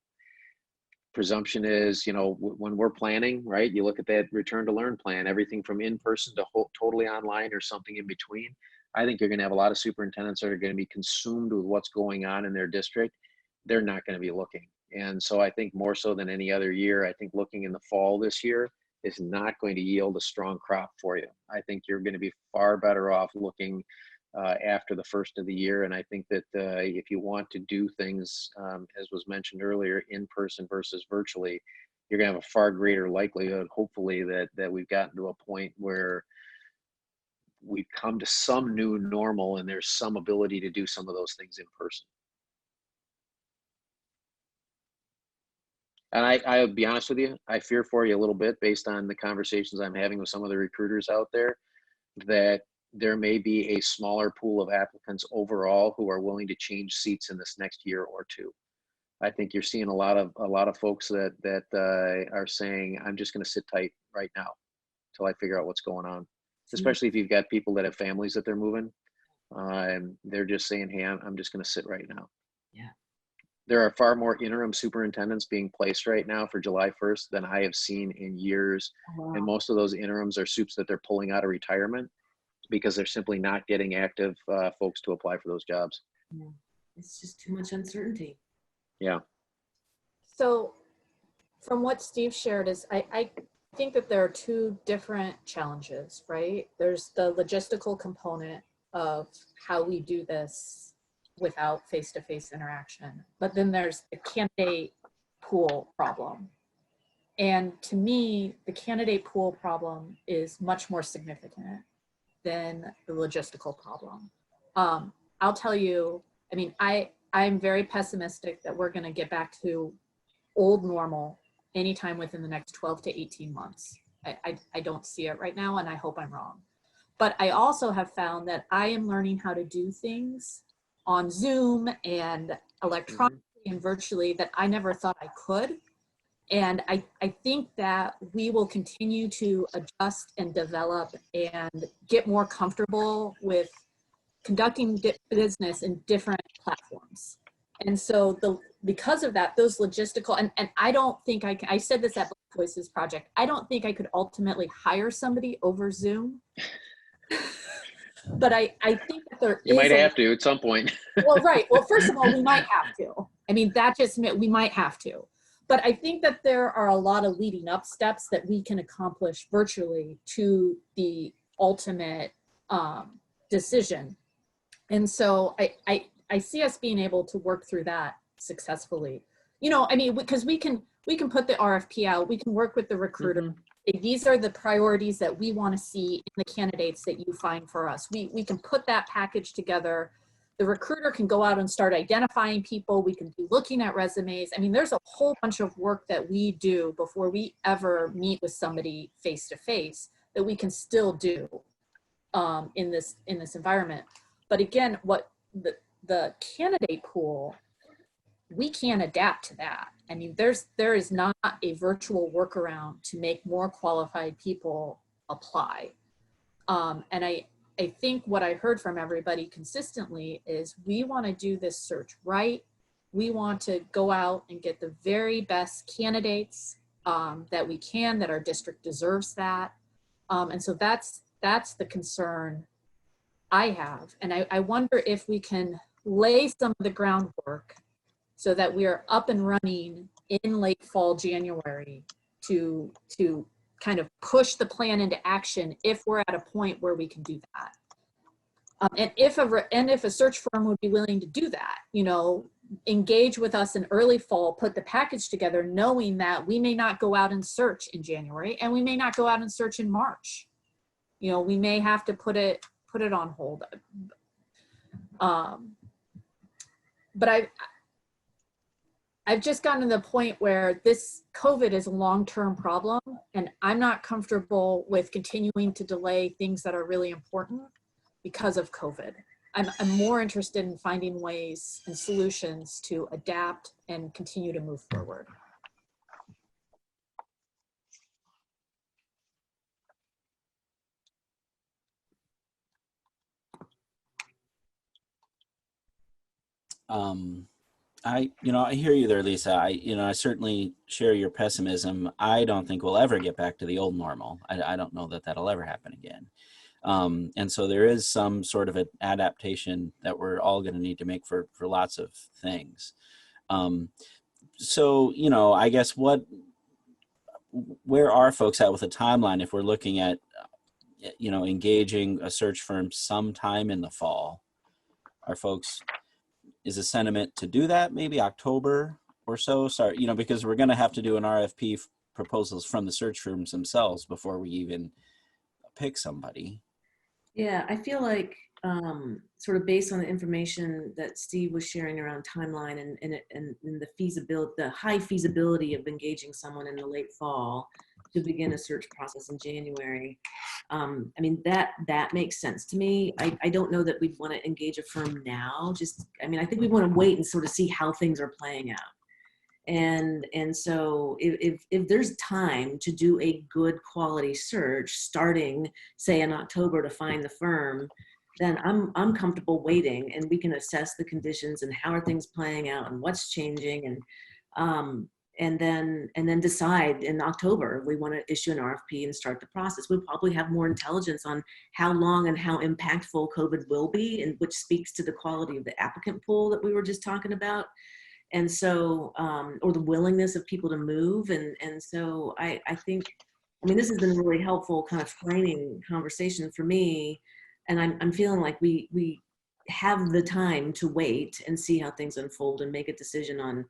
[SPEAKER 6] presumption is, you know, when we're planning, right, you look at that return to learn plan, everything from in-person to totally online or something in between. I think you're going to have a lot of superintendents that are going to be consumed with what's going on in their district. They're not going to be looking. And so I think more so than any other year, I think looking in the fall this year is not going to yield a strong crop for you. I think you're going to be far better off looking after the first of the year. And I think that if you want to do things, as was mentioned earlier, in person versus virtually, you're going to have a far greater likelihood, hopefully, that we've gotten to a point where we've come to some new normal and there's some ability to do some of those things in person. And I'll be honest with you, I fear for you a little bit based on the conversations I'm having with some of the recruiters out there, that there may be a smaller pool of applicants overall who are willing to change seats in this next year or two. I think you're seeing a lot of folks that are saying, I'm just going to sit tight right now till I figure out what's going on. Especially if you've got people that have families that they're moving. They're just saying, hey, I'm just going to sit right now.
[SPEAKER 1] Yeah.
[SPEAKER 6] There are far more interim superintendents being placed right now for July 1st than I have seen in years.
[SPEAKER 1] Oh, wow.
[SPEAKER 6] And most of those interims are soups that they're pulling out of retirement because they're simply not getting active folks to apply for those jobs.
[SPEAKER 1] Yeah. It's just too much uncertainty.
[SPEAKER 6] Yeah.
[SPEAKER 8] So from what Steve shared is I think that there are two different challenges, right? There's the logistical component of how we do this without face-to-face interaction, but then there's the candidate pool problem. And to me, the candidate pool problem is much more significant than the logistical problem. I'll tell you, I mean, I'm very pessimistic that we're gonna get back to old normal anytime within the next 12 to 18 months. I don't see it right now, and I hope I'm wrong. But I also have found that I am learning how to do things on Zoom and electronically and virtually that I never thought I could. And I think that we will continue to adjust and develop and get more comfortable with conducting business in different platforms. And so because of that, those logistical, and I don't think I said this at Black Voices Project, I don't think I could ultimately hire somebody over Zoom. But I think that there
[SPEAKER 6] You might have to at some point.
[SPEAKER 8] Well, right. Well, first of all, we might have to. I mean, that just meant we might have to. But I think that there are a lot of leading up steps that we can accomplish virtually to the ultimate decision. And so I see us being able to work through that successfully. You know, I mean, because we can put the RFP out, we can work with the recruiter. These are the priorities that we want to see in the candidates that you find for us. We can put that package together. The recruiter can go out and start identifying people. We can be looking at resumes. I mean, there's a whole bunch of work that we do before we ever meet with somebody face to face that we can still do in this environment. But again, what the candidate pool, we can't adapt to that. I mean, there is not a virtual workaround to make more qualified people apply. And I think what I heard from everybody consistently is we want to do this search right. We want to go out and get the very best candidates that we can, that our district deserves that. And so that's the concern I have. And I wonder if we can lay some of the groundwork so that we are up and running in late fall, January to kind of push the plan into action if we're at a point where we can do that. And if a search firm would be willing to do that, you know, engage with us in early fall, put the package together, knowing that we may not go out and search in January, and we may not go out and search in March. You know, we may have to put it on hold. But I've just gotten to the point where this COVID is a long-term problem, and I'm not comfortable with continuing to delay things that are really important because of COVID. I'm more interested in finding ways and solutions to adapt and continue to move forward.
[SPEAKER 9] I hear you there, Lisa. I certainly share your pessimism. I don't think we'll ever get back to the old normal. I don't know that that'll ever happen again. And so there is some sort of an adaptation that we're all going to need to make for lots of things. So, I guess where are folks at with a timeline if we're looking at, engaging a search firm sometime in the fall? Are folks, is a sentiment to do that maybe October or so? Sorry, because we're going to have to do an RFP proposals from the search firms themselves before we even pick somebody.
[SPEAKER 1] Yeah, I feel like sort of based on the information that Steve was sharing around timeline and the feasibility, the high feasibility of engaging someone in the late fall to begin a search process in January. I mean, that makes sense to me. I don't know that we'd want to engage a firm now. I think we want to wait and sort of see how things are playing out. And so if there's time to do a good quality search starting, say, in October to find the firm, then I'm comfortable waiting, and we can assess the conditions and how are things playing out and what's changing, and then decide in October we want to issue an RFP and start the process. We'll probably have more intelligence on how long and how impactful COVID will be, and which speaks to the quality of the applicant pool that we were just talking about. And so, or the willingness of people to move. And so I think, this has been a really helpful kind of framing conversation for me. And I'm feeling like we have the time to wait and see how things unfold and make a decision on,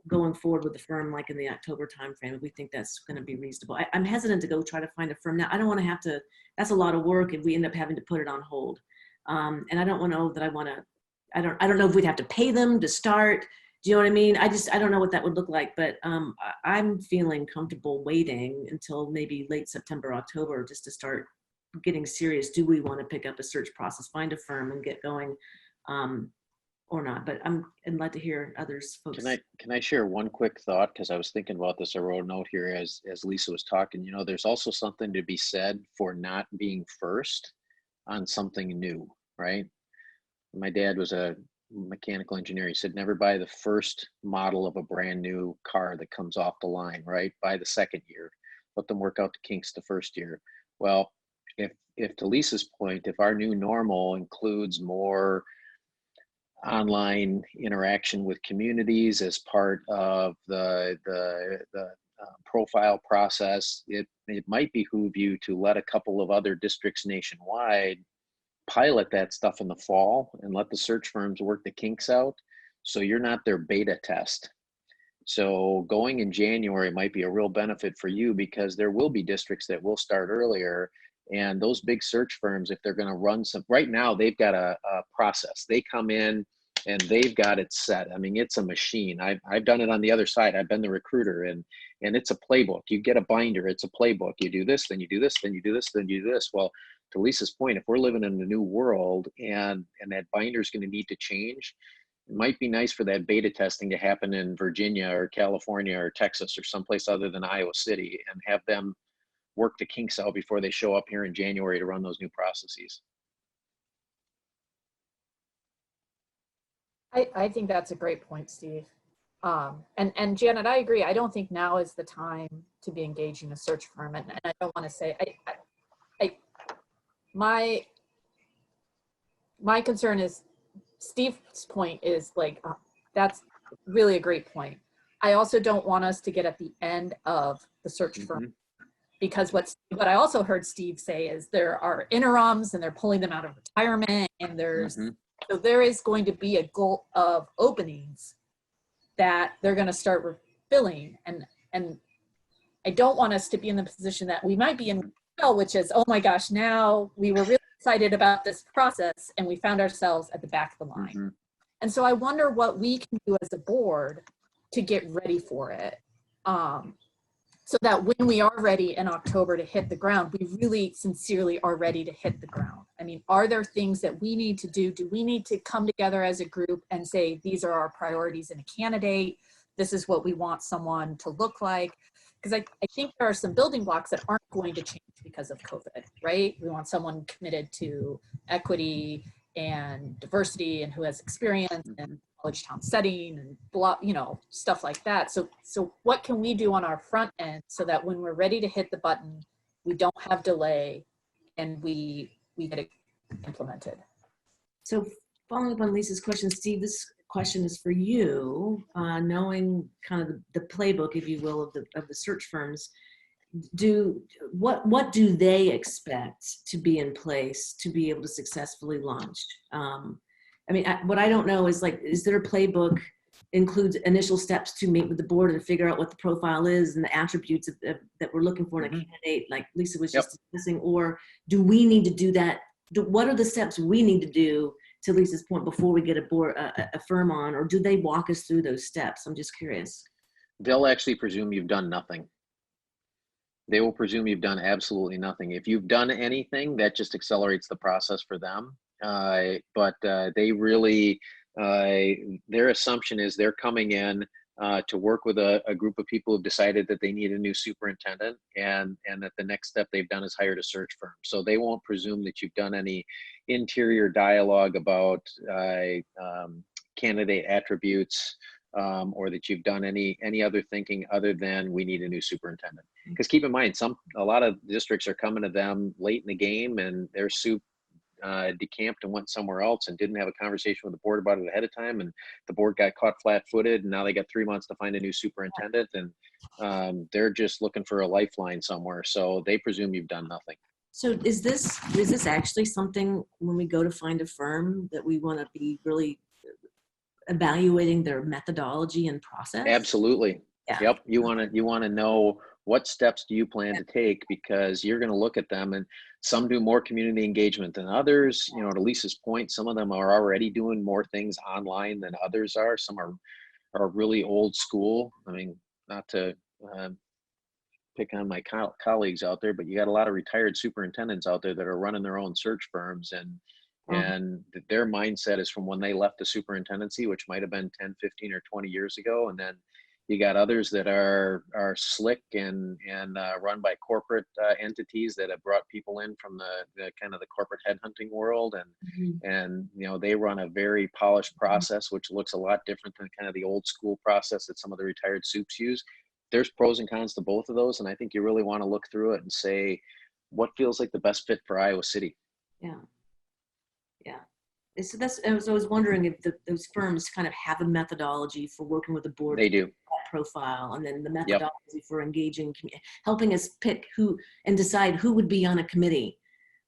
[SPEAKER 1] going forward with the firm, like in the October timeframe, if we think that's going to be reasonable. I'm hesitant to go try to find a firm now. I don't want to have to, that's a lot of work if we end up having to put it on hold. And I don't want to know that I don't know if we'd have to pay them to start. Do you know what I mean? I don't know what that would look like, but I'm feeling comfortable waiting until maybe late September, October, just to start getting serious. Do we want to pick up a search process, find a firm and get going or not? But I'd like to hear others folks.
[SPEAKER 6] Can I share one quick thought? Because I was thinking about this. I wrote a note here as Lisa was talking. There's also something to be said for not being first on something new, right? My dad was a mechanical engineer. He said, never buy the first model of a brand new car that comes off the line, right? Buy the second year. Let them work out the kinks the first year. Well, if to Lisa's point, if our new normal includes more online interaction with communities as part of the profile process, it might behoove you to let a couple of other districts nationwide pilot that stuff in the fall and let the search firms work the kinks out, so you're not their beta test. So going in January might be a real benefit for you, because there will be districts that will start earlier, and those big search firms, if they're going to run some, right now they've got a process. They come in and they've got it set. It's a machine. I've done it on the other side. I've been the recruiter, and it's a playbook. You get a binder, it's a playbook. You do this, then you do this, then you do this, then you do this. Well, to Lisa's point, if we're living in a new world and that binder is going to need to change, it might be nice for that beta testing to happen in Virginia or California or Texas or someplace other than Iowa City, and have them work the kinks out before they show up here in January to run those new processes.
[SPEAKER 8] I think that's a great point, Steve. And Janet, I agree. I don't think now is the time to be engaging a search firm. And I don't want to say, my concern is, Steve's point is like, that's really a great point. I also don't want us to get at the end of the search firm, because what I also heard Steve say is there are interims and they're pulling them out of retirement, and there's So there is going to be a goal of openings that they're going to start filling. And I don't want us to be in the position that we might be in, which is, oh my gosh, now we were really excited about this process and we found ourselves at the back of the line.
[SPEAKER 6] Mm-hmm.
[SPEAKER 8] And so I wonder what we can do as a board to get ready for it. So that when we are ready in October to hit the ground, we really sincerely are ready to hit the ground. I mean, are there things that we need to do? Do we need to come together as a group and say, these are our priorities in a candidate? This is what we want someone to look like? Because I think there are some building blocks that aren't going to change because of COVID, right? We want someone committed to equity and diversity and who has experience and college town setting and blah, you know, stuff like that. So what can we do on our front end so that when we're ready to hit the button, we don't have delay and we get it implemented?
[SPEAKER 1] So following up on Lisa's question, Steve, this question is for you. Knowing kind of the playbook, if you will, of the search firms, what do they expect to be in place to be able to successfully launch? I mean, what I don't know is, like, is there a playbook includes initial steps to meet with the board and figure out what the profile is and the attributes that we're looking for in a candidate, like Lisa was just discussing, or do we need to do that? What are the steps we need to do, to Lisa's point, before we get a firm on, or do they walk us through those steps? I'm just curious.
[SPEAKER 6] They'll actually presume you've done nothing. They will presume you've done absolutely nothing. If you've done anything, that just accelerates the process for them. But they really, their assumption is they're coming in to work with a group of people who've decided that they need a new superintendent, and that the next step they've done is hired a search firm. So they won't presume that you've done any interior dialogue about candidate attributes, or that you've done any other thinking other than we need a new superintendent. Because keep in mind, a lot of districts are coming to them late in the game and their soup decamped and went somewhere else and didn't have a conversation with the board about it ahead of time, and the board got caught flat-footed, and now they got 3 months to find a new superintendent, and they're just looking for a lifeline somewhere. So they presume you've done nothing.
[SPEAKER 1] So is this actually something, when we go to find a firm, that we want to be really evaluating their methodology and process?
[SPEAKER 6] Absolutely.
[SPEAKER 1] Yeah.
[SPEAKER 6] Yep. You want to know what steps do you plan to take, because you're going to look at them, and some do more community engagement than others. You know, to Lisa's point, some of them are already doing more things online than others are. Some are really old school. I mean, not to pick on my colleagues out there, but you got a lot of retired superintendents out there that are running their own search firms, and their mindset is from when they left the superintendency, which might have been 10, 15, or 20 years ago. And then you got others that are slick and run by corporate entities that have brought people in from the kind of the corporate headhunting world, and you know, they run a very polished process, which looks a lot different than kind of the old school process that some of the retired soups use. There's pros and cons to both of those, and I think you really want to look through it and say, what feels like the best fit for Iowa City?
[SPEAKER 1] Yeah. So I was wondering if those firms kind of have a methodology for working with the board.
[SPEAKER 6] They do.
[SPEAKER 1] Profile, and then the methodology for engaging, helping us pick who and decide who would be on a committee,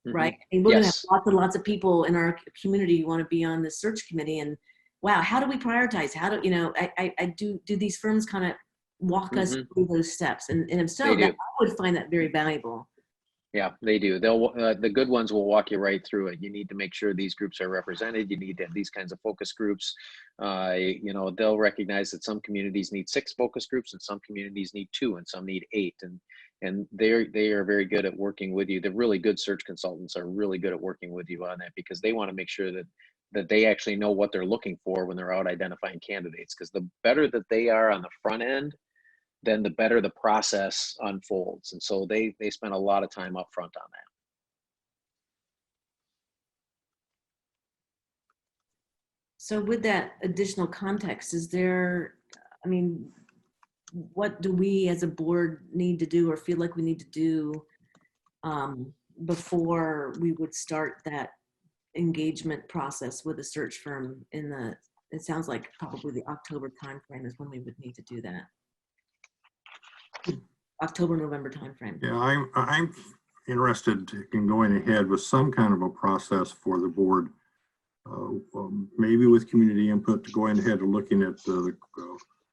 [SPEAKER 1] right? I mean, we're going to have lots and lots of people in our community who want to be on the search committee, and wow, how do we prioritize? How do, you know, do these firms kind of walk us through those steps? And if so, I would find that very valuable.
[SPEAKER 6] Yeah, they do. They'll the good ones will walk you right through it. You need to make sure these groups are represented. You need to have these kinds of focus groups. You know, they'll recognize that some communities need 6 focus groups, and some communities need 2, and some need 8. And they are very good at working with you. The really good search consultants are really good at working with you on that, because they want to make sure that they actually know what they're looking for when they're out identifying candidates. Because the better that they are on the front end, then the better the process unfolds. And so they spend a lot of time up front on that.
[SPEAKER 1] So with that additional context, is there, I mean, what do we as a board need to do or feel like we need to do before we would start that engagement process with a search firm it sounds like probably the October timeframe is when we would need to do that. October, November timeframe.
[SPEAKER 7] Yeah, I'm interested in going ahead with some kind of a process for the board maybe with community input to going ahead and looking at the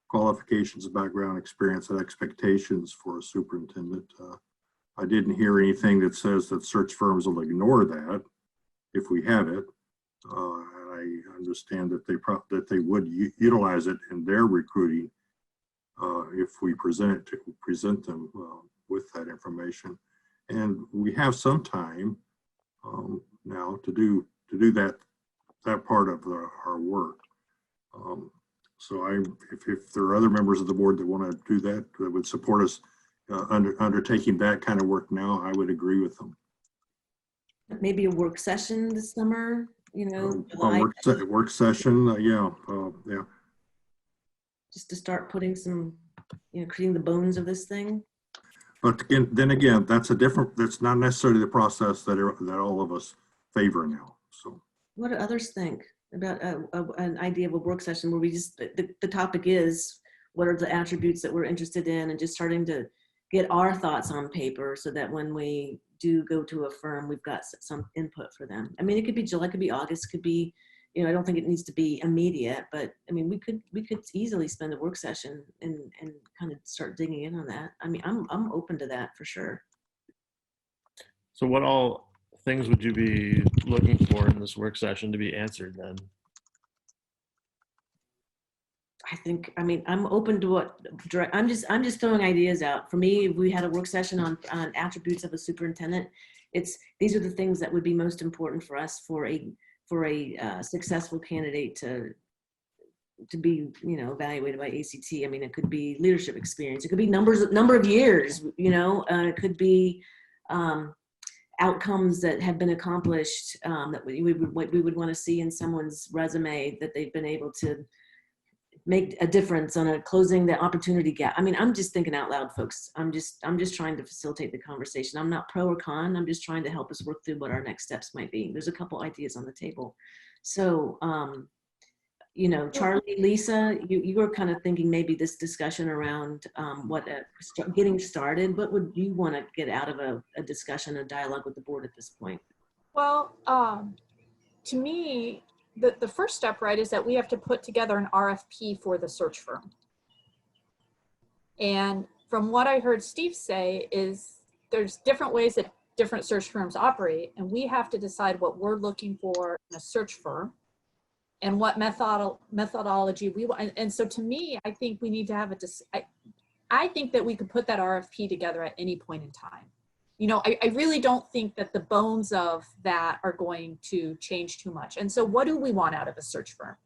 [SPEAKER 7] qualifications, background, experience, and expectations for a superintendent. I didn't hear anything that says that search firms will ignore that if we have it. I understand that they would utilize it in their recruiting if we present them with that information. And we have some time now to do that part of our work. So if there are other members of the board that want to do that would support us undertaking that kind of work now, I would agree with them.
[SPEAKER 1] Maybe a work session this summer, you know,
[SPEAKER 7] Work session, yeah.
[SPEAKER 1] Just to start putting some, you know, creating the bones of this thing.
[SPEAKER 7] But then again, that's not necessarily the process that all of us favor now. So
[SPEAKER 1] What do others think about an idea of a work session where we just, the topic is, what are the attributes that we're interested in, and just starting to get our thoughts on paper so that when we do go to a firm, we've got some input for them. I mean, it could be July, it could be August, could be, you know, I don't think it needs to be immediate, but I mean, we could easily spend a work session and kind of start digging in on that. I mean, I'm open to that for sure.
[SPEAKER 10] So what all things would you be looking for in this work session to be answered then?
[SPEAKER 1] I think, I mean, I'm open to what, I'm just throwing ideas out. For me, if we had a work session on attributes of a superintendent, these are the things that would be most important for us for a successful candidate to be, you know, evaluated by ACT. I mean, it could be leadership experience. It could be number of years, you know, it could be outcomes that have been accomplished that we would want to see in someone's resume, that they've been able to make a difference on closing the opportunity gap. I mean, I'm just thinking out loud, folks. I'm just trying to facilitate the conversation. I'm not pro or con. I'm just trying to help us work through what our next steps might be. There's a couple ideas on the table. So, you know, Charlie, Lisa, you were kind of thinking maybe this discussion around getting started. What would you want to get out of a discussion, a dialogue with the board at this point?
[SPEAKER 8] Well, to me, the first step, right, is that we have to put together an RFP for the search firm. And from what I heard Steve say is there's different ways that different search firms operate, and we have to decide what we're looking for in a search firm and what methodology we want. And so to me, I think we need to have I think that we could put that RFP together at any point in time. You know, I really don't think that the bones of that are going to change too much. And so what do we want out of a search firm?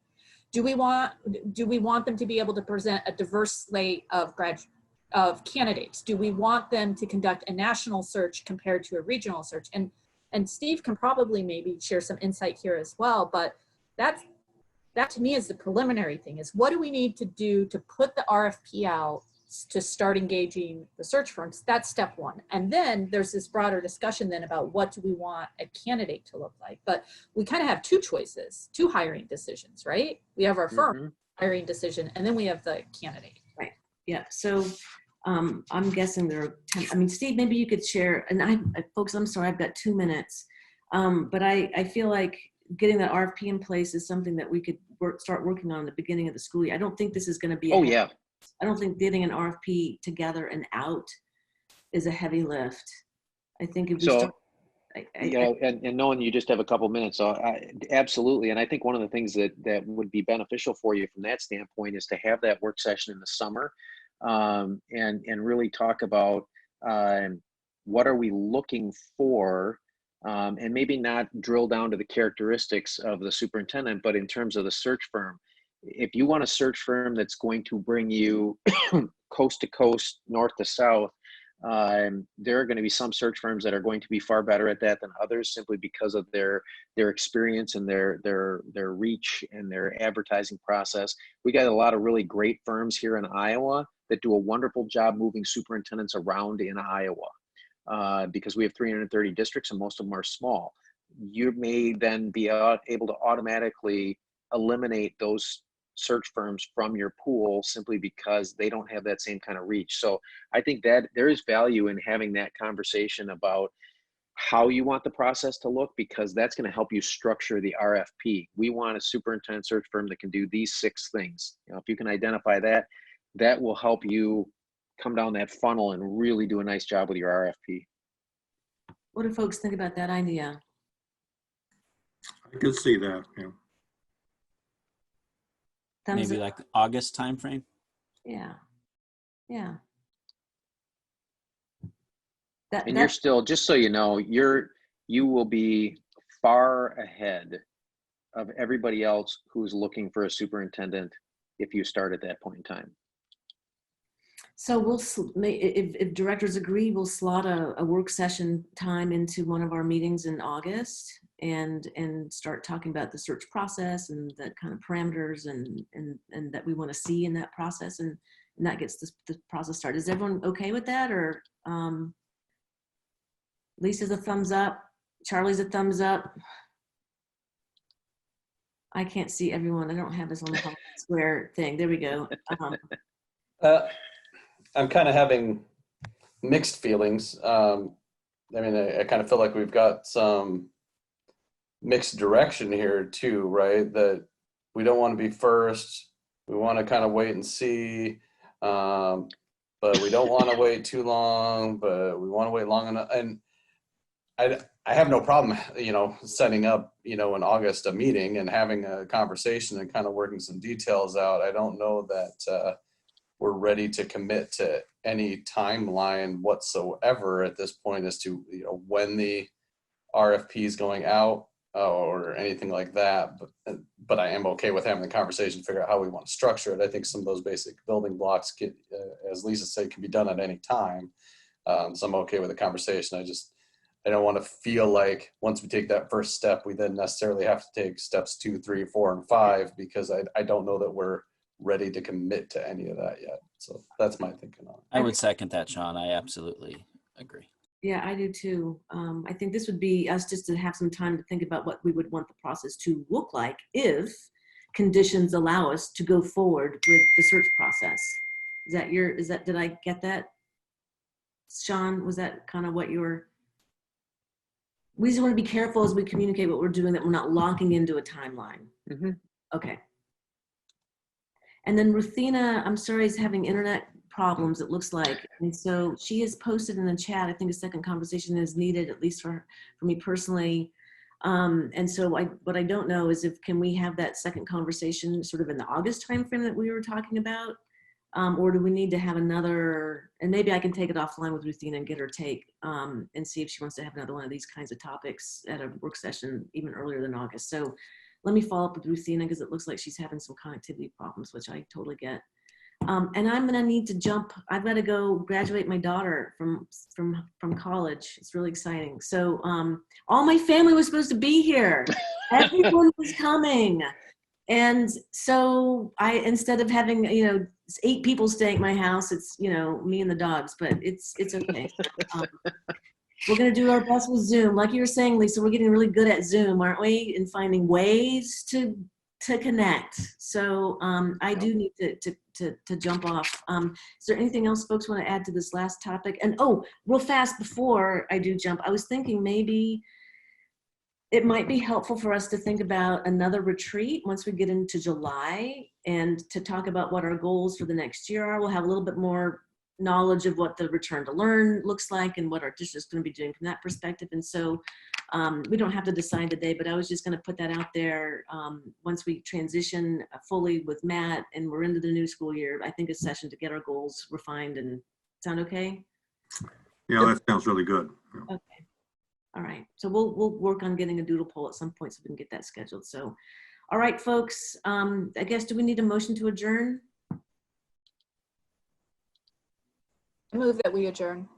[SPEAKER 8] Do we want them to be able to present a diverse slate of candidates? Do we want them to conduct a national search compared to a regional search? And Steve can probably maybe share some insight here as well, but that to me is the preliminary thing, is what do we need to do to put the RFP out to start engaging the search firms? That's step one. And then there's this broader discussion then about what do we want a candidate to look like? But we kind of have two hiring decisions, right? We have our firm hiring decision, and then we have the candidate.
[SPEAKER 1] Right, yeah, so I'm guessing there are 10, I mean, Steve, maybe you could share, and folks, I'm sorry, I've got 2 minutes, but I feel like getting that RFP in place is something that we could start working on at the beginning of the school year. I don't think this is going to be I don't think getting an RFP together and out is a heavy lift. I think if we start,
[SPEAKER 6] and knowing you just have a couple minutes, so absolutely. And I think one of the things that would be beneficial for you from that standpoint is to have that work session in the summer, and really talk about what are we looking for, and maybe not drill down to the characteristics of the superintendent, but in terms of the search firm. If you want a search firm that's going to bring you coast to coast, north to south, there are going to be some search firms that are going to be far better at that than others, simply because of their experience and their reach and their advertising process. We got a lot of really great firms here in Iowa that do a wonderful job moving superintendents around in Iowa, because we have 330 districts and most of them are small. You may then be able to automatically eliminate those search firms from your pool simply because they don't have that same kind of reach. So I think that there is value in having that conversation about how you want the process to look, because that's going to help you structure the RFP. We want a superintendent search firm that can do these 6 things. You know, if you can identify that, that will help you come down that funnel and really do a nice job with your RFP.
[SPEAKER 1] What do folks think about that idea?
[SPEAKER 7] I could see that, yeah.
[SPEAKER 1] Thumbs
[SPEAKER 9] Maybe
[SPEAKER 1] up?
[SPEAKER 9] like August timeframe.
[SPEAKER 1] Yeah. Yeah.
[SPEAKER 6] And you're still, just so you know, you will be far ahead of everybody else who's looking for a superintendent if you start at that point in time.
[SPEAKER 1] So we'll, if directors agree, we'll slot a work session time into one of our meetings in August and start talking about the search process and the kind of parameters and that we want to see in that process, and that gets the process started. Is everyone okay with that? Or Lisa's a thumbs up, Charlie's a thumbs up. I can't see everyone. I don't have this on the square thing. There we go.
[SPEAKER 5] I'm kind of having mixed feelings. I mean, I kind of feel like we've got some mixed direction here too, right? That we don't want to be first. We want to kind of wait and see, but we don't want to wait too long, but we want to wait long enough. And I have no problem, you know, setting up, you know, in August a meeting and having a conversation and kind of working some details out. I don't know that we're ready to commit to any timeline whatsoever at this point as to, you know, when the RFP is going out or anything like that. But I am okay with having the conversation, figure out how we want to structure it. I think some of those basic building blocks, as Lisa said, can be done at any time. So I'm okay with the conversation. I don't want to feel like once we take that first step, we then necessarily have to take steps 2, 3, 4, and 5, because I don't know that we're ready to commit to any of that yet. So that's my thinking on it.
[SPEAKER 9] I would second that, Sean. I absolutely agree.
[SPEAKER 1] Yeah, I do too. I think this would be us just to have some time to think about what we would want the process to look like if conditions allow us to go forward with the search process. Did I get that? Sean, was that kind of what you were? We just want to be careful as we communicate what we're doing, that we're not locking into a timeline.
[SPEAKER 6] Mm-hmm.
[SPEAKER 1] Okay. And then Ruthina, I'm sorry, is having internet problems, it looks like. And so she has posted in the chat, I think a second conversation is needed, at least for me personally. And so what I don't know is can we have that second conversation sort of in the August timeframe that we were talking about? Or do we need to have another, and maybe I can take it offline with Ruthina and get her take and see if she wants to have another one of these kinds of topics at a work session even earlier than August. So let me follow up with Ruthina, because it looks like she's having some connectivity problems, which I totally get. And I'm gonna need to jump. I've got to go graduate my daughter from college. It's really exciting. So all my family was supposed to be here. Everyone was coming. And so instead of having, 8 people staying at my house, it's, me and the dogs, but it's okay. We're going to do our best with Zoom. Like you were saying, Lisa, we're getting really good at Zoom, aren't we? In finding ways to connect. So I do need to jump off. Is there anything else folks want to add to this last topic? And real fast before I do jump, I was thinking maybe it might be helpful for us to think about another retreat once we get into July and to talk about what our goals for the next year are. We'll have a little bit more knowledge of what the return to learn looks like and what our district is going to be doing from that perspective. And so we don't have to decide today, but I was just going to put that out there. Once we transition fully with Matt and we're into the new school year, I think a session to get our goals refined. And sound okay?
[SPEAKER 7] Yeah, that sounds really good. Yeah.
[SPEAKER 1] Okay. All right. So we'll work on getting a doodle poll at some point so we can get that scheduled. So, all right, folks, I guess, do we need a motion to adjourn?
[SPEAKER 8] I move that we adjourn.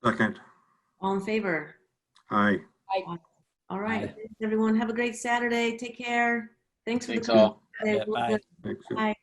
[SPEAKER 7] Second.
[SPEAKER 1] All in favor?
[SPEAKER 7] Aye.
[SPEAKER 1] All right.
[SPEAKER 9] Aye.
[SPEAKER 1] Everyone have a great Saturday. Take care. Thanks for
[SPEAKER 6] Thanks
[SPEAKER 1] the
[SPEAKER 6] all.
[SPEAKER 1] Bye.
[SPEAKER 9] Yeah, bye.
[SPEAKER 7] Thanks.
[SPEAKER 1] Bye.